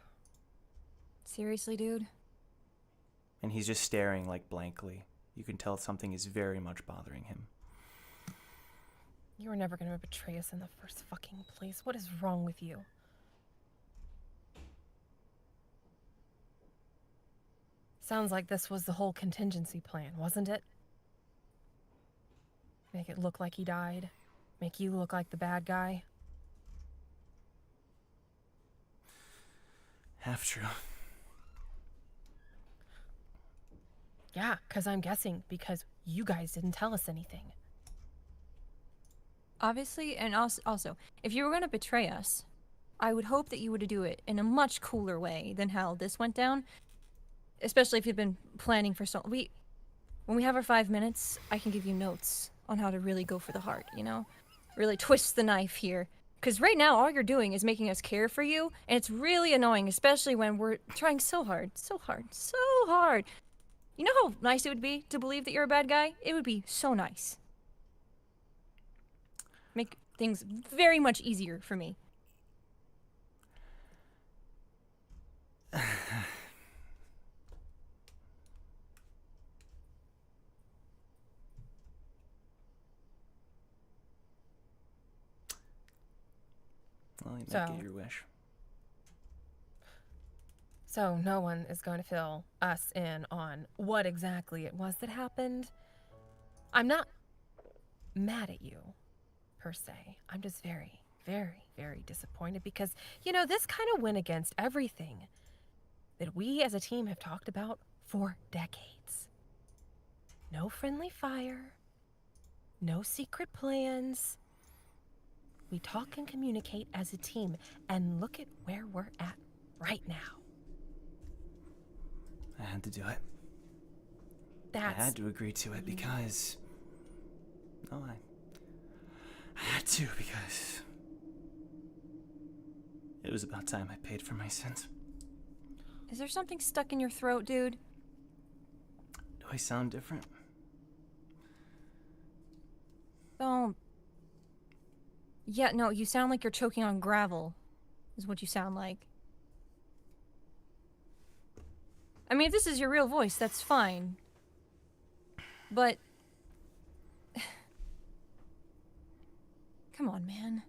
Seriously, dude? And he's just staring like blankly. You can tell something is very much bothering him. You were never gonna betray us in the first fucking place. What is wrong with you? Sounds like this was the whole contingency plan, wasn't it? Make it look like he died. Make you look like the bad guy. Half true. Yeah, because I'm guessing because you guys didn't tell us anything. Obviously, and also, if you were going to betray us, I would hope that you would do it in a much cooler way than how this went down. Especially if you've been planning for so... When we have our 5 minutes, I can give you notes on how to really go for the heart, you know? Really twist the knife here. Because right now, all you're doing is making us care for you, and it's really annoying, especially when we're trying so hard. You know how nice it would be to believe that you're a bad guy? It would be so nice. Make things very much easier for me. Well, you might get your wish. So no one is going to fill us in on what exactly it was that happened. I'm not mad at you, per se. I'm just very, very, very disappointed because, you know, this kind of went against everything that we as a team have talked about for decades. No friendly fire, no secret plans. We talk and communicate as a team, and look at where we're at right now. I had to do it. I That's had to agree to it because... No, I had to because... It was about time I paid for my sins. Is there something stuck in your throat, dude? Do I sound different? Don't. Yeah, no, you sound like you're choking on gravel, is what you sound like. I mean, if this is your real voice, that's fine. But... Come on, man.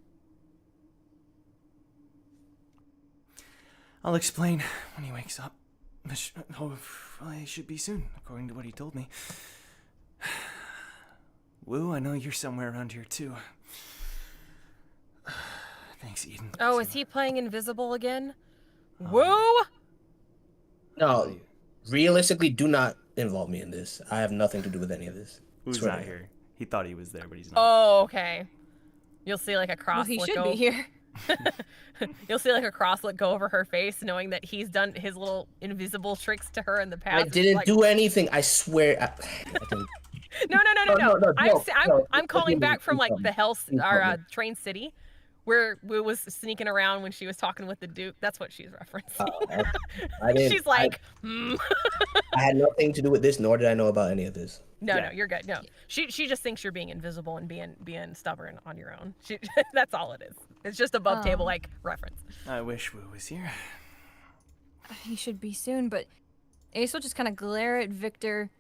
I'll explain when he wakes up. Hopefully it should be soon, according to what he told me. Woo, I know you're somewhere around here too. Thanks, Eden. Oh, is he playing invisible again? Woo! No, realistically, do not involve me in this. I have nothing to do with any of this. Who's Swear not to God. here? He thought he was there, but he's not. Oh, okay. You'll see like a cross Well, he look should go. be here. You'll see like a cross look go over her face, knowing that he's done his little invisible tricks to her in the past. I It's didn't like, do anything. I swear. I didn't. No. No, I'm calling back from like the Please our tell me. train city, where we was sneaking around when she was talking with the Duke. That's what she's referencing. I didn't. She's like, hmm. I had nothing to do with this, nor did I know about any of this. No, Yeah. you're good. No, she just thinks you're being invisible and being stubborn on your own. That's all it is. It's just above table like reference. I wish Woo was here. He should be soon, but Ace will just kind of glare at Victor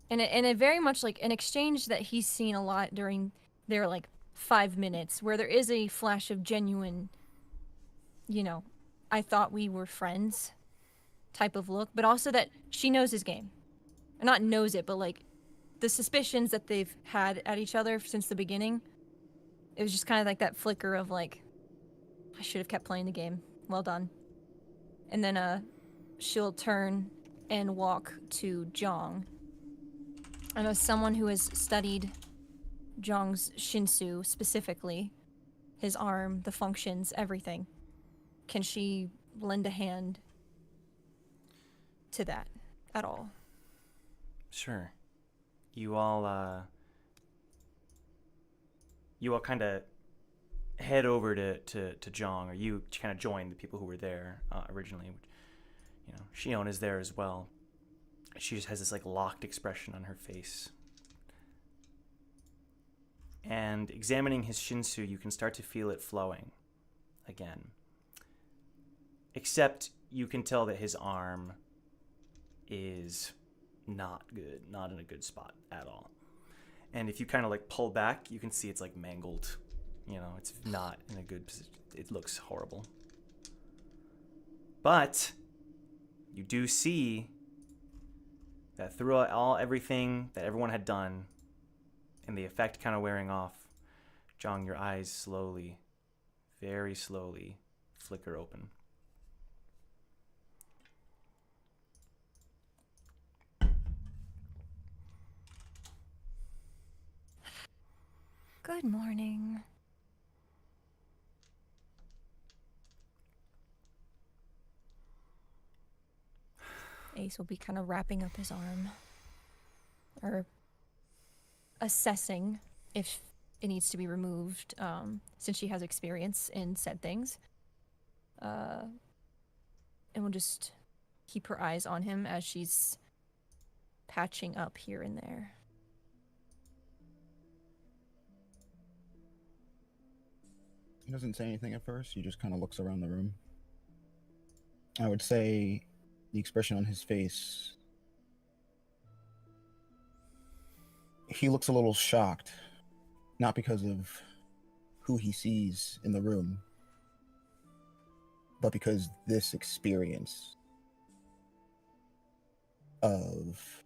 in a very much like an exchange that he's seen a lot during their like 5 minutes, where there is a flash of genuine, you know, I thought we were friends type of look, but also that she knows his game. Or not knows it, but like the suspicions that they've had at each other since the beginning. It was just kind of like that flicker of like, I should have kept playing the game. Well done. And then she'll turn and walk to Jeong. And as someone who has studied Jeong's Shinsu specifically, his arm, the functions, everything, can she lend a hand to that at all? Sure. You all kind of head over to Jeong, or you kind of join the people who were there originally. You know, Shoin is there as well. She just has this like locked expression on her face. And examining his Shinsu, you can start to feel it flowing again. Except you can tell that his arm is not good, not in a good spot at all. And if you kind of like pull back, you can see it's like mangled. You know, it's not in a good position. It looks horrible. But you do see that throughout everything that everyone had done, and the effect kind of wearing off, Jeong, your eyes slowly, very slowly, flicker open. Good morning. Ace will be kind of wrapping up his arm. Or assessing if it needs to be removed, since she has experience in said things. And we'll just keep her eyes on him as she's patching up here and there. He doesn't say anything at first. He just kind of looks around the room. I would say the expression on his face, he looks a little shocked, not because of who he sees in the room, but because this experience of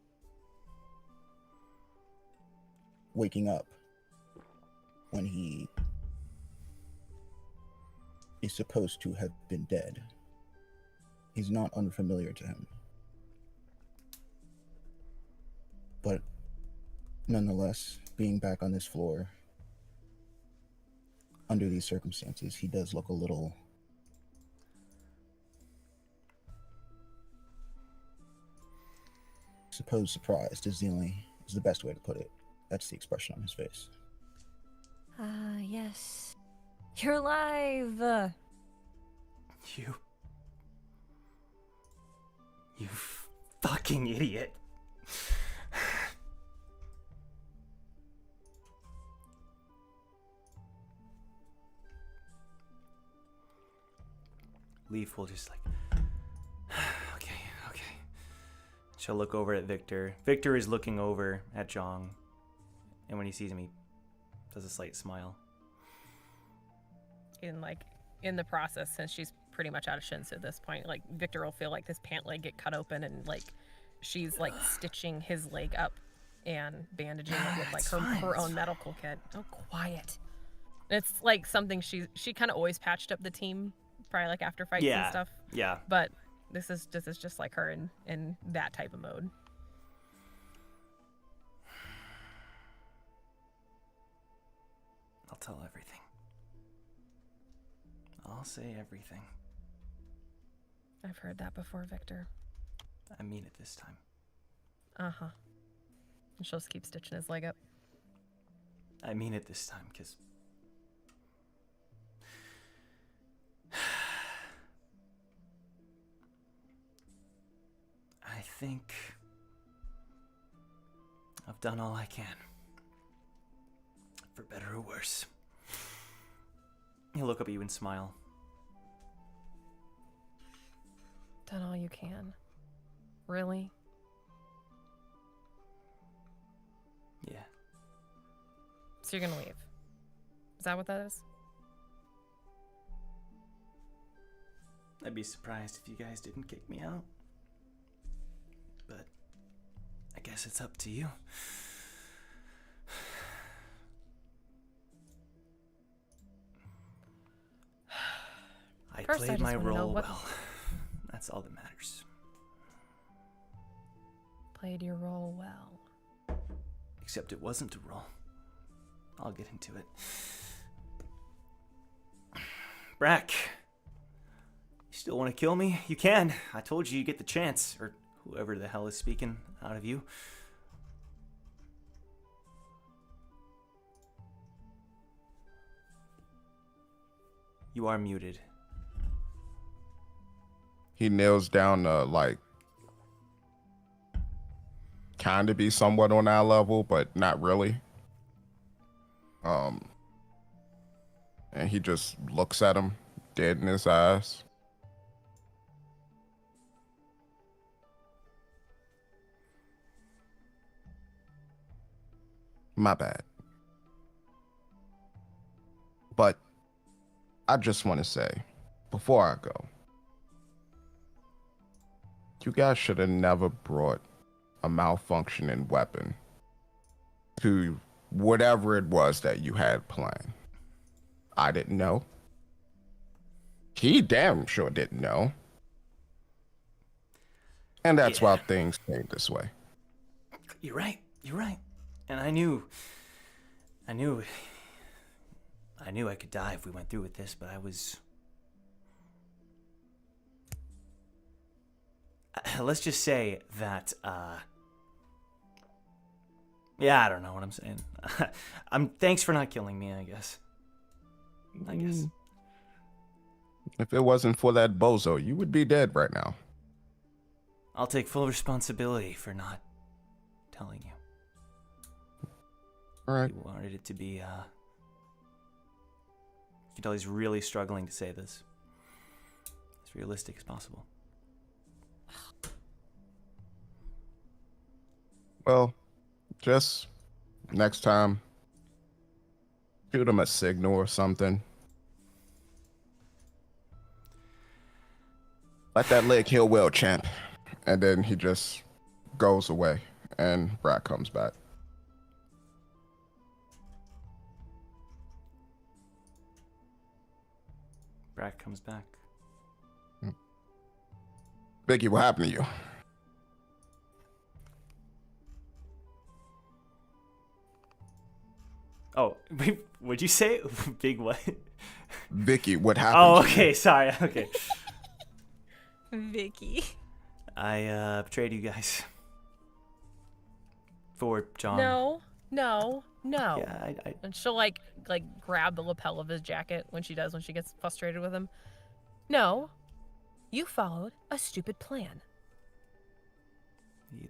waking up when he is supposed to have been dead is not unfamiliar to him. But nonetheless, being back on this floor under these circumstances, he does look a little surprised is the best way to put it. That's the expression on his face. Yes. You're alive! You fucking idiot. Leaf will just like, okay. She'll look over at Victor. Victor is looking over at Jeong. And when he sees him, he does a slight smile. In the process, since she's pretty much out of shinsu at this point, like Victor will feel like this pant leg get cut open and like she's like stitching his leg up and bandaging it with like her own medical kit. Oh, quiet. It's like something she kind of always patched up the team, probably like after fights and stuff. Yeah. But this is just like her in that type of mode. I'll tell everything. I'll say everything. I've heard that before, Victor. I mean it this time. Uh-huh. And she'll just keep stitching his leg up. I mean it this time, because I think I've done all I can. For better or worse. He'll look up at you and smile. Done all you can. Really? Yeah. So you're gonna leave? Is that what that is? I'd be surprised if you guys didn't kick me out. But I guess it's up to you. I First, I played just my wanna know role what- well. That's all that matters. Played your role well. Except it wasn't a role. I'll get into it. Brac, you still want to kill me? You can. I told you get the chance. Or whoever the hell is speaking out of you. You are muted. He kneels down to like kind of be somewhat on our level, but not really. And he just looks at him dead in his eyes. My bad. But I just want to say, before I go, you guys should have never brought a malfunctioning weapon to whatever it was that you had planned. I didn't know. He damn sure didn't know. And that's why things came this way. You're right. And I knew I could die if we went through with this, but I was... let's just say that, yeah, I don't know what I'm saying. Thanks for not killing me, I guess. If it wasn't for that bozo, you would be dead right now. I'll take full responsibility for not telling you. All right. You wanted it to be, you can tell he's really struggling to say this. As realistic as possible. Well, just next time, shoot him a signal or something. Let that leg heal well, champ. And then he just goes away, and Brac comes back. Brac comes back. Biggie, what happened to you? Oh, wait, what'd you say? Big what? Vicky, what happened? Oh, to you? okay, sorry. Okay. Vicky. I betrayed you guys. For John. No. Yeah, I And she'll like grab the lapel of his jacket when she gets frustrated with him. No. You followed a stupid plan. you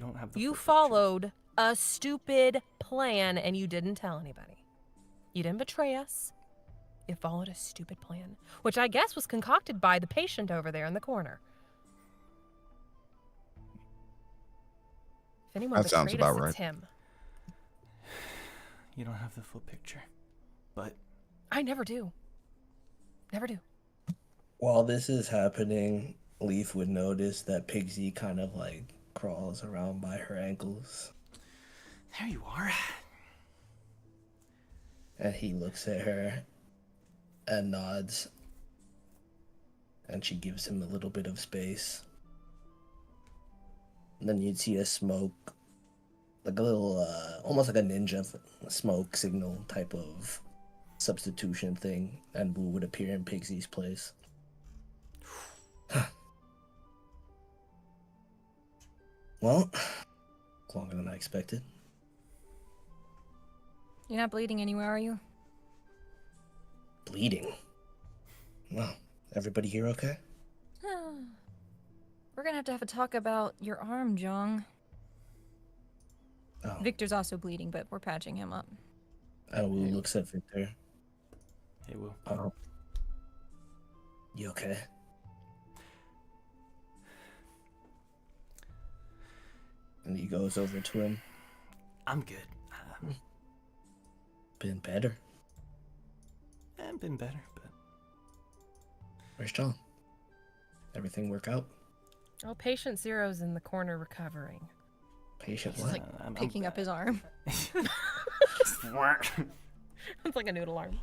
don't have the You full picture. followed a stupid plan and you didn't tell anybody. You didn't betray us. You followed a stupid plan, which I guess was concocted by the patient over there in the corner. If anyone That sounds betrayed us, about it's right. him. You don't have the full picture. But I never do. Never do. While this is happening, Leaf would notice that Pigsy kind of like crawls around by her ankles, there you are. and he looks at her and nods, and she gives him a little bit of space. And then you'd see a smoke, like a little, almost like a ninja smoke signal type of substitution thing, and Wu would appear in Pigsy's place. Well, longer than I expected. You're not bleeding anywhere, are you? Bleeding. Well, everybody here okay? We're gonna have a talk about your arm, Jeong. Oh, Victor's also bleeding, but we're patching him up. and Wu looks at Victor. Hey, Will. Oh. You okay? And he goes over to him. I'm good. Been better. I've been better, but Where's John? Everything work out? Oh, patient zero's in the corner recovering. Patient He's what? like picking up his arm. It's like a noodle arm.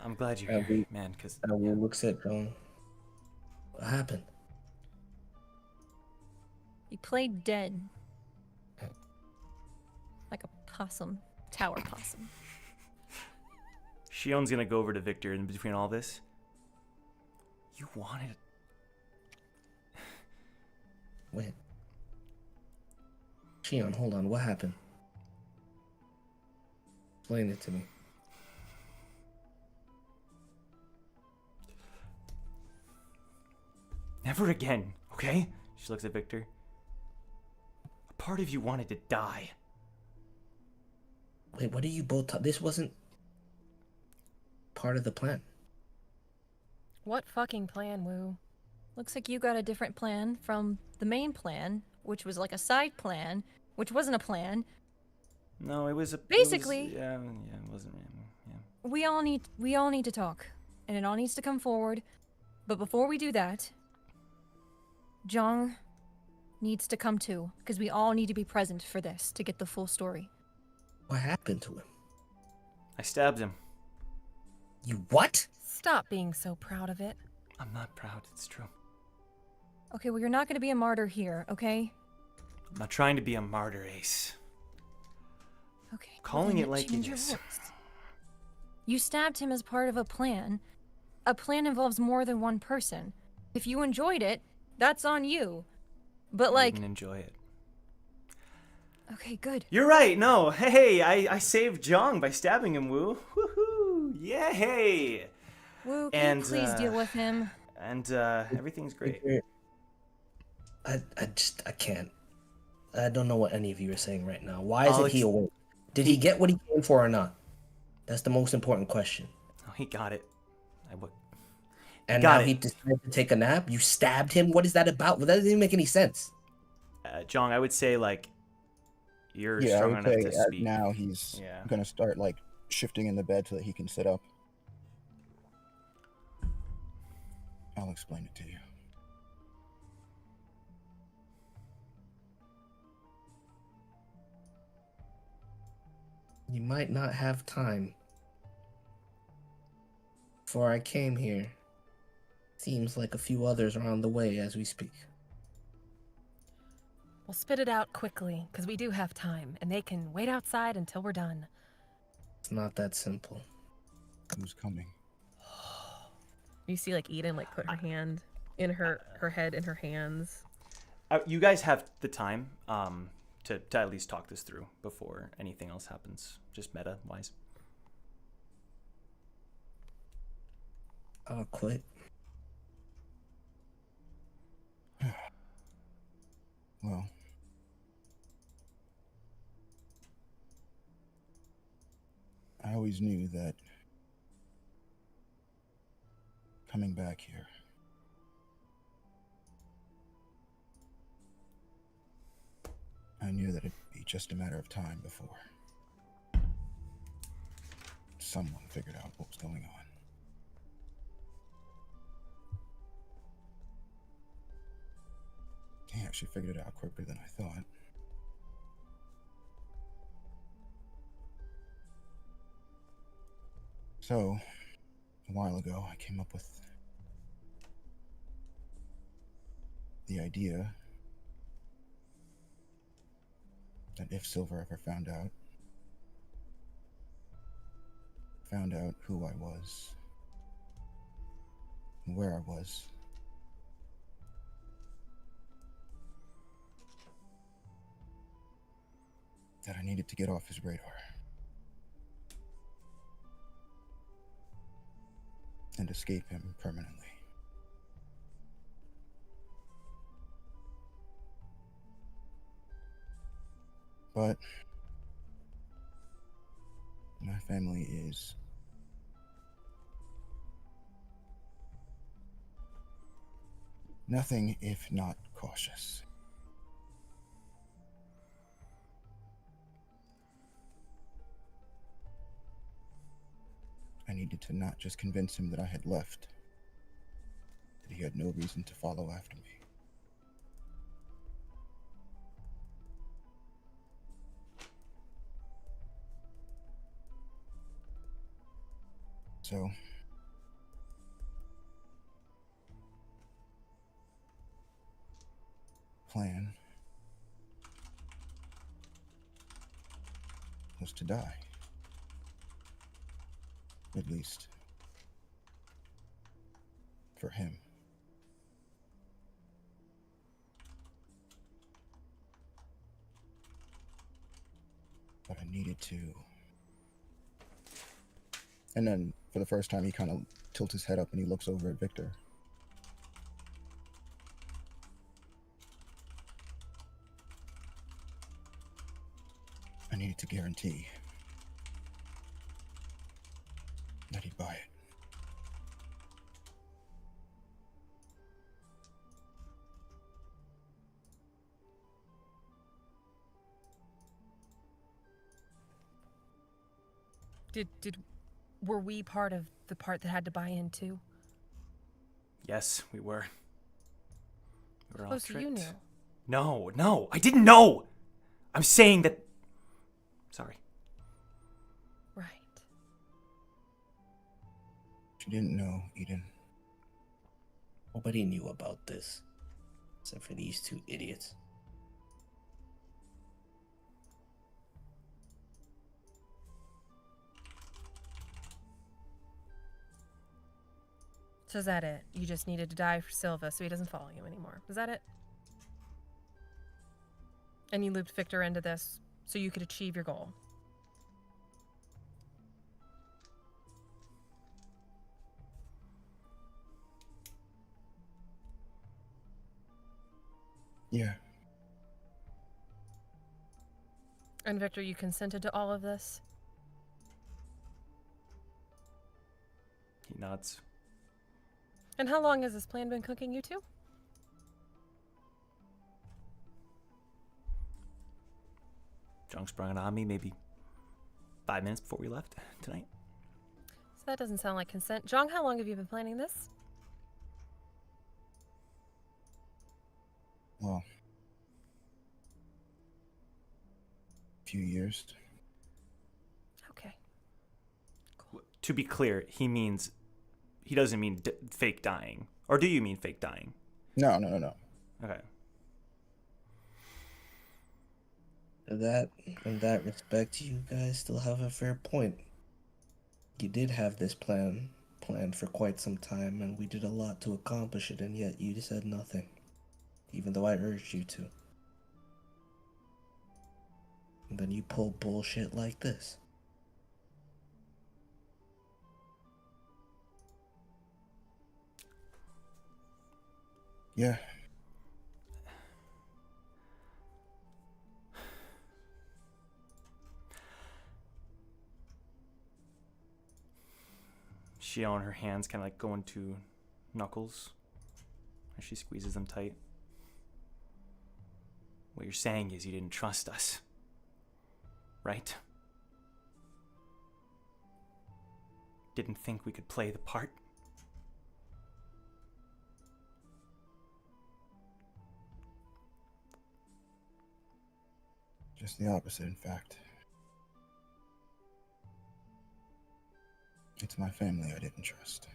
I'm glad you're Yeah, here, man, because And Wu looks at John. What happened? He played dead. Like a possum. Tower possum. Shion's gonna go over to Victor in between all this. You wanted... Wait. Shion, hold on. What happened? Explain it to me. Never again, okay? She looks at Victor. A part of you wanted to die. Wait, what are you both this wasn't part of the plan. What fucking plan, Wu? Looks like you got a different plan from the main plan, which was like a side plan, which wasn't a plan. No, it was a... Basically- yeah, it wasn't... Yeah. We all need to talk, and it all needs to come forward. But before we do that, Jeong needs to come too, because we all need to be present for this to get the full story. What happened to him? I stabbed him. You what? Stop being so proud of it. I'm not proud, it's true. Okay, well, you're not going to be a martyr here, okay? I'm not trying to be a martyr, Ace. Okay. Calling well, it like it change your is. voice. You stabbed him as part of a plan. A plan involves more than one person. If you enjoyed it, that's on you. But I like, didn't enjoy it. okay, good. You're right, no. Hey, I saved Jeong by stabbing him, Woo. Woohoo! Yay! Woo, can And, you please deal with him? And, everything's great. I can't. I don't know what any of you are saying right now. Why isn't Alex- he awake? Did he get what he came for or not? That's the most important question. Oh, he got it. And Got now it. he decided to take a nap? You stabbed him? What is that about? Well, that doesn't even make any sense. Jeong, I would say, like, you're Yeah, I strong would enough say to speak. now he's Yeah. gonna start like shifting in the bed so that he can sit up. I'll explain it to you. You might not have time. Before I came here, seems like a few others are on the way as we speak. We'll spit it out quickly, because we do have time, and they can wait outside until we're done. It's not that simple. Who's coming? You see, like, Eden, like, put her hand in her head in her hands. You guys have the time to at least talk this through before anything else happens, just meta-wise. I'll quit. Well, I always knew that coming back here I knew that it'd be just a matter of time before someone figured out what was going on. They actually figured it out quicker than I thought. So, a while ago, I came up with the idea that if Silver ever found out who I was, and where I was, that I needed to get off his radar and escape him permanently. But my family is nothing if not cautious. I needed to not just convince him that I had left, that he had no reason to follow after me. So, plan was to die. At least for him. But I needed to. And then for the first time he kind of tilts his head up and he looks over at Victor. I needed to guarantee that he'd buy it. Were we part of the part that had to buy in too? Yes, we were. We were all Close to you tricked. knew. No, I didn't know. I'm saying that. Sorry. Right. She didn't know, Eden. Nobody knew about this, except for these two idiots. So is that it? You just needed to die for Silva so he doesn't follow you anymore. Is that it? And you looped Victor into this so you could achieve your goal. Yeah. And Victor, you consented to all of this? He nods. And how long has this plan been cooking, you two? Jeong sprung it on me maybe 5 minutes before we left tonight. So that doesn't sound like consent. Jeong, how long have you been planning this? Well, a few years. Okay. To be clear, he doesn't mean fake dying. Or do you mean fake dying? No. Okay. In that respect, you guys still have a fair point. You did have this planned for quite some time, and we did a lot to accomplish it, and yet you said nothing, even though I urged you to. And then you pull bullshit like this. Yeah. Shion, her hands kind of like go into knuckles as she squeezes them tight. What you're saying is you didn't trust us, right? Didn't think we could play the part? Just the opposite, in fact. It's my family I didn't trust.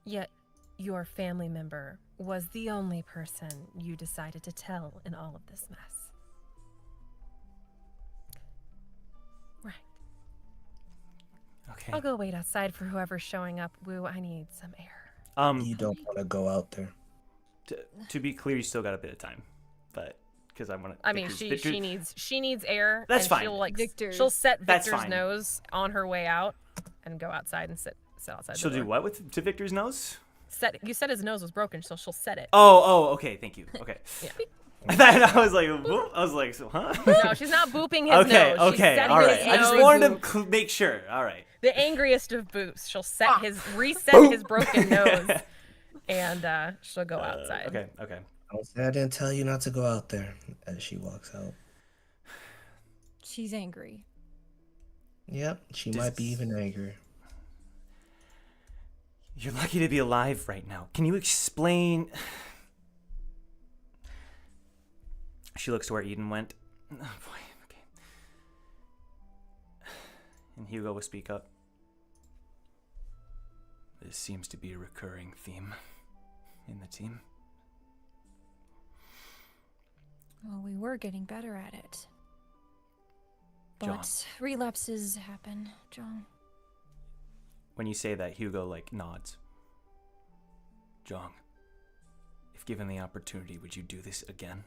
Yet, your family member was the only person you decided to tell in all of this mess. Right. Okay. I'll go wait outside for whoever's showing up. Woo, I need some air. You don't want to go out there. To be clear, you still got a bit of time, but because I want to. I mean, she needs air. That's and fine. She'll set That's Victor's fine. nose on her way out, and go outside and sit outside. She'll the door. do what to Victor's nose? You said his nose was broken, so she'll set it. Oh, okay, thank you. Okay. Yeah. I was like, so, huh? No, she's not booping his Okay, nose. She's okay, setting all right. his I just nose. wanted to make sure. All right. The angriest of boops. She'll reset his broken nose, and she'll go outside. Okay. I didn't tell you not to go out there. As she walks out. She's angry. Yep, she might be even angrier. You're lucky to be alive right now. Can you explain? She looks to where Eden went. Oh boy. Okay. And Hugo will speak up. This seems to be a recurring theme in the team. Well, we were getting better at it. But Jeong. relapses happen, Jeong. When you say that, Hugo nods. Jeong, if given the opportunity, would you do this again?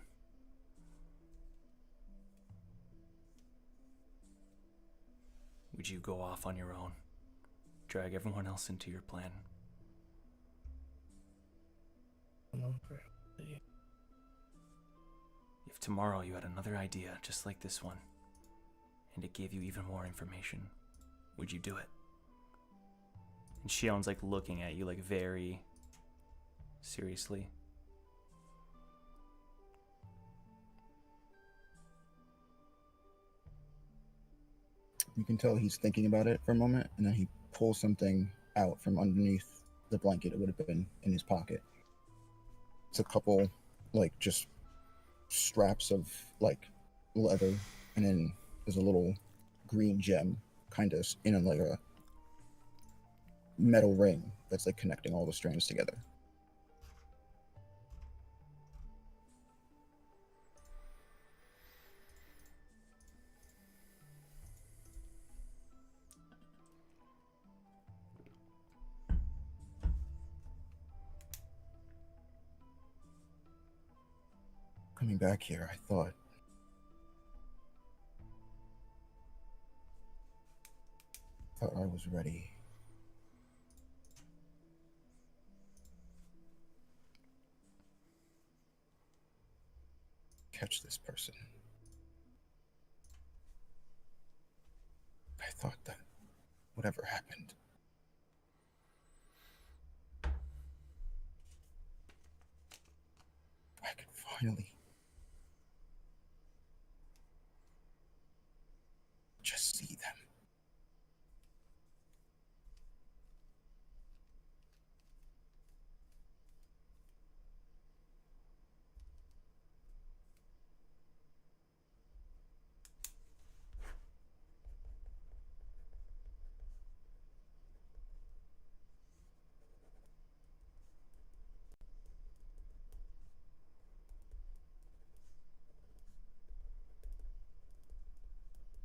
Would you go off on your own? Drag everyone else into your plan? If tomorrow you had another idea just like this one, and it gave you even more information, would you do it? And Shion's looking at you very seriously. You can tell he's thinking about it for a moment, and then he pulls something out from underneath the blanket. It would have been in his pocket. It's a couple, just straps of, leather, and then there's a little green gem, kind of in a metal ring that's, connecting all the strands together. Coming back here, I thought I was ready. Catch this person. I thought that whatever happened, I could finally just see them.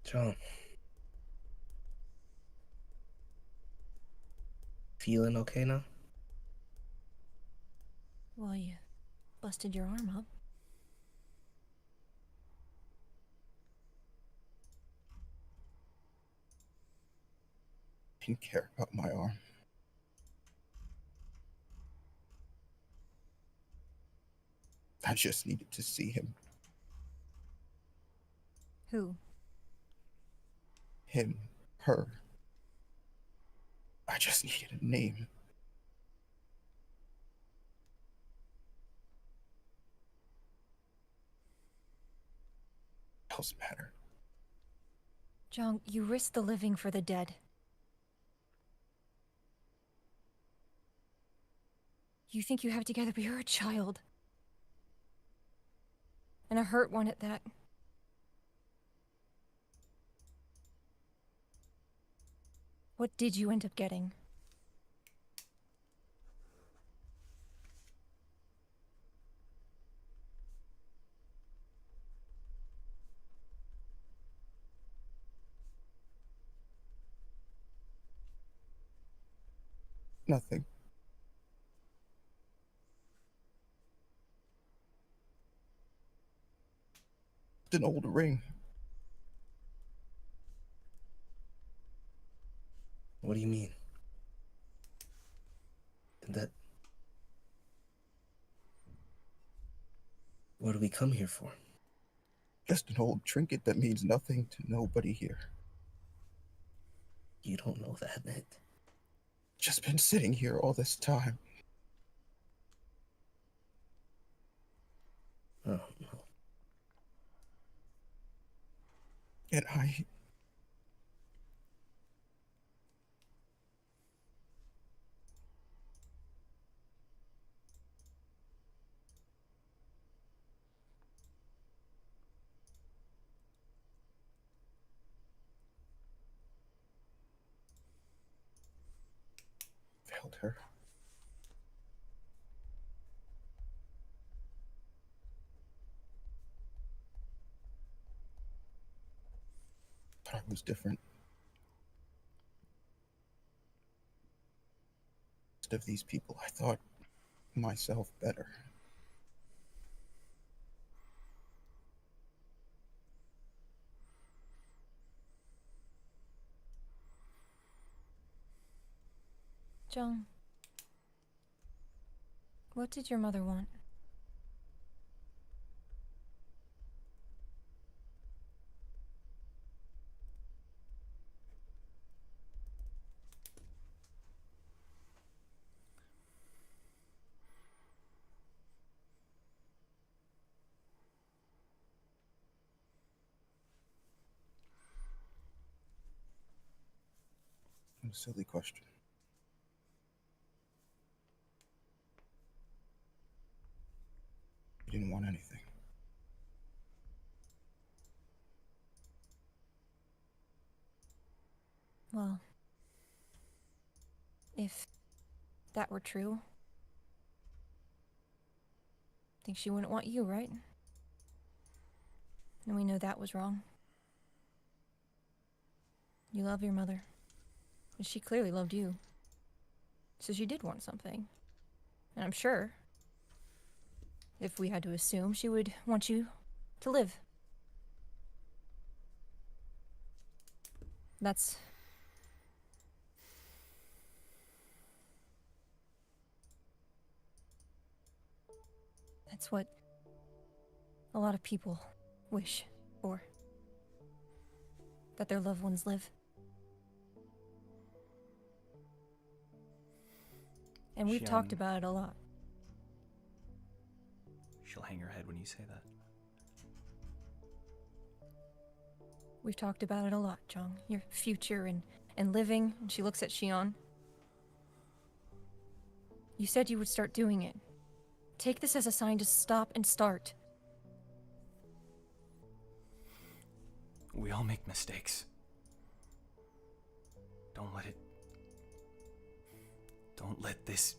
John. Feeling okay now? Well, you busted your arm up. Didn't care about my arm. I just needed to see him. Who? Him. Her. I just needed a name. Doesn't matter. Jeong, you risk the living for the dead. You think you have it together, but you're a child. And a hurt one at that. What did you end up getting? Nothing. An old ring. What do you mean? Did that... What do we come here for? Just an old trinket that means nothing to nobody here. You don't know that, Ned. Just been sitting here all this time. Oh, no. And I failed her. But I was different. Most of these people, I thought myself better. Jeong, what did your mother want? A silly question. You didn't want anything. Well, if that were true, I think she wouldn't want you, right? And we know that was wrong. You love your mother. And she clearly loved you. So she did want something. And I'm sure, if we had to assume, she would want you to live. That's what a lot of people wish for. That their loved ones live. And we've talked about it a lot. She'll hang her head when you say that. We've talked about it a lot, Jeong. Your future and living. And she looks at Shion. You said you would start doing it. Take this as a sign to stop and start. We all make mistakes. Don't let this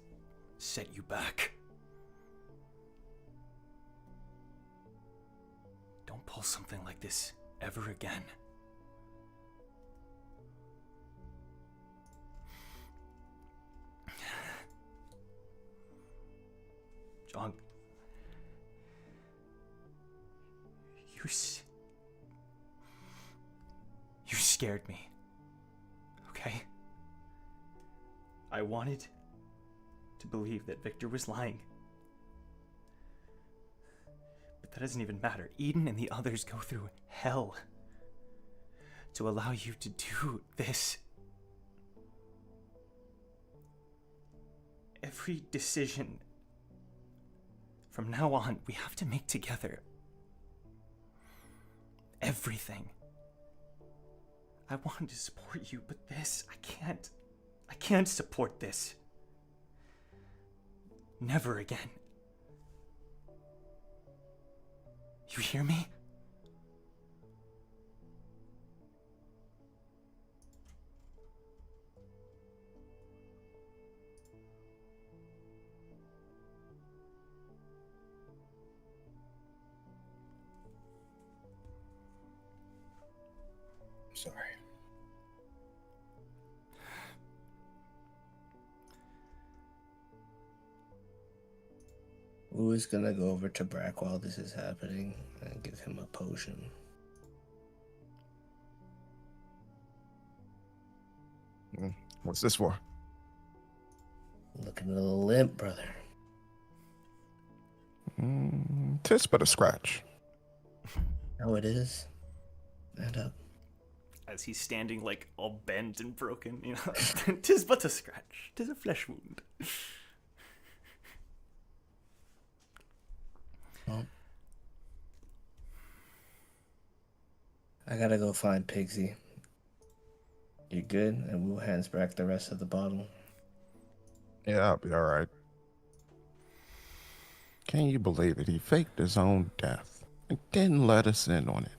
set you back. Don't pull something like this ever again. Jeong. You scared me. Okay? I wanted to believe that Victor was lying. But that doesn't even matter. Eden and the others go through hell to allow you to do this. Every decision from now on, we have to make together. Everything. I wanted to support you, but this, I can't support this. Never again. You hear me? Sorry. Wu is gonna go over to Brac while this is happening and give him a potion. What's this for? Looking a little limp, brother. Tis but a scratch. How it is. Stand up. As he's standing like all bent and broken, you know. Tis but a scratch. Tis a flesh wound. Well, I gotta go find Pigsy. You good? And Wu hands back the rest of the bottle. Yeah, I'll be alright. Can you believe it? He faked his own death and didn't let us in on it.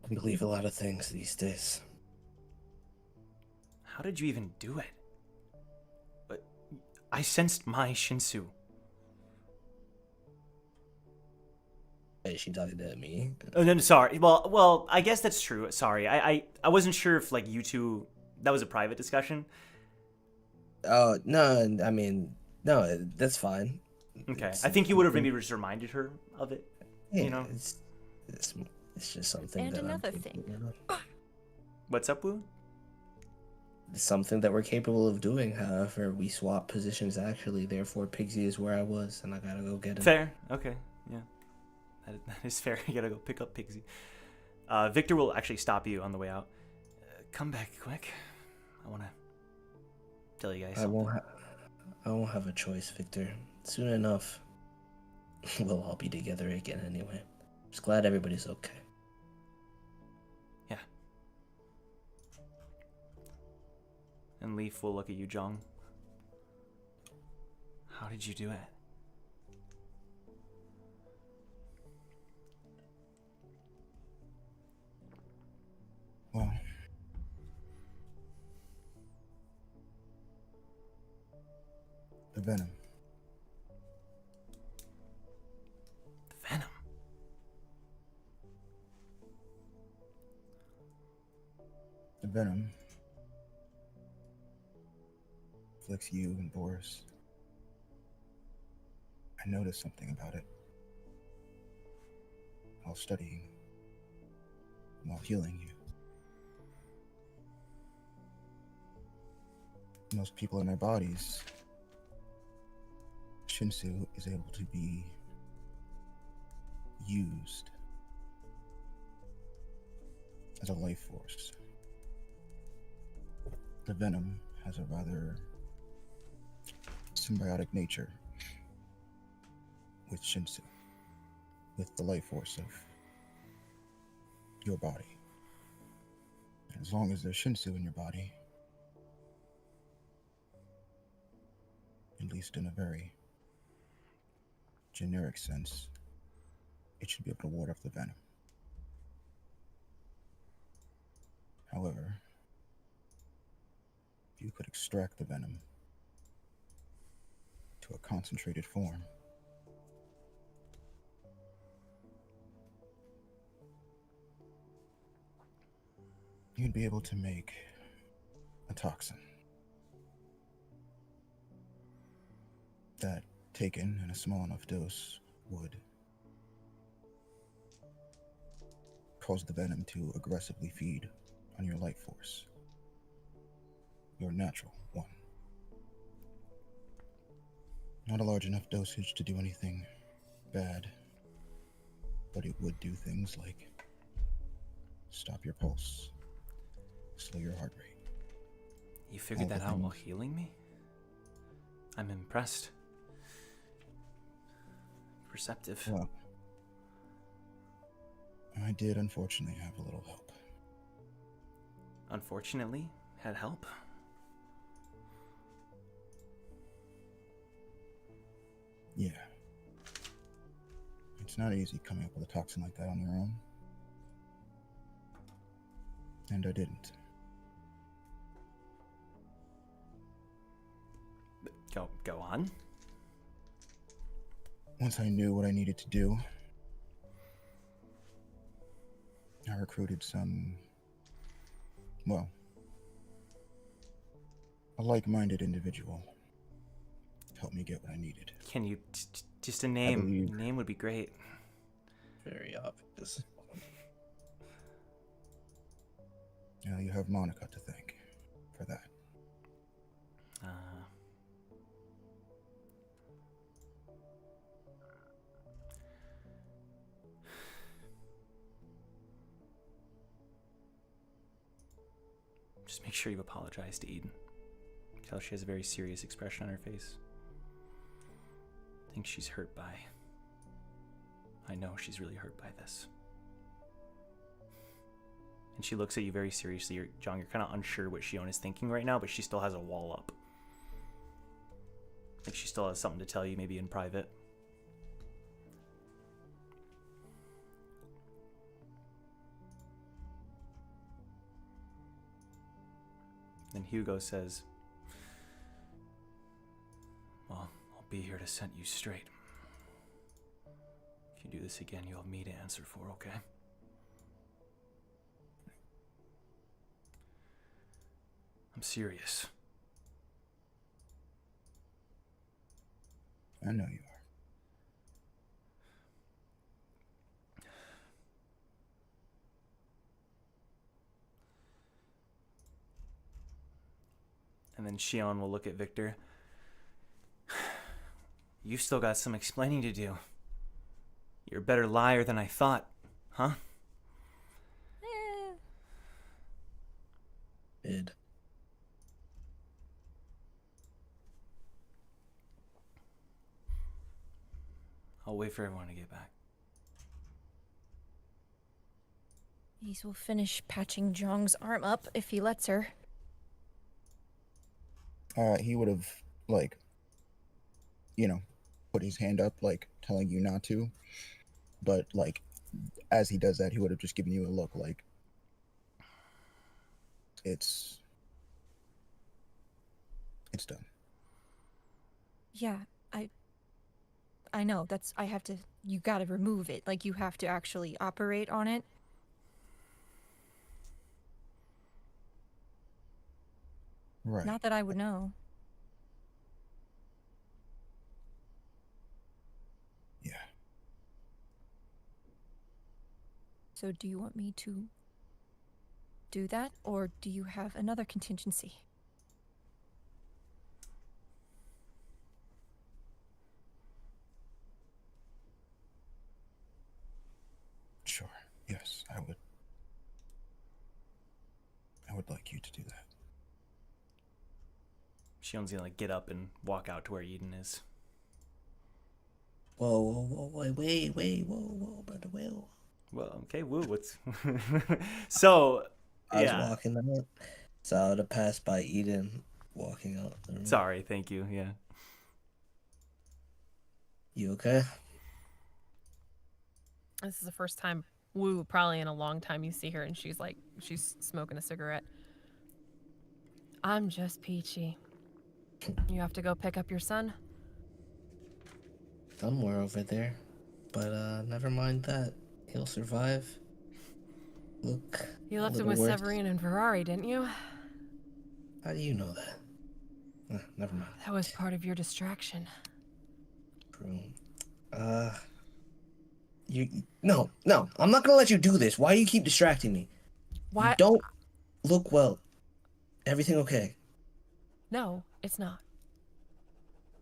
I believe a lot of things these days. How did you even do it? But I sensed my Shinsu. Is she talking to me? Oh, no, sorry. Well, I guess that's true. Sorry, I wasn't sure if like you two. That was a private discussion. Oh no! I mean, no, that's fine. Okay, I think you would have maybe just reminded her of it. Yeah, You know. it's just something. And that another I'm thing. capable of. What's up, Wu? It's something that we're capable of doing. However, we swap positions actually. Therefore, Pigsy is where I was, and I gotta go get him. Fair. Okay. Yeah. That is fair. You gotta go pick up Pigsy. Victor will actually stop you on the way out. Come back quick. I wanna tell you guys. I won't have a choice, Victor. Soon enough, we'll all be together again anyway. Just glad everybody's okay. Yeah. And Leaf will look at you, Jeong. How did you do it? Well, the venom. The venom. The venom afflicts you and Boris. I noticed something about it while studying, while healing you. Most people in their bodies, Shinsu is able to be used as a life force. The venom has a rather symbiotic nature with Shinsu, with the life force of your body. And as long as there's Shinsu in your body, at least in a very generic sense, it should be able to ward off the venom. However, if you could extract the venom to a concentrated form, you'd be able to make a toxin. that taken in a small enough dose would cause the venom to aggressively feed on your life force. Your natural one. Not a large enough dosage to do anything bad, but it would do things like stop your pulse, slow your heart rate. You figured All that the out while things. healing me? I'm impressed. Perceptive. Well, I did unfortunately have a little help. Unfortunately, had help. Yeah. It's not easy coming up with a toxin like that on your own. And I didn't. Go on. Once I knew what I needed to do, I recruited a like-minded individual to help me get what I needed. Can you just a name? believe- A name would be great. Very obvious. Now you have Monica to thank for that. Just make sure you apologize to Eden. Tell she has a very serious expression on her face. I think she's hurt by... I know she's really hurt by this. And she looks at you very seriously. Jeong, you're kind of unsure what Shoin is thinking right now, but she still has a wall up. Like she still has something to tell you, maybe in private. Then Hugo says, well, I'll be here to set you straight. If you do this again, you'll have me to answer for, okay? I'm serious. I know you are. And then Shoin will look at Victor. You've still got some explaining to do. You're a better liar than I thought, huh? Id. I'll wait for everyone to get back. Ys will finish patching Jeong's arm up if he lets her. He would have, like, put his hand up, like, telling you not to. But, like, as he does that, he would have just given you a look like, it's done. Yeah, I know. You gotta remove it. Like, you have to actually operate on it. Right. Not that I would know. Yeah. So do you want me to do that, or do you have another contingency? Sure. Yes, I would like you to do that. Shion's gonna get up and walk out to where Eden is. Whoa, brother, whoa. Well, okay, woo, what's... So, I was yeah. walking out, so I would have passed by Eden walking out the room. Sorry, thank you, yeah. You okay? This is the first time, Woo, probably in a long time you see her, and she's smoking a cigarette. I'm just peachy. You have to go pick up your son? Somewhere over there. But never mind that. He'll survive. Look. You left a him with little worse. Severine and Ferrari, didn't you? How do you know that? Never mind. That was part of your distraction. Room. No, I'm not gonna let you do this. Why do you keep distracting me? Why? You don't look well. Everything okay? No, it's not.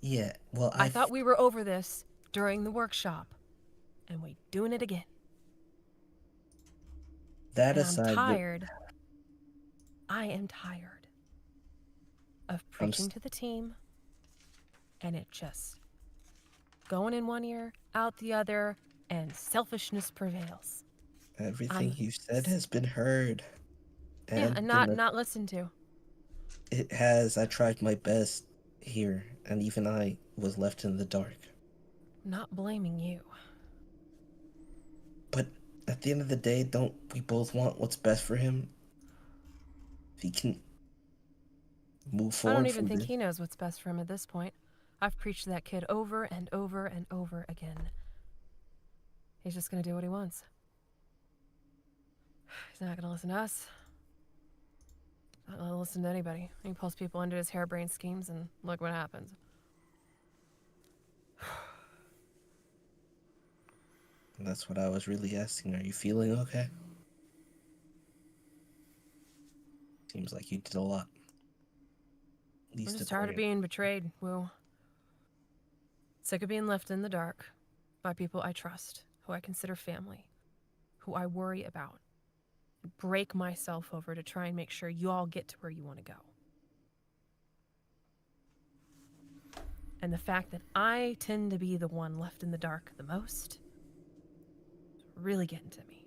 Yeah, well, I thought we were over this during the workshop, and we doing it again. that And aside, I'm tired. I am tired of preaching to the team, and it just going in one ear, out the other, and selfishness prevails. everything you said has been heard. And not listened to. It has. I tried my best here, and even I was left in the dark. Not blaming you. But at the end of the day, don't we both want what's best for him? If he can move forward. I don't even from think this. he knows what's best for him at this point. I've preached to that kid over and over and over again. He's just gonna do what he wants. He's not gonna listen to us. Not gonna listen to anybody. He pulls people into his harebrained schemes, and look what happens. And that's what I was really asking. Are you feeling okay? Seems like you did a lot. At least I'm just at tired of the being betrayed, Wu. Sick of being left in the dark by people I trust, who I consider family, who I worry about, and break myself over to try and make sure you all get to where you want to go. And the fact that I tend to be the one left in the dark the most is really getting to me.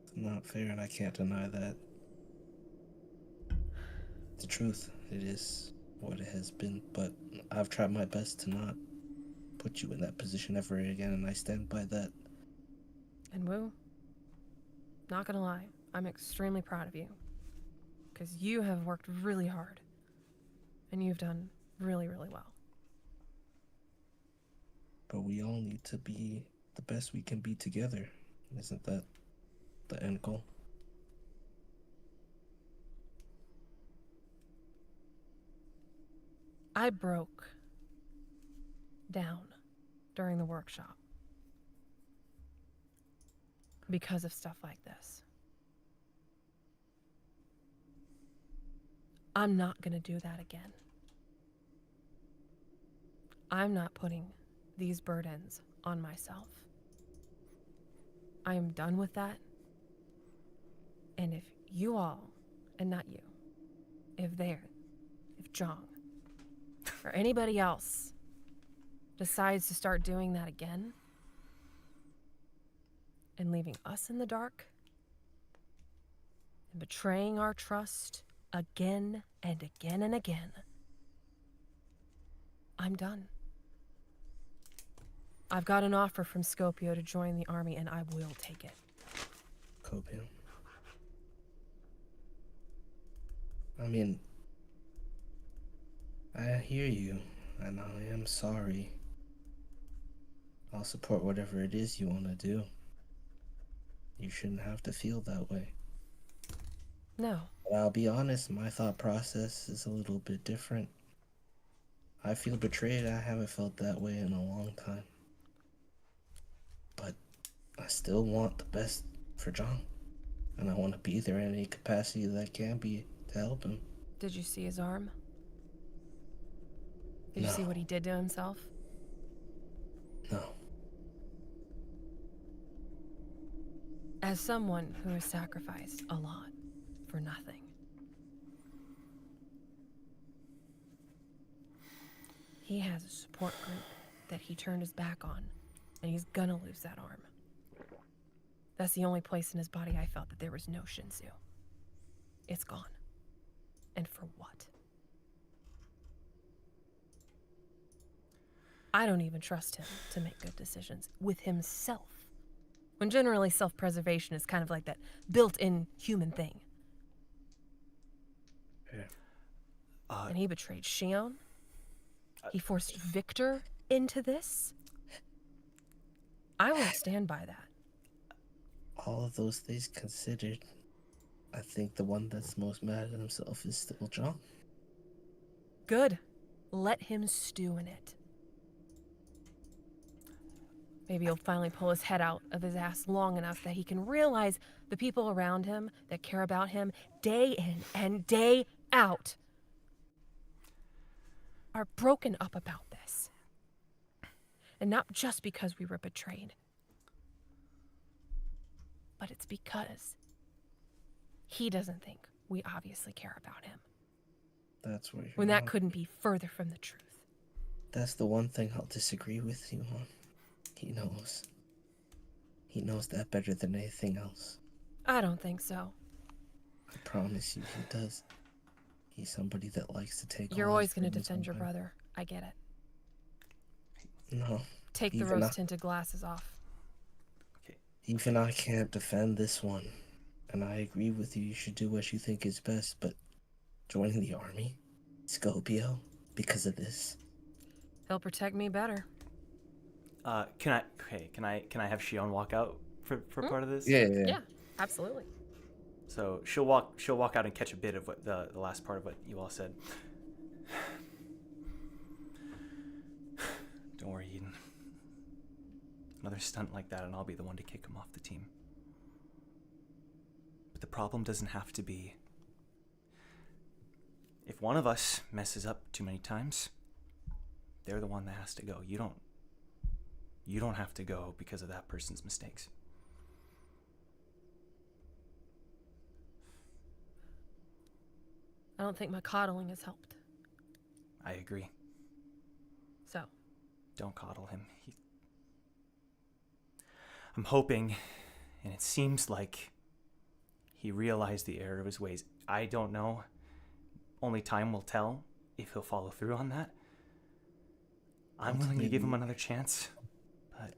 It's not fair, and I can't deny that. The truth, it is what it has been, but I've tried my best to not put you in that position ever again, and I stand by that. And Wu, not gonna lie, I'm extremely proud of you. Because you have worked really hard. And you've done really, really well. But we all need to be the best we can be together. Isn't that the end goal? I broke down during the workshop because of stuff like this. I'm not gonna do that again. I'm not putting these burdens on myself. I am done with that. And if you all, and not you, if Jeong, or anybody else decides to start doing that again and leaving us in the dark and betraying our trust again and again and again, I'm done. I've got an offer from Skopje to join the army, and I will take it. Copium. I mean, I hear you, and I am sorry. I'll support whatever it is you want to do. You shouldn't have to feel that way. No. But I'll be honest, my thought process is a little bit different. I feel betrayed. I haven't felt that way in a long time. But I still want the best for Jeong. And I want to be there in any capacity that I can be to help him. Did you see his arm? Did you No. see what he did to himself? No. As someone who has sacrificed a lot for nothing, he has a support group that he turned his back on, and he's gonna lose that arm. That's the only place in his body I felt that there was no Shinsu. It's gone. And for what? I don't even trust him to make good decisions with himself. When generally self-preservation is kind of like that built-in human thing. Yeah. And he betrayed Shoin. He forced Victor into this. I won't stand by that. All of those things considered, I think the one that's most mad at himself is still Jeong. Good. Let him stew in it. Maybe he'll finally pull his head out of his ass long enough that he can realize the people around him that care about him day in and day out are broken up about this. And not just because we were betrayed, but it's because he doesn't think we obviously care about him. That's where you're When that wrong. couldn't be further from the truth. That's the one thing I'll disagree with you on. He knows. He knows that better than anything else. I don't think so. I promise you he does. He's somebody that likes to take You're all always his going to burdens defend your on him. brother. I get it. No. Take the Even rose-tinted glasses off. Even I can't defend this one. And I agree with you, you should do what you think is best, but joining the army? Scopio? Because of this? He'll protect me better. Can I have Shoin walk out for part of this? Yeah, absolutely. So she'll walk out and catch a bit of what the last part of what you all said. Don't worry, Eden. Another stunt like that and I'll be the one to kick him off the team. But the problem doesn't have to be if one of us messes up too many times, they're the one that has to go. You don't have to go because of that person's mistakes. I don't think my coddling has helped. I agree. So, Don't coddle him. I'm hoping, and it seems like he realized the error of his ways. I don't know. Only time will tell if he'll follow through on that. I'm willing to give him another chance, but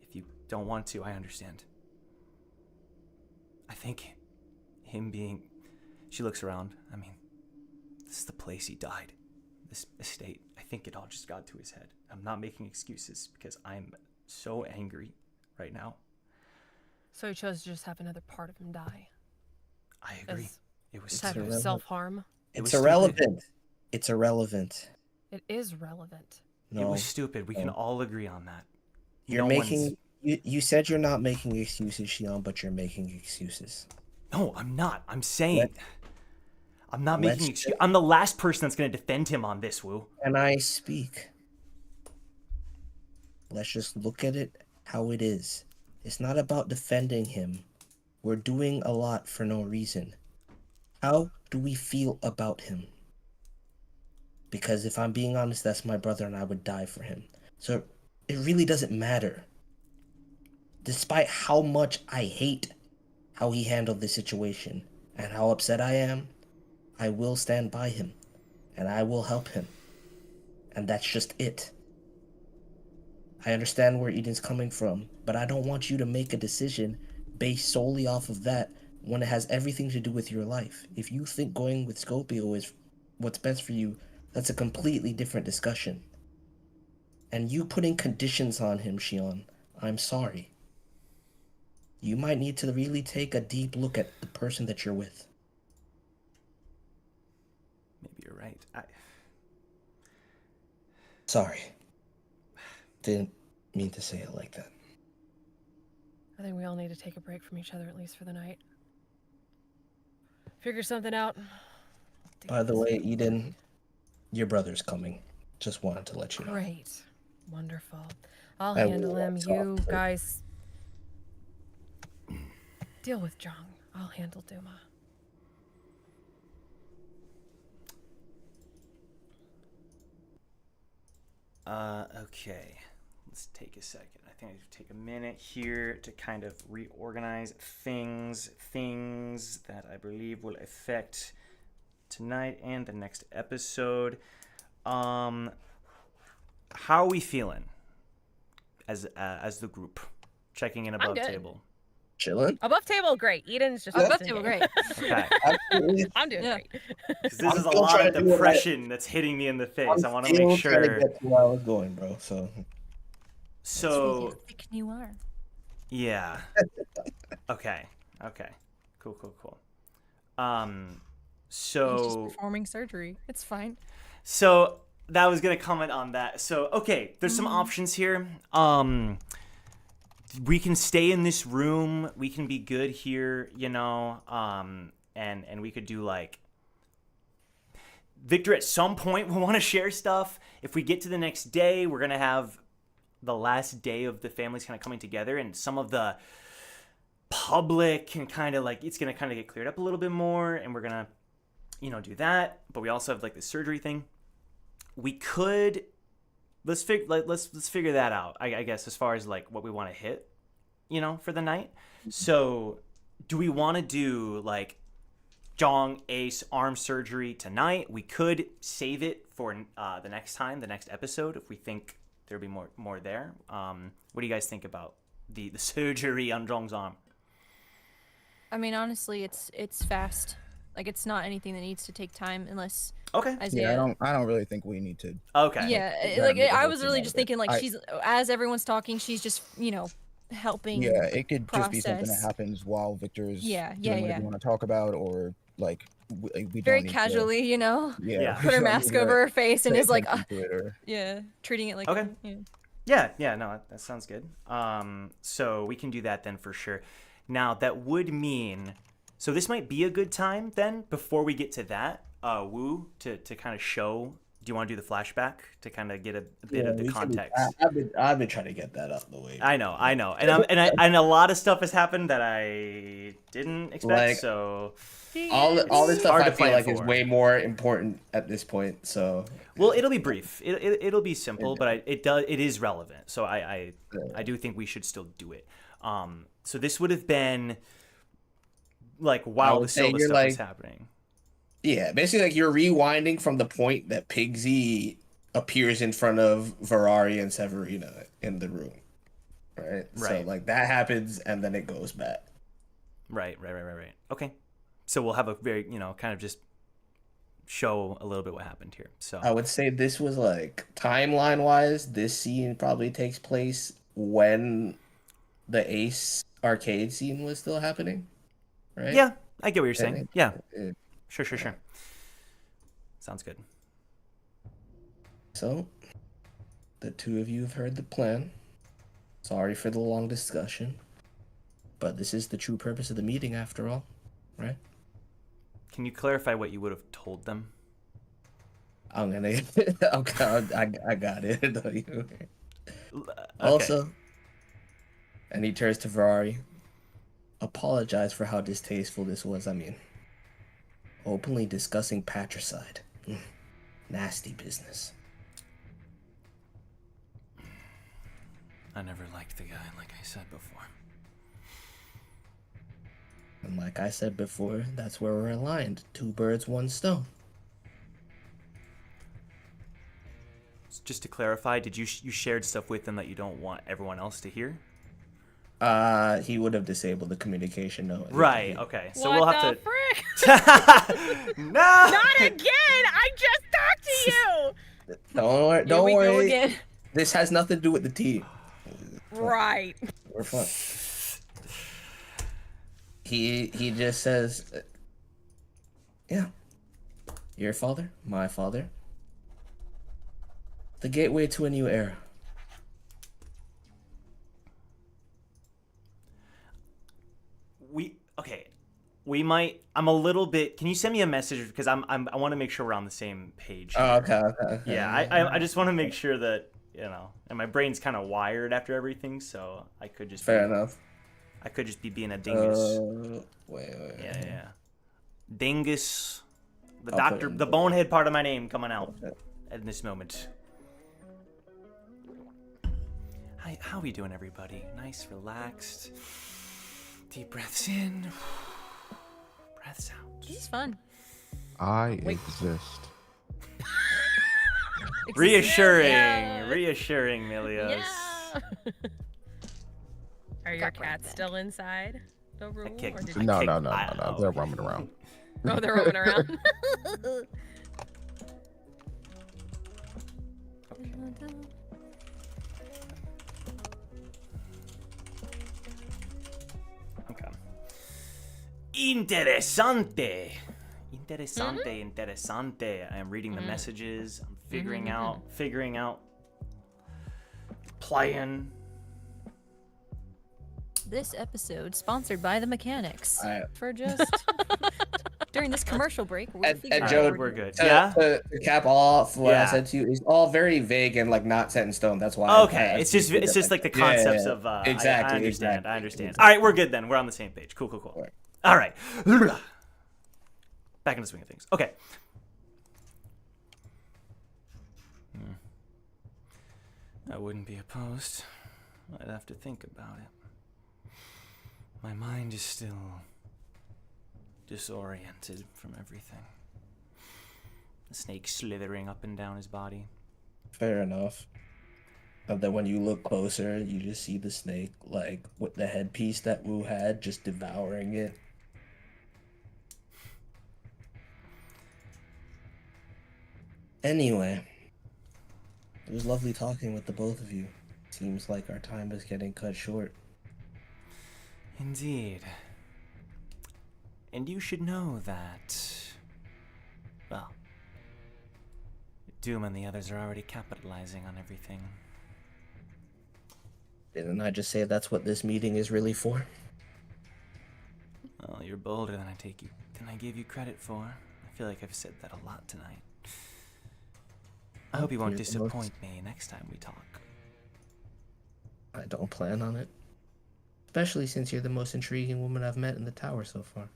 if you don't want to, I understand. I think him being... She looks around. I mean, this is the place he died. This estate. I think it all just got to his head. I'm not making excuses because I'm so angry right now. so he chose to just have another part of him die. I agree. As It was a type of irrelevant. self-harm. It was It's irrelevant. It's irrelevant. It is relevant. No. It was stupid. We can No. all agree on that. You're No making... one's- You said you're not making excuses, Shion, but you're making excuses. No, I'm not. I'm saying... I'm not let's making excuses. I'm the last person that's going to defend him on this, Wu. Can I speak? Let's just look at it how it is. It's not about defending him. We're doing a lot for no reason. How do we feel about him? Because if I'm being honest, that's my brother and I would die for him. So it really doesn't matter. Despite how much I hate how he handled this situation and how upset I am, I will stand by him and I will help him. And that's just it. I understand where Eden's coming from, but I don't want you to make a decision based solely off of that when it has everything to do with your life. If you think going with Scopio is what's best for you, that's a completely different discussion. And you putting conditions on him, Shion, I'm sorry. You might need to really take a deep look at the person that you're with. Maybe you're right. Sorry. Didn't mean to say it like that. I think we all need to take a break from each other, at least for the night. Figure something out. By the way, Eden, your brother's coming. Just wanted to let you know. Great. Wonderful. I'll I handle will him. talk You to- guys deal with Jeong. I'll handle Duma. Okay. Let's take a second. I think I should take a minute here to kind of reorganize things that I believe will affect tonight and the next episode. How are we feeling as the group? Checking in above good. table. Chilling? Above table, great. Eden's just Above listening. table, great. Okay. Absolutely. I'm doing Yeah. great. 'Cause this I'm is a still lot trying of to do it right. depression that's hitting me in the face. I want to still make trying sure. to get to where I was going, bro. So So thick you are. yeah. Okay. Cool. He's just So performing surgery. It's fine. So that was gonna comment on that. So okay, there's some options here. We can stay in this room. We can be good here, you know. And we could do like. Victor, at some point, will want to share stuff. If we get to the next day, we're gonna have the last day of the families kind of coming together, and some of the public can kind of like it's gonna kind of get cleared up a little bit more, and we're gonna, you know, do that. But we also have like the surgery thing. We could let's figure that out. I guess as far as like what we want to hit, you know, for the night. So, do we want to do like Jeong Ace arm surgery tonight? We could save it for the next time, the next episode, if we think there'll be more there. What do you guys think about the surgery on Jeong's arm? I mean, honestly, it's fast. Like, it's not anything that needs to take time unless. Okay. Isaiah... I don't really think we need to. Okay. Yeah, like I was really just thinking, like she's as everyone's talking, she's just helping. Yeah, it could process. just be something that happens while Victor's doing whatever you want to talk about, or like we very don't need casually, to, Yeah. put her mask over her face and is like, or... treating it like. Okay. Yeah, no, that sounds good. So we can do that then for sure. Now that would mean, so this might be a good time then before we get to that, Wu, to kind of show. Do you want to do the flashback to kind of get a bit of the context? I've been trying to get that out of the way. I know, and a lot of stuff has happened that I didn't expect. Like, so all this stuff hard I to feel plan like is for. way more important at this point. So well, it'll be brief. It'll be simple, but it is relevant. So I do think we should still do it. So this would have been like while the Silva stuff was happening. Yeah, basically like you're rewinding from the point that Pigsy appears in front of Ferrari and Severina in the room. Right? So like that happens and then it goes back. Right. Okay. So we'll have a very, kind of just show a little bit what happened here. So I would say this was like timeline wise, this scene probably takes place when the Ace arcade scene was still happening. Right? Yeah, I get what you're saying. Yeah. Sure. Sounds good. So, the two of you have heard the plan. Sorry for the long discussion. But this is the true purpose of the meeting after all, right? Can you clarify what you would have told them? I'm gonna... I got it. Okay. Also, and he turns to Ferrari. Apologize for how distasteful this was, openly discussing patricide. Nasty business. I never liked the guy, like I said before. And like I said before, that's where we're aligned. 2 birds, 1 stone. Just to clarify, did you shared stuff with them that you don't want everyone else to hear? He would have disabled the communication note. Right, okay. So what we'll have the frick? No! Not again! I just talked to you! Don't worry. Again. This has nothing to do with the tea. Right. We're fine. He just says, yeah, your father, my father, the gateway to a new era. We might. I'm a little bit. Can you send me a message because I want to make sure we're on the same page. Oh, okay. Yeah, I just want to make sure that and my brain's kind of wired after everything, so I could just. Fair enough. I could just be being a dingus. Wait. Yeah. Dingus. The bonehead part of my name coming out at this moment. Hi, how are we doing, everybody? Nice, relaxed. Deep breaths in. Breaths out. This is fun. I exist. Reassuring, Milios. Yeah. Are your cats still inside the room? No. They're roaming around. Oh, they're roaming around. Okay. Interesante. I am reading the messages. I'm figuring out, playing. This episode sponsored by the mechanics. I- For just during this commercial break. And Alright, Joe, we're good. to, Yeah. to cap off what Yeah. I said to you, it's all very vague and like not set in stone. That's why. Okay, it's just like the concepts of. Exactly. I understand. Exactly. I understand. All right, we're good then. We're on the same page. Cool. Right. All right. Back in the swing of things. Okay. I wouldn't be opposed. I'd have to think about it. My mind is still disoriented from everything. The snake slithering up and down his body. Fair enough. And then when you look closer, you just see the snake, like with the headpiece that Wu had, just devouring it. Anyway, it was lovely talking with the both of you. Seems like our time is getting cut short. Indeed. And you should know that, well, Doom and the others are already capitalizing on everything. Didn't I just say that's what this meeting is really for? Well, you're bolder than I gave you credit for. I feel like I've said that a lot tonight. I hope you won't You're the disappoint me next time we talk. I don't plan on it. Especially since you're the most intriguing woman I've met in the tower so far.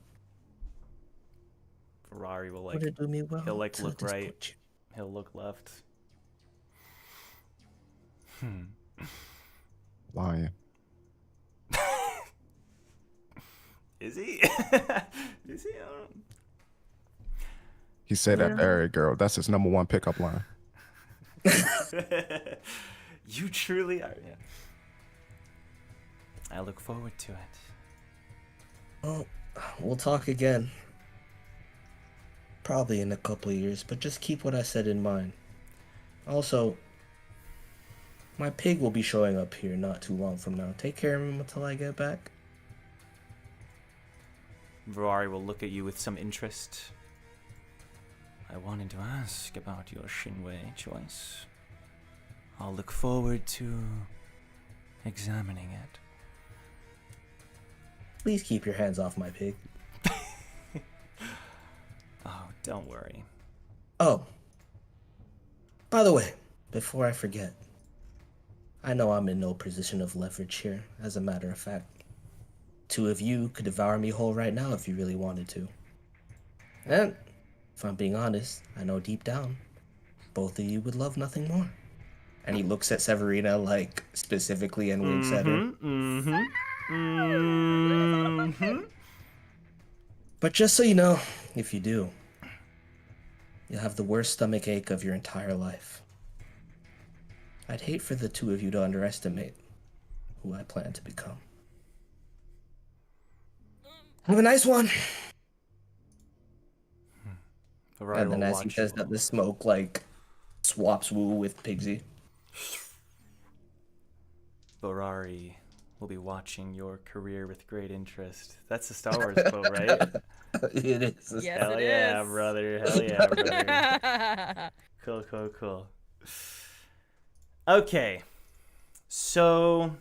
Ferrari will Would it do me well he'll to look right. disappoint you? He'll look left. Lying. Is he? Is he? I don't He said that to every girl. That's his number one pickup line. You truly are. Yeah. I look forward to it. Well, we'll talk again. Probably in a couple of years, but just keep what I said in mind. Also, my pig will be showing up here not too long from now. Take care of him until I get back. Ferrari will look at you with some interest. I wanted to ask about your Shinwei choice. I'll look forward to examining it. Please keep your hands off my pig. Oh, don't worry. Oh, by the way, before I forget, I know I'm in no position of leverage here, as a matter of fact. Two of you could devour me whole right now if you really wanted to. And, if I'm being honest, I know deep down, both of you would love nothing more. And he looks at Severina, like, specifically and winks at her. But just so you know, if you do, you'll have the worst stomach ache of your entire life. I'd hate for the two of you to underestimate who I plan to become. Have a nice one. Ferrari And then will as he watch says you. that, the smoke, like, swaps Wu with Pigsy. Ferrari will be watching your career with great interest. That's the Star Wars quote, right? It is. Yes, Hell it yeah, is. brother. Hell yeah, brother. Cool. Okay. So,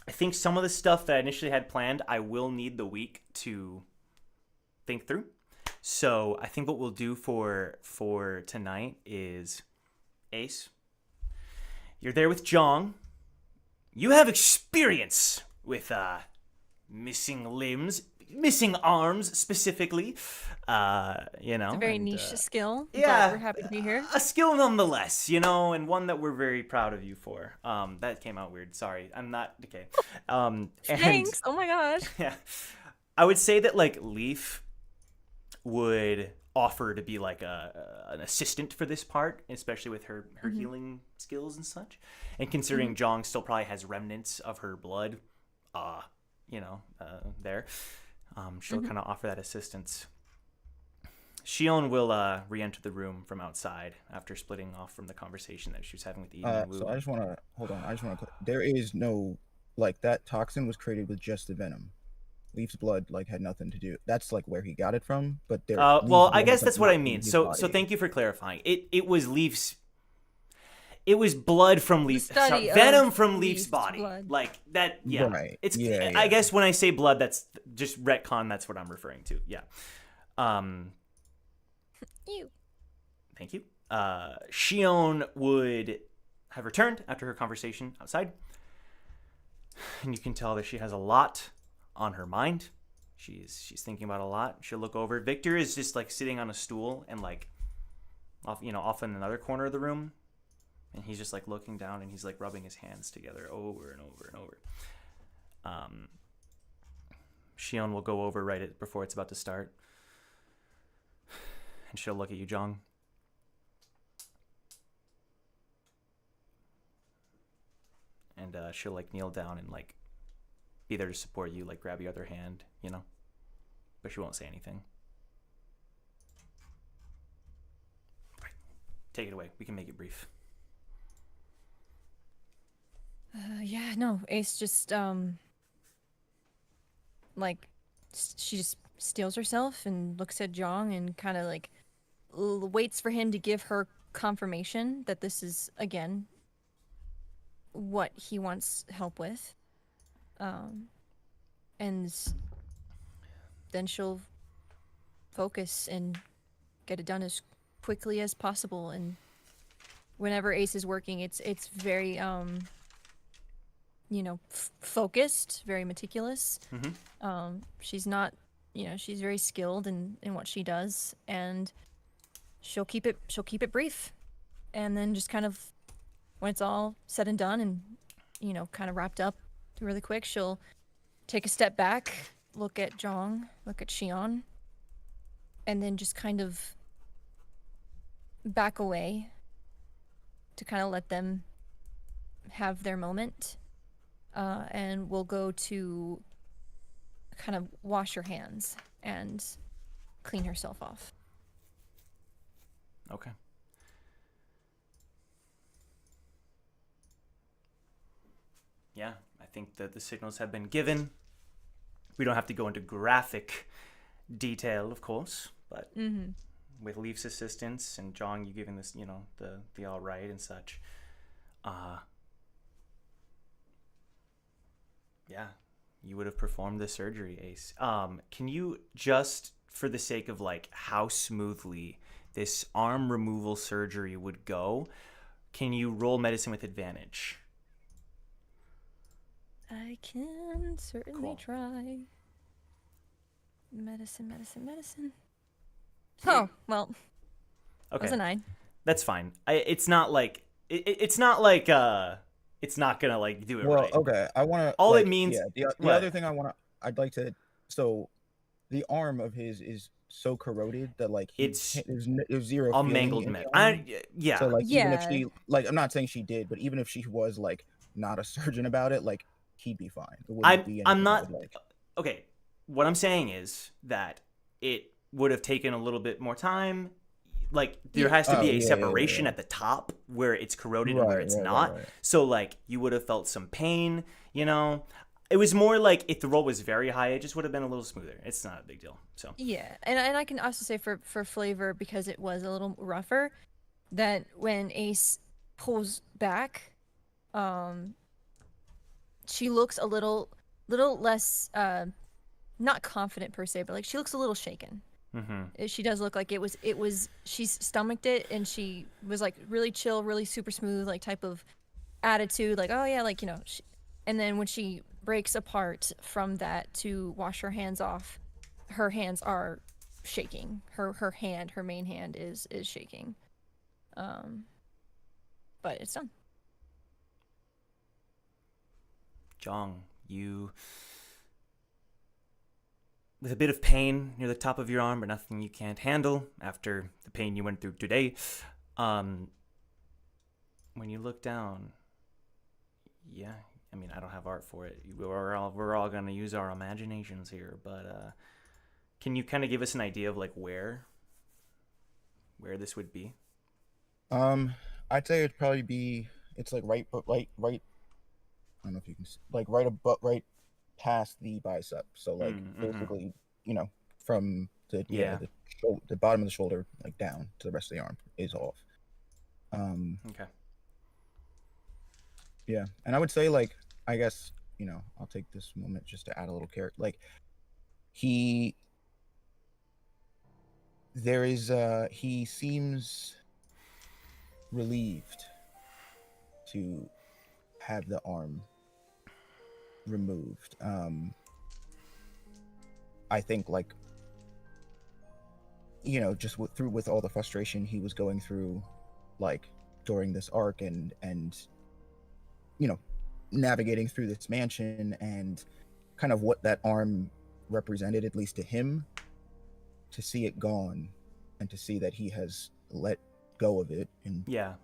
I think some of the stuff that I initially had planned, I will need the week to think through. So, I think what we'll do for tonight is Ace, you're there with Jeong. You have experience with missing limbs, missing arms specifically. You know, It's a very and, niche skill. yeah, But we're happy to be here. a skill nonetheless, you know, and one that we're very proud of you for. That came out weird. Sorry, I'm not okay. And Thanks. Oh my gosh. yeah, I would say that like Leaf would offer to be like an assistant for this part, especially with her healing skills and such. And considering Jeong still probably has remnants of her blood, there, she'll kind of offer that assistance. Shoin will re-enter the room from outside after splitting off from the conversation that she was having with Eden and Wu. So I just want to there is no, like, that toxin was created with just the venom. Leaf's blood like had nothing to do. That's like where he got it from. But there. Well, I guess that's what I mean. So thank you for clarifying. It was Leaf's. It was blood from Leaf, venom from Leaf's body, blood. like that. Yeah, Right. It's. Yeah, I guess when I say blood, that's just retcon. That's what I'm referring to. Yeah. You. Thank you. Shoin would have returned after her conversation outside, and you can tell that she has a lot on her mind. She's thinking about a lot. She'll look over. Victor is just like sitting on a stool and like off in another corner of the room. And he's just like looking down and he's like rubbing his hands together over and over and over. Shoin will go over before it's about to start. And she'll look at you, Jeong. And she'll like kneel down and like be there to support you, like grab your other hand, But she won't say anything. Right. Take it away. We can make it brief. Yeah, no, Ace just, she just steals herself and looks at Jeong and kind of, like, waits for him to give her confirmation that this is, again, what he wants help with. And then she'll focus and get it done as quickly as possible. And whenever Ace is working, it's very, focused, very meticulous. She's not, she's very skilled in what she does, and she'll keep it brief, and then just kind of when it's all said and done and kind of wrapped up really quick, she'll take a step back, look at Jeong, look at Shoin, and then just kind of back away to kind of let them have their moment. And we'll go to kind of wash her hands and clean herself off. Okay. Yeah, I think that the signals have been given. We don't have to go into graphic detail, of course, but with Leaf's assistance and Jeong, you giving this, the all right and such. Yeah, you would have performed the surgery, Ace. Can you just, for the sake of like how smoothly this arm removal surgery would go, can you roll medicine with advantage? I can certainly Cool. try. Medicine. Oh, well, Okay, was a 9. that's fine. It's not like it's not like it's not gonna like do it Well, right. okay. I want to. All it means- Yeah. The what? other thing I'd like to. So, the arm of his is so corroded that like there's zero. All feeling mangled in the metal. arm. Yeah. So like even if Yeah. she like, I'm not saying she did, but even if she was like not a surgeon about it, like he'd be fine. It wouldn't be I'm anything not that would, like, okay. What I'm saying is that it would have taken a little bit more time. Like there has to be a separation at the top where it's corroded and where it's not. Right. So like you would have felt some pain. It was more like if the roll was very high, it just would have been a little smoother. It's not a big deal. So Yeah, and I can also say for flavor, because it was a little rougher, that when Ace pulls back, she looks a little less not confident per se, but like she looks a little shaken. She does look like it was she's stomached it, and she was like really chill, really super smooth, like type of attitude, like oh yeah, like and then when she breaks apart from that to wash her hands off, her hands are shaking. Her main hand is shaking. But it's done. Jeong, you, with a bit of pain near the top of your arm, but nothing you can't handle after the pain you went through today. When you look down, yeah, I mean, I don't have art for it. We're all gonna use our imaginations here, but can you kind of give us an idea of like where this would be? I'd say it'd probably be. It's like right. I don't know if you can like right above, right past the bicep. So like basically, from the Yeah. the bottom of the shoulder like down to the rest of the arm is off. Okay. Yeah, and I would say like I guess I'll take this moment just to add a little character. Like he seems relieved to have the arm removed. I think like just with all the frustration he was going through like during this arc and navigating through this mansion and kind of what that arm represented, at least to him, to see it gone and to see that he has let go of it in a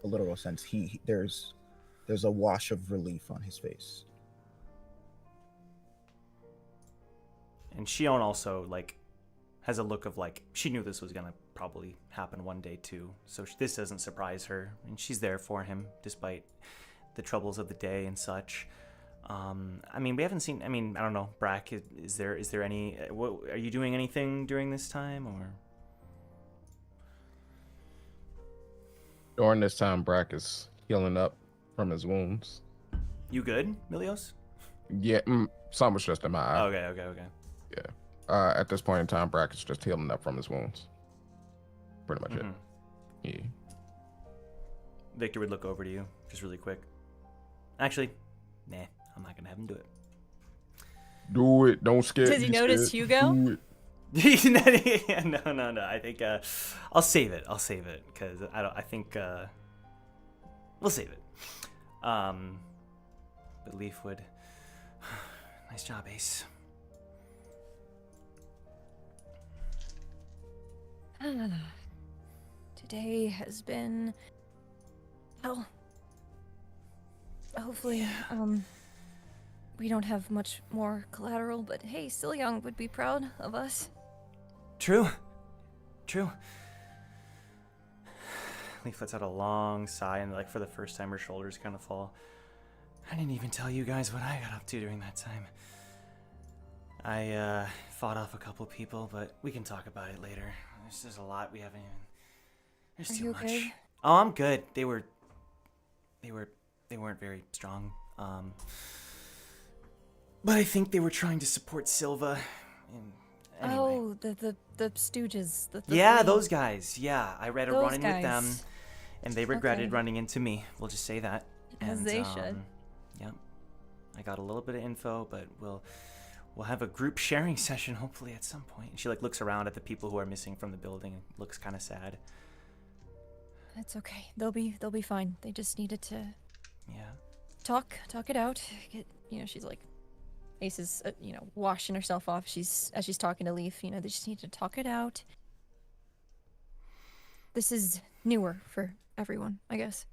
literal sense, there's a wash of relief on his face. And Shoin also like has a look of like she knew this was gonna probably happen one day too, so this doesn't surprise her, and she's there for him despite the troubles of the day and such. I mean, we haven't seen. I mean, I don't know, Brac. Is there any? What, are you doing anything during this time or? During this time, Brac is healing up from his wounds. You good, Milios? Yeah, some was just in my eye. Okay. Yeah. At this point in time, Brac is just healing up from his wounds. Pretty much it. Yeah. Victor would look over to you just really quick. Actually, nah, I'm not gonna have him do it. Do it. Don't scare. Does he notice Hugo? Do it. No. I think I'll save it because I think we'll save it. But Leaf would. Nice job, Ace. Today has been. Oh. Hopefully, we don't have much more collateral, but hey, Young would be proud of us. True. Leaf lets out a long sigh, and like for the first time her shoulders kind of fall. I didn't even tell you guys what I got up to during that time. I fought off a couple people, but we can talk about it later. There's a lot we haven't even. There's too much. Okay? Oh, I'm good. They weren't very strong. But I think they were trying to support Silva. Anyway. Oh, the Stooges. The Yeah, three. those guys. Yeah, I read a Those run-in with them, guys. and they regretted Okay. running into me. We'll just say that. As they should. Yep. I got a little bit of info, but we'll have a group sharing session hopefully at some point. And she like looks around at the people who are missing from the building and looks kind of sad. It's okay. They'll be fine. They just needed to Yeah. talk it out. She's like, Ace is, washing herself off. As she's talking to Leaf. They just need to talk it out. This is newer for everyone, I guess.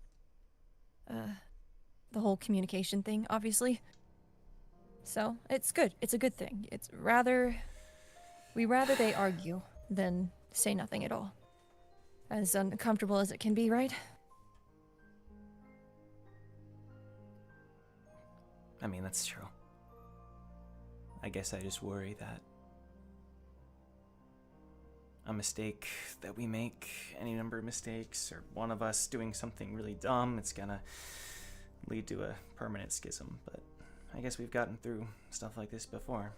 The whole communication thing, obviously. So it's good. It's a good thing. We rather they argue than say nothing at all. As uncomfortable as it can be, right? I mean, that's true. I guess I just worry that a mistake that we make, any number of mistakes, or one of us doing something really dumb, it's gonna lead to a permanent schism. But I guess we've gotten through stuff like this before.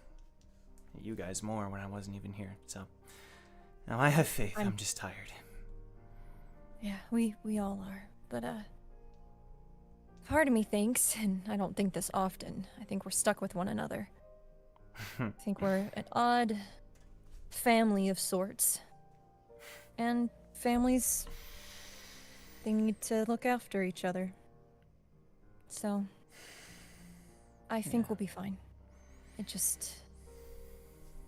You guys more when I wasn't even here, so now I have faith. I'm just tired. Yeah, we all are. But part of me thinks, and I don't think this often, I think we're stuck with one another. I think we're an odd family of sorts. And families, they need to look after each other. So, I think we'll be fine. It just...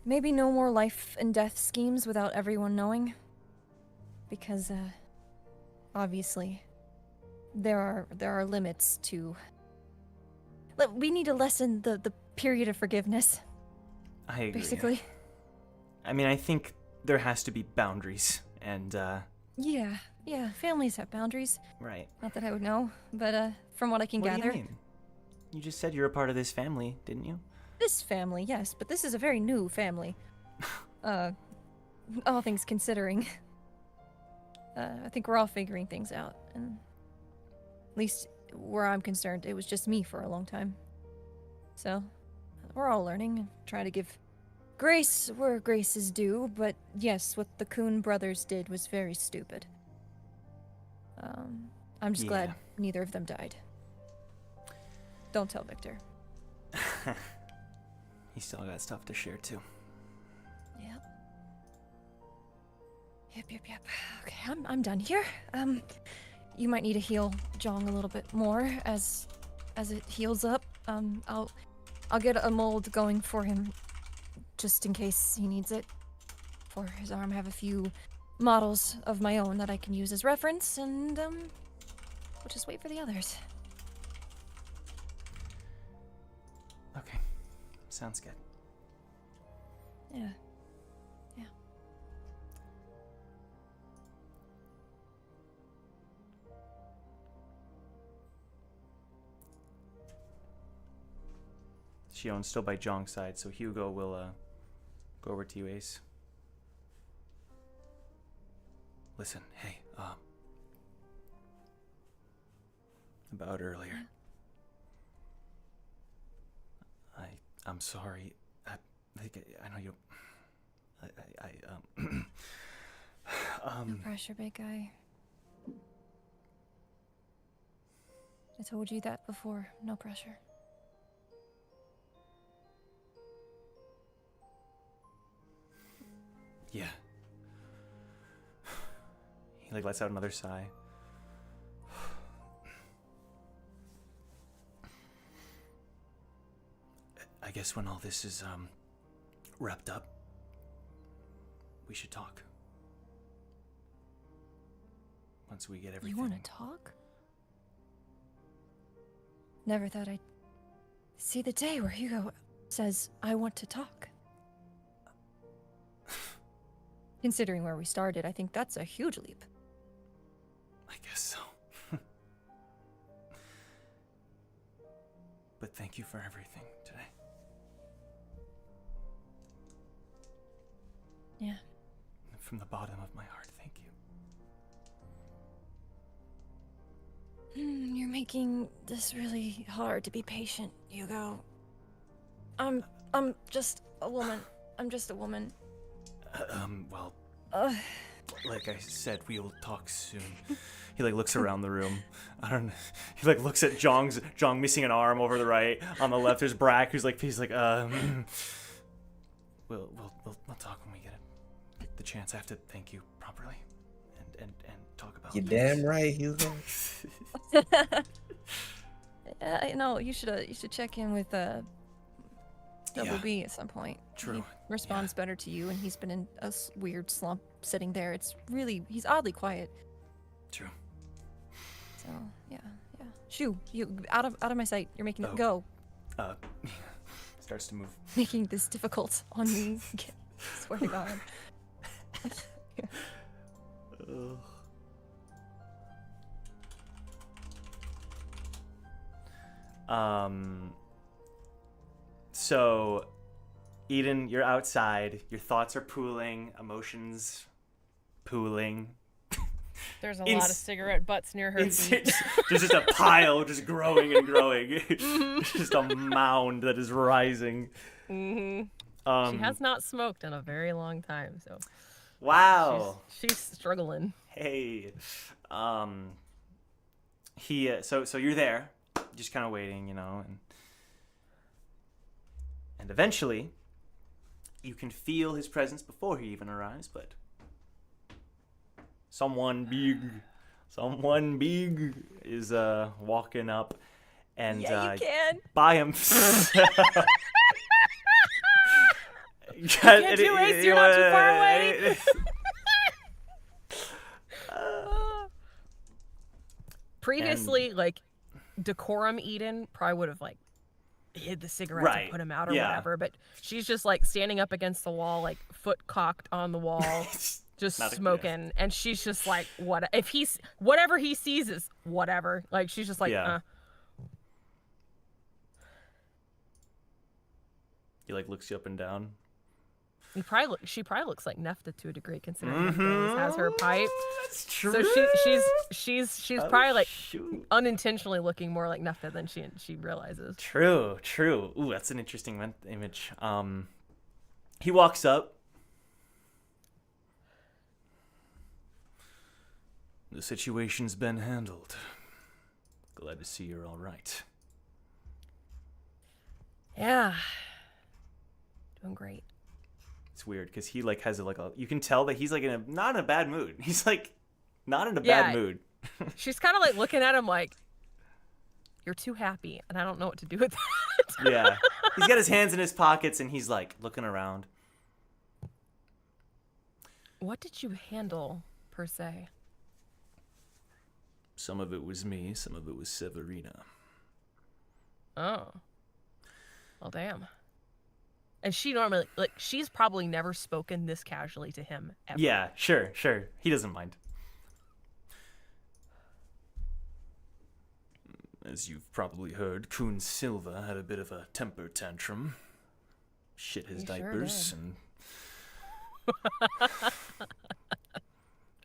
Maybe no more life and death schemes without everyone knowing. Because, obviously, there are limits to... We need to lessen the period of forgiveness. I agree. Basically. I mean, I think there has to be boundaries, and Yeah, families have boundaries. right. Not that I would know, but from what I can What gather. do you mean? You just said you're a part of this family, didn't you? This family, yes, but this is a very new family. All things considering. I think we're all figuring things out, and at least where I'm concerned, it was just me for a long time. So, we're all learning and trying to give grace where grace is due, but yes, what the Khun brothers did was very stupid. I'm just glad neither of them died. Don't tell Victor. He still got stuff to share too. Yep. Okay, I'm done here. You might need to heal Jeong a little bit more as it heals up. I'll get a mold going for him just in case he needs it for his arm. I have a few models of my own that I can use as reference, and we'll just wait for the others. Okay. Sounds good. Yeah. Shion's still by Jeong's side, so Hugo will go over to you, Ace. Listen, hey, about earlier. I'm sorry. I know you. No pressure, big guy. I told you that before. No pressure. Yeah. He lets out another sigh. I guess when all this is wrapped up, we should talk. Once we get everything. You want to talk? Never thought I'd see the day where Hugo says, I want to talk. Considering where we started, I think that's a huge leap. I guess so. But thank you for everything today. Yeah. From the bottom of my heart, thank you. You're making this really hard to be patient, Hugo. I'm just a woman. I'm just a woman. Well, like I said, we'll talk soon. He looks around the room. I don't know. He looks at Jeong missing an arm over the right. On the left, there's Brac, who's like, we'll talk when we get the chance. I have to thank you properly and talk about. You damn right, Hugo. No, you should check in with Double B at some point. True. He responds better to you, and he's been in a weird slump sitting there. He's oddly quiet. True. So yeah. Shoo, you out of my sight. You're making it go. Starts to move. Making this difficult on me. Swear to God. So, Eden, you're outside. Your thoughts are pooling, emotions pooling. There's a lot of cigarette butts near her feet. There's just a pile just growing and growing. Just a mound that is rising. Mm-hmm. She has not smoked in a very long time, so. Wow. She's struggling. Hey. So you're there, just kind of waiting, and eventually, you can feel his presence before he even arrives, but someone big is walking up, and you can. by him. You can't do Ace, you're not too far away. Previously, decorum Eden probably would have hid the cigarettes and put him out or whatever, but she's just standing up against the wall, foot cocked on the wall, just smoking, and she's just what if whatever he sees is whatever. She's just He like looks you up and down. She probably looks like Nefta to a degree, considering Nefta always has her pipe. That's true. So she's probably like shoot. unintentionally looking more like Nefta than she realizes. True. Ooh, that's an interesting image. He walks up. The situation's been handled. Glad to see you're all right. Yeah. Doing great. It's weird because he like has you can tell that he's like not in a bad mood. He's like not in a Yeah. bad mood. She's kind of like looking at him like, you're too happy, and I don't know what to do with that. Yeah. He's got his hands in his pockets and he's like looking around. What did you handle, per se? Some of it was me, some of it was Severina. Oh. Well, damn. And she normally, like, she's probably never spoken this casually to him ever. Yeah, sure. He doesn't mind. As you've probably heard, Khun Silva had a bit of a temper tantrum. Shit his He sure diapers did. and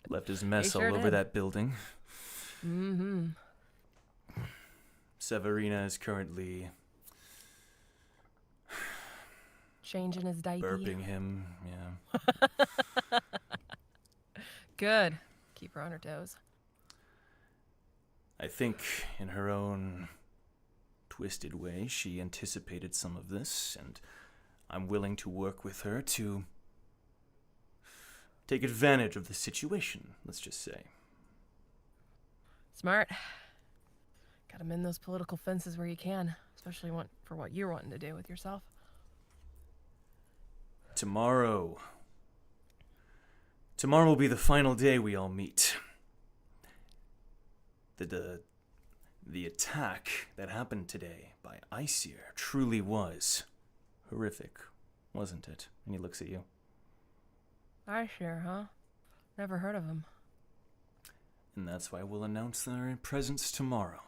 left his mess He sure all over did. that building. Mm-hmm. Severina is currently Changing his diaper. burping him, yeah. Good. Keep her on her toes. I think in her own twisted way, she anticipated some of this, and I'm willing to work with her to take advantage of the situation, let's just say. Smart. Gotta mend those political fences where you can, especially for what you're wanting to do with yourself. Tomorrow will be the final day we all meet. The attack that happened today by Aesir truly was horrific, wasn't it? And he looks at you. I sure, huh? Never heard of him. And that's why we'll announce their presence tomorrow.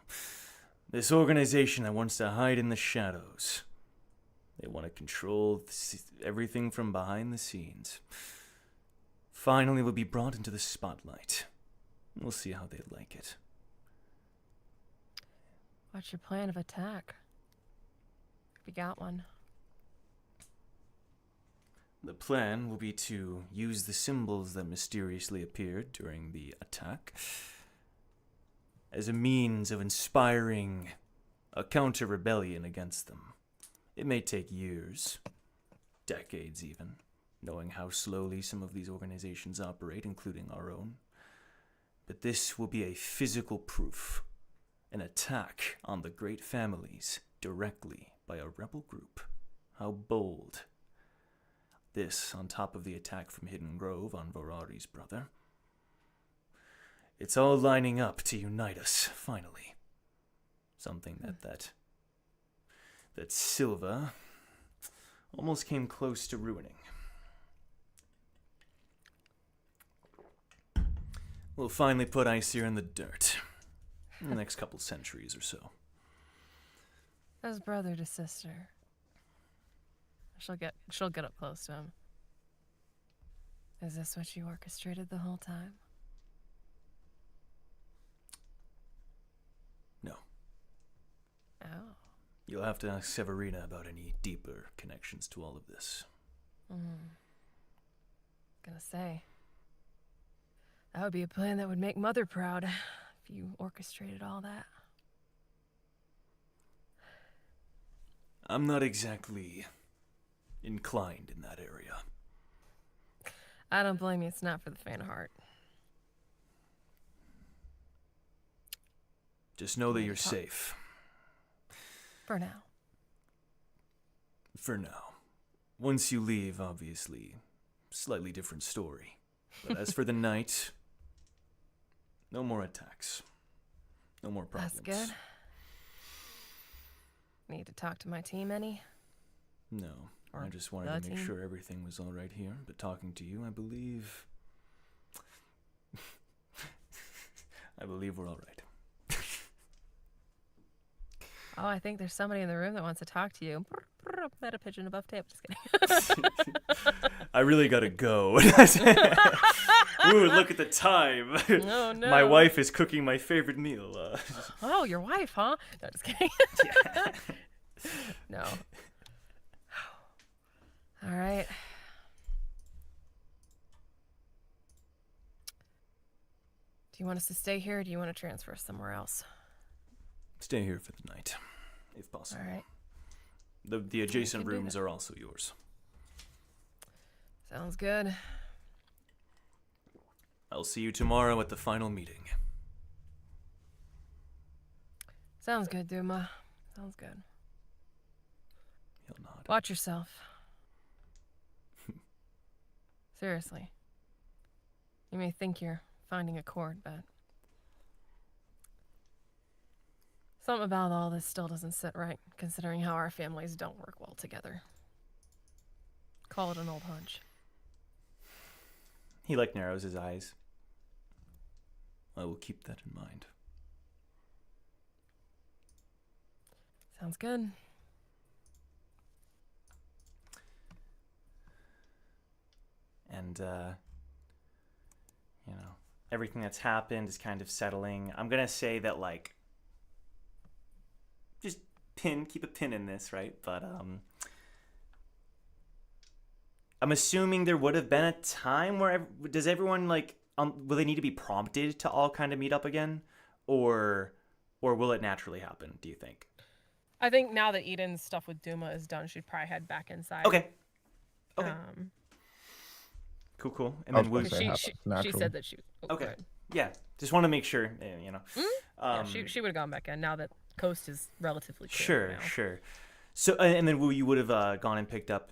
This organization that wants to hide in the shadows. They want to control everything from behind the scenes. Finally will be brought into the spotlight. We'll see how they like it. What's your plan of attack? If you got one. The plan will be to use the symbols that mysteriously appeared during the attack as a means of inspiring a counter-rebellion against them. It may take years, decades even, knowing how slowly some of these organizations operate, including our own. But this will be a physical proof, an attack on the great families directly by a rebel group. How bold. This on top of the attack from Hidden Grove on Vorari's brother. It's all lining up to unite us, finally. Something that Silva almost came close to ruining. We'll finally put Aesir in the dirt in the next couple centuries or so. As brother to sister. She'll get up close to him. Is this what you orchestrated the whole time? No. Oh. You'll have to ask Severina about any deeper connections to all of this. Gonna say. That would be a plan that would make Mother proud if you orchestrated all that. I'm not exactly inclined in that area. I don't blame you. It's not for the faint of heart. Just know that you're safe. For now. For now. Once you leave, obviously, slightly different story. But as for the night, no more attacks. No more problems. That's good. Need to talk to my team any? No. Or I just wanted the to make team? sure everything was all right here. But talking to you, I believe we're all right. Oh, I think there's somebody in the room that wants to talk to you. Meta pigeon above tape. Just kidding. I really gotta go. Ooh, look at the time. Oh, no. My wife is cooking my favorite meal. Oh, your wife, huh? No, just kidding. No. All right. Do you want us to stay here, or do you want to transfer us somewhere else? Stay here for the night, if possible. All right. The adjacent can do rooms that. are also yours. Sounds good. I'll see you tomorrow at the final meeting. Sounds good, Duma. Sounds good. He'll nod. Watch yourself. Seriously. You may think you're finding a chord, but something about all this still doesn't sit right, considering how our families don't work well together. Call it an old hunch. He narrows his eyes. I will keep that in mind. Sounds good. And, everything that's happened is kind of settling. I'm gonna say that, just keep a pin in this, right? But, I'm assuming there would have been a time where, does everyone, will they need to be prompted to all kind of meet up again? Or will it naturally happen, do you think? I think now that Eden's stuff with Duma is done, she'd probably head back inside. Okay. Cool. And then she said that she... Oh, okay. good. Yeah, just want to make sure, Yeah, she would have gone back in now that coast is relatively clear. Sure. So, and then you would have gone and picked up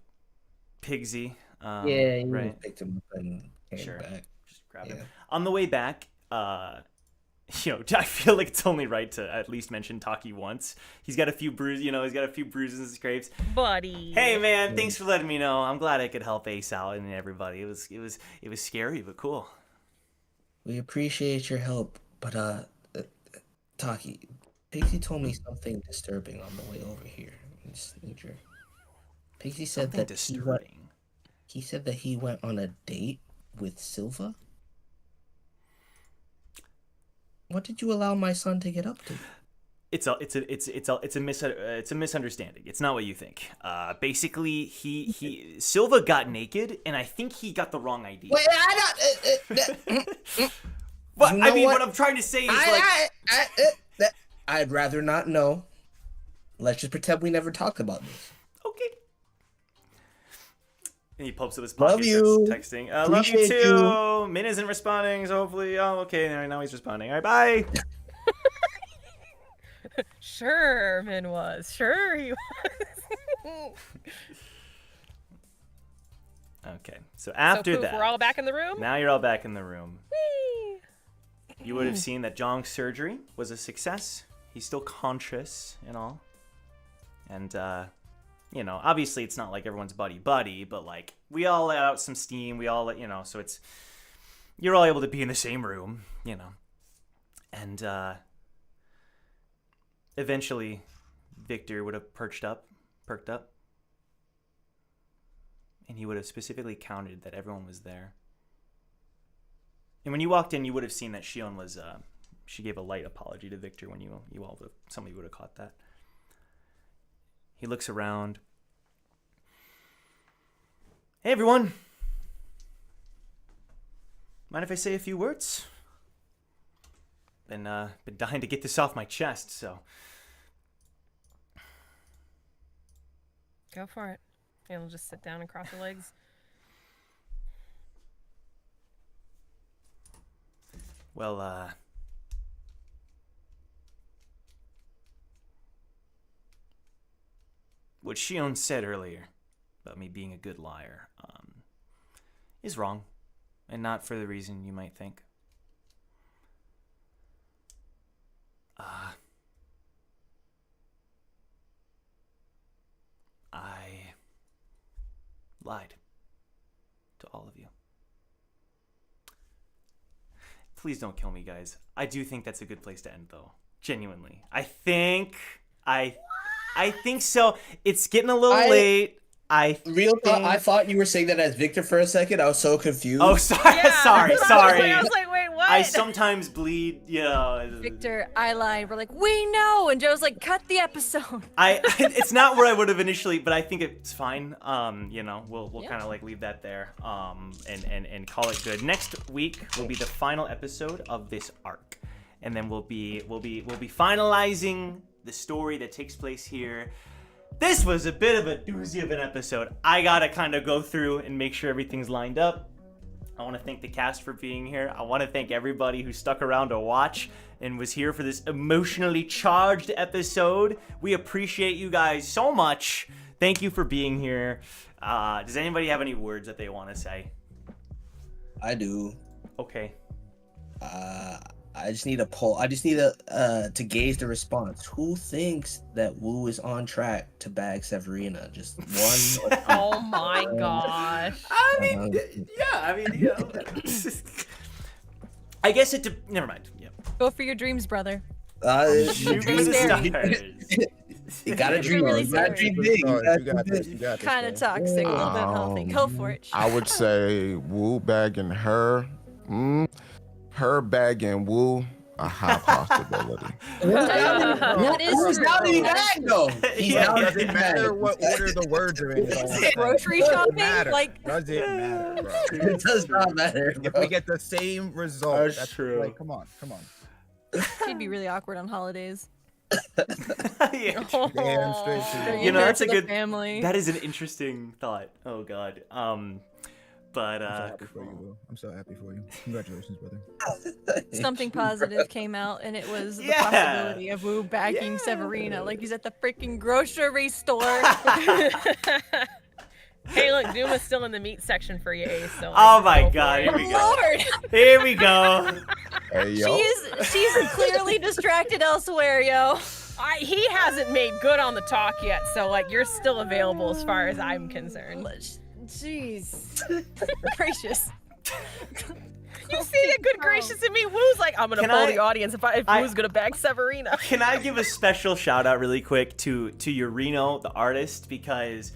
Pigsy. Yeah, you right. picked him up and came back. Just grab him. On the way back, I feel like it's only right to at least mention Tokki once. He's got a few bruises, he's got a few bruises and scrapes. Buddy. Hey man, thanks for letting me know. I'm glad I could help Ace out and everybody. It was scary, but cool. We appreciate your help, but Tokki, Pigsy told me something disturbing on the way over here. Pigsy said Something that disturbing. he said that he went on a date with Silva. What did you allow my son to get up to? It's a misunderstanding. It's not what you think. Basically, Silva got naked, and I think he got the wrong ID. Wait, But you I know mean, what? what I'm trying to say is I'd rather not know. Let's just pretend we never talked about this. okay. And he pulls up his pocket, Love you. starts texting. Love you Appreciate too. you. Min isn't responding, so hopefully, okay. Now he's responding. All right, bye. Sure, Min was. Sure, he was. Okay, so after poof, that, we're all back in the room? Now you're all back in the room. Whee! You would have seen that Jeong's surgery was a success. He's still conscious and all. And, obviously it's not like everyone's buddy-buddy, but, we all let out some steam. We all, so it's... You're all able to be in the same room, And, eventually, Victor would have perked up. And he would have specifically counted that everyone was there. And when you walked in, you would have seen that Shoin was, she gave a light apology to Victor when somebody would have caught that. He looks around. Hey, everyone. Mind if I say a few words? Been dying to get this off my chest, so. Go for it. And we'll just sit down and cross your legs. Well, what Shoin said earlier about me being a good liar, is wrong, and not for the reason you might think. I lied to all of you. Please don't kill me, guys. I do think that's a good place to end, though. Genuinely. I think I think so. It's getting a little late. Real thought, I thought you were saying that as Victor for a second. I was so confused. Oh, sorry. Yeah, sorry. I was like, wait, what? I sometimes bleed, you know. Victor, I lied. We're like, we know, and Joe's like, cut the episode. It's not where I would have initially, but I think it's fine. You know, we'll Yeah. kind of like leave that there, and call it good. Next week will be the final episode of this arc, and then we'll be finalizing the story that takes place here. This was a bit of a doozy of an episode. I gotta kind of go through and make sure everything's lined up. I want to thank the cast for being here. I want to thank everybody who stuck around to watch and was here for this emotionally charged episode. We appreciate you guys so much. Thank you for being here. Does anybody have any words that they want to say? I do. Okay. I just need a poll. I just need to gauge the response. Who thinks that Wu is on track to bag Severina? Just one. Oh my gosh. I mean, yeah. I mean, you know. I guess never mind. Yeah. Go for your dreams, brother. Shoot for the stars. You gotta dream. really You gotta scary. dream big. You got this. You got this. Kind of bro. toxic, a little bit unhealthy. Go for it. I would say Wu bagging her. Her bagging Wu, a high possibility. That is He's not true. in bag though. He's Yeah. not Doesn't in matter bag. what order the words are in. Grocery Doesn't shopping? matter. Like- Doesn't matter, bro. It does not matter. If Bro. we get the same result, That's true. Like, come on. It'd be really awkward on holidays. Yeah. Damn straight to Bring you. You know, it that's to a the good. family. That is an interesting thought. Oh God. But I'm so happy for you, Will. I'm so happy for you. Congratulations, brother. Something positive came out, and it was the Yeah. possibility of Wu bagging Severina, like he's at the freaking grocery store. Hey, look, Duma's still in the meat section for you, Ace. So Oh like, my go for God, it. here we go. Lord, Here we go. Hey yo, she's clearly distracted elsewhere, yo. He hasn't made good on the talk yet, so like you're still available as far as I'm concerned. Jeez, gracious. You see that good gracious in me? Wu's like, I'm gonna Can poll I- the audience if Wu's gonna bag Severina. Can I give a special shout out really quick to Urino, the artist, because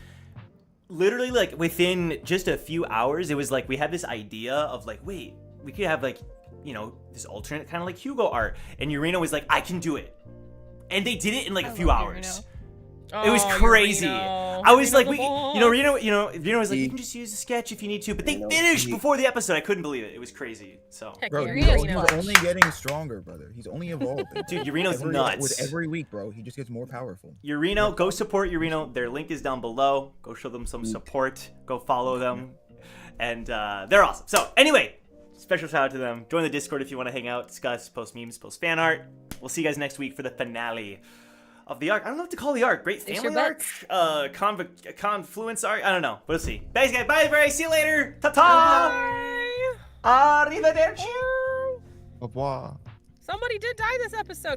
literally like within just a few hours, it was like we had this idea of like, wait, we could have like, you know, this alternate kind of like Hugo art, and Urino was like, I can do it, and they did it in like a few love hours. Urino. It was crazy. Urino. I was Urino's like, the Reno was like, He- you can just use the sketch if you need to, but they Reno, finished he- before the episode. I couldn't believe it. It was crazy. So, Heck Bro, yeah, he's Urino's Urino. clutch. only getting stronger, brother. He's only evolving. dude, Urino's nuts. With every week, bro, he just gets more powerful. Urino, go support Urino. Their link is down below. Go show them some support. Go follow them, and they're awesome. So, anyway, special shout out to them. Join the Discord if you want to hang out, discuss, post memes, post fan art. We'll see you guys next week for the finale of the arc. I don't know what to call the arc. Great Place family your arc? bets. Confluence arc? I don't know. We'll see. Thanks, guys. Bye, everybody. See you later. Ta-ta! Arrivederci! au revoir. Somebody did die this episode.